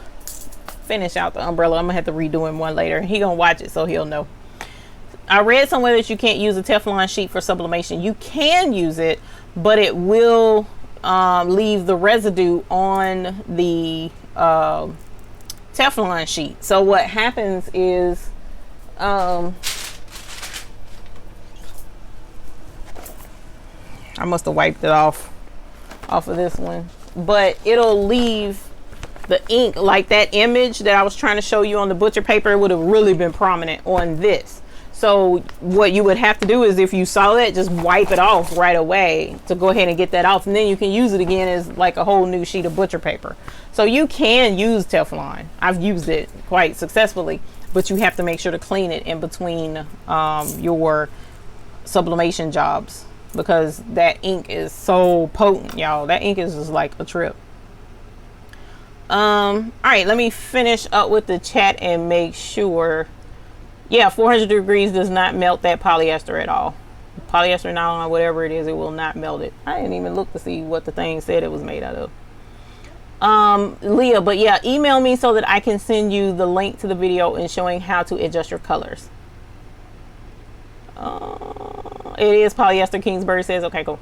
A: finish out the umbrella. I'm gonna have to redo him one later. He gonna watch it so he'll know. I read somewhere that you can't use a Teflon sheet for sublimation. You can use it, but it will leave the residue on the Teflon sheet. So what happens is I must have wiped it off of this one, but it'll leave the ink, like that image that I was trying to show you on the butcher paper. It would have really been prominent on this. So what you would have to do is, if you saw that, just wipe it off right away to go ahead and get that off, and then you can use it again as like a whole new sheet of butcher paper. So you can use Teflon. I've used it quite successfully, but you have to make sure to clean it in between your sublimation jobs, because that ink is so potent, y'all. That ink is just like a trip. All right, let me finish up with the chat and make sure. Yeah, 400 degrees does not melt that polyester at all. Polyester, nylon, whatever it is, it will not melt it. I didn't even look to see what the thing said it was made out of. Leah, but yeah, email me so that I can send you the link to the video and showing how to adjust your colors. It is polyester, Kingsbury says. Okay, cool.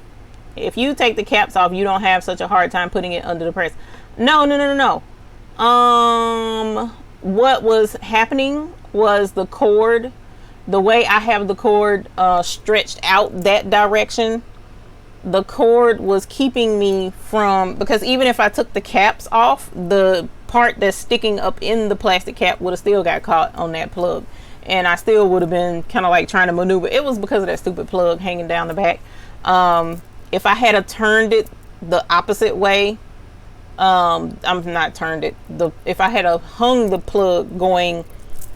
A: If you take the caps off, you don't have such a hard time putting it under the press. No. What was happening was the cord, the way I have the cord stretched out that direction, the cord was keeping me from, because even if I took the caps off, the part that's sticking up in the plastic cap would have still got caught on that plug, and I still would have been kind of like trying to maneuver. It was because of that stupid plug hanging down the back. If I had turned it the opposite way, if I had hung the plug going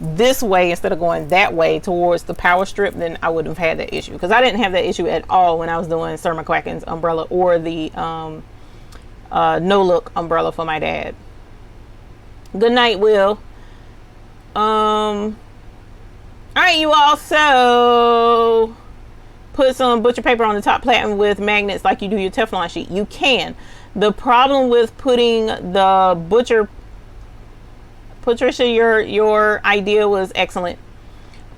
A: this way instead of going that way towards the power strip, then I wouldn't have had that issue, because I didn't have that issue at all when I was doing Sir McQuacken's umbrella or the no look umbrella for my dad. Good night, Will. All right, you all, so put some butcher paper on the top platen with magnets like you do your Teflon sheet. You can. The problem with putting the butcher, Patricia, your idea was excellent.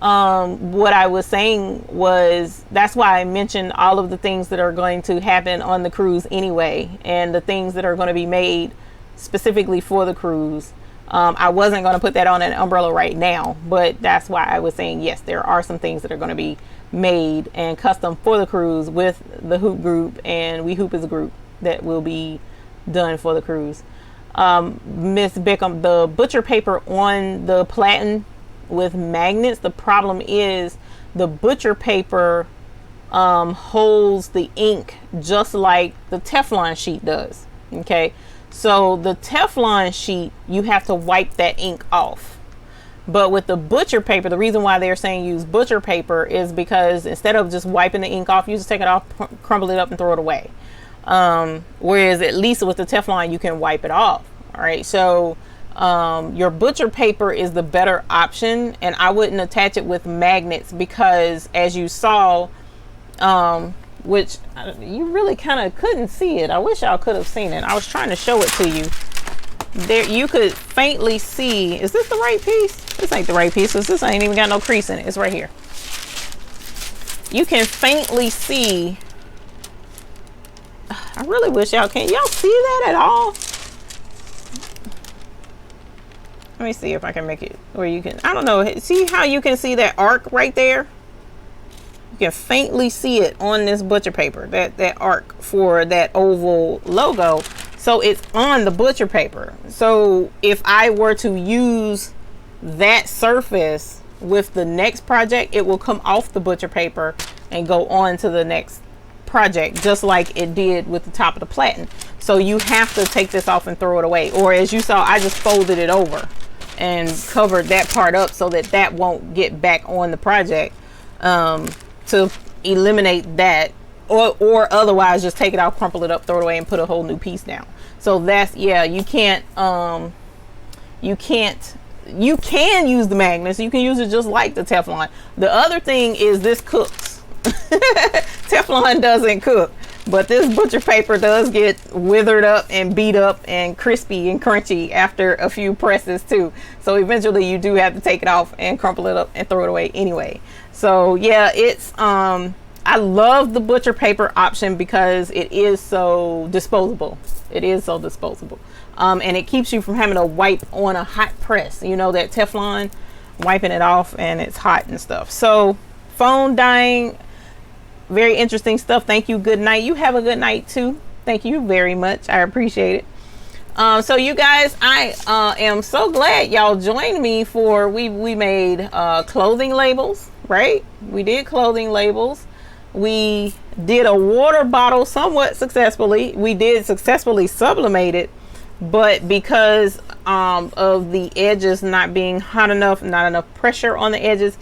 A: What I was saying was, that's why I mentioned all of the things that are going to happen on the cruise anyway, and the things that are going to be made specifically for the cruise. I wasn't going to put that on an umbrella right now, but that's why I was saying, yes, there are some things that are going to be made and custom for the cruise with the Hoop group, and We Hoop is a group that will be done for the cruise. Miss Bickham, the butcher paper on the platen with magnets, the problem is the butcher paper holds the ink just like the Teflon sheet does. Okay, so the Teflon sheet, you have to wipe that ink off. But with the butcher paper, the reason why they're saying use butcher paper is because instead of just wiping the ink off, you just take it off, crumble it up, and throw it away. Whereas at least with the Teflon, you can wipe it off. All right, so your butcher paper is the better option, and I wouldn't attach it with magnets, because as you saw, which you really kind of couldn't see it. I wish y'all could have seen it. I was trying to show it to you. There, you could faintly see, is this the right piece? This ain't the right piece, because this ain't even got no crease in it. It's right here. You can faintly see. I really wish y'all can. Y'all see that at all? Let me see if I can make it where you can, I don't know. See how you can see that arc right there? You can faintly see it on this butcher paper, that arc for that oval logo. So it's on the butcher paper. So if I were to use that surface with the next project, it will come off the butcher paper and go on to the next project, just like it did with the top of the platen. So you have to take this off and throw it away. Or as you saw, I just folded it over and covered that part up so that that won't get back on the project, to eliminate that, or otherwise just take it out, crumple it up, throw it away, and put a whole new piece down. So that's, yeah, you can use the magnets. You can use it just like the Teflon. The other thing is this cooks. Teflon doesn't cook, but this butcher paper does get withered up and beat up and crispy and crunchy after a few presses too. So eventually you do have to take it off and crumple it up and throw it away anyway. So yeah, it's I love the butcher paper option because it is so disposable. It is so disposable. And it keeps you from having to wipe on a hot press. You know, that Teflon, wiping it off and it's hot and stuff. So phone dying, very interesting stuff. Thank you. Good night. You have a good night too. Thank you very much. I appreciate it. So you guys, I am so glad y'all joined me for, we made clothing labels, right? We did clothing labels. We did a water bottle somewhat successfully. We did successfully sublimate it, but because of the edges not being hot enough, not enough pressure on the edges,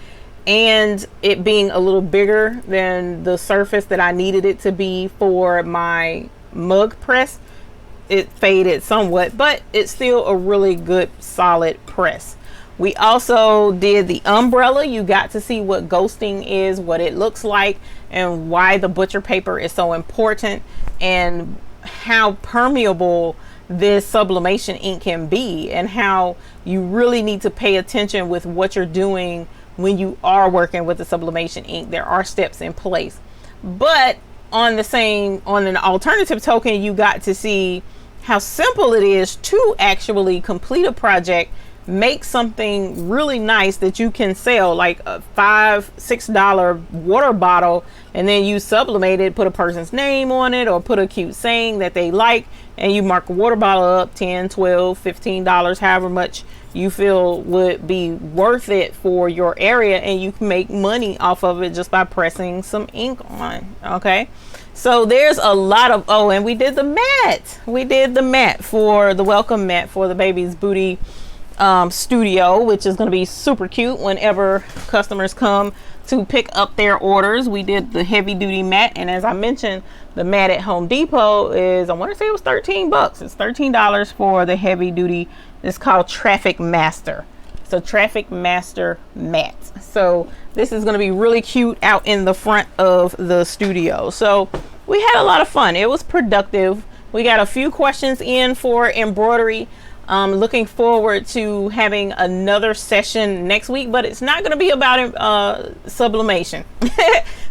A: and it being a little bigger than the surface that I needed it to be for my mug press, it faded somewhat, but it's still a really good solid press. We also did the umbrella. You got to see what ghosting is, what it looks like, and why the butcher paper is so important, and how permeable this sublimation ink can be, and how you really need to pay attention with what you're doing when you are working with the sublimation ink. There are steps in place, but on an alternative token, you got to see how simple it is to actually complete a project, make something really nice that you can sell, like a $5-6 water bottle, and then you sublimate it, put a person's name on it, or put a cute saying that they like, and you mark a water bottle up $10, $12, $15, however much you feel would be worth it for your area, and you can make money off of it just by pressing some ink on. Okay, so there's a lot of, oh, and we did the mat. We did the mat for the welcome mat for the baby's booty studio, which is going to be super cute whenever customers come to pick up their orders. We did the heavy duty mat, and as I mentioned, the mat at Home Depot is, I want to say it was 13 bucks. It's $13 for the heavy duty. It's called Traffic Master. So Traffic Master mat. So this is going to be really cute out in the front of the studio. So we had a lot of fun. It was productive. We got a few questions in for embroidery. Looking forward to having another session next week, but it's not going to be about sublimation.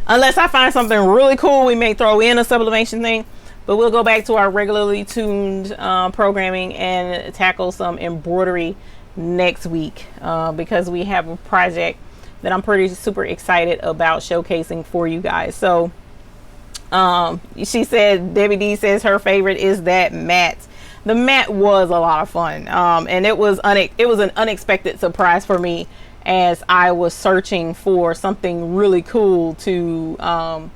A: Unless I find something really cool, we may throw in a sublimation thing, but we'll go back to our regularly tuned programming and tackle some embroidery next week, because we have a project that I'm pretty super excited about showcasing for you guys. So she said, Debbie D says her favorite is that mat. The mat was a lot of fun, and it was an unexpected surprise for me as I was searching for something really cool to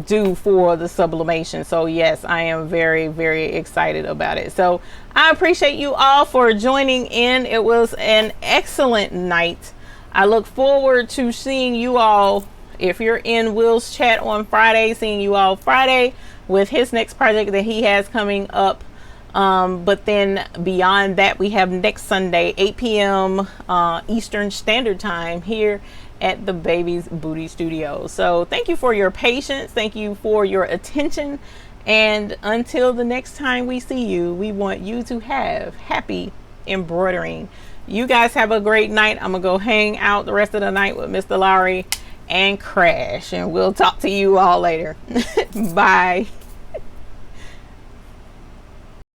A: do for the sublimation. So yes, I am very, very excited about it. So I appreciate you all for joining in. It was an excellent night. I look forward to seeing you all, if you're in Will's chat on Friday, seeing you all Friday with his next project that he has coming up. But then beyond that, we have next Sunday, 8 p.m. Eastern Standard Time here at the Baby's Booty Studio. So thank you for your patience. Thank you for your attention. And until the next time we see you, we want you to have happy embroidering. You guys have a great night. I'm going to go hang out the rest of the night with Mr. Lowry and crash. And we'll talk to you all later. Bye.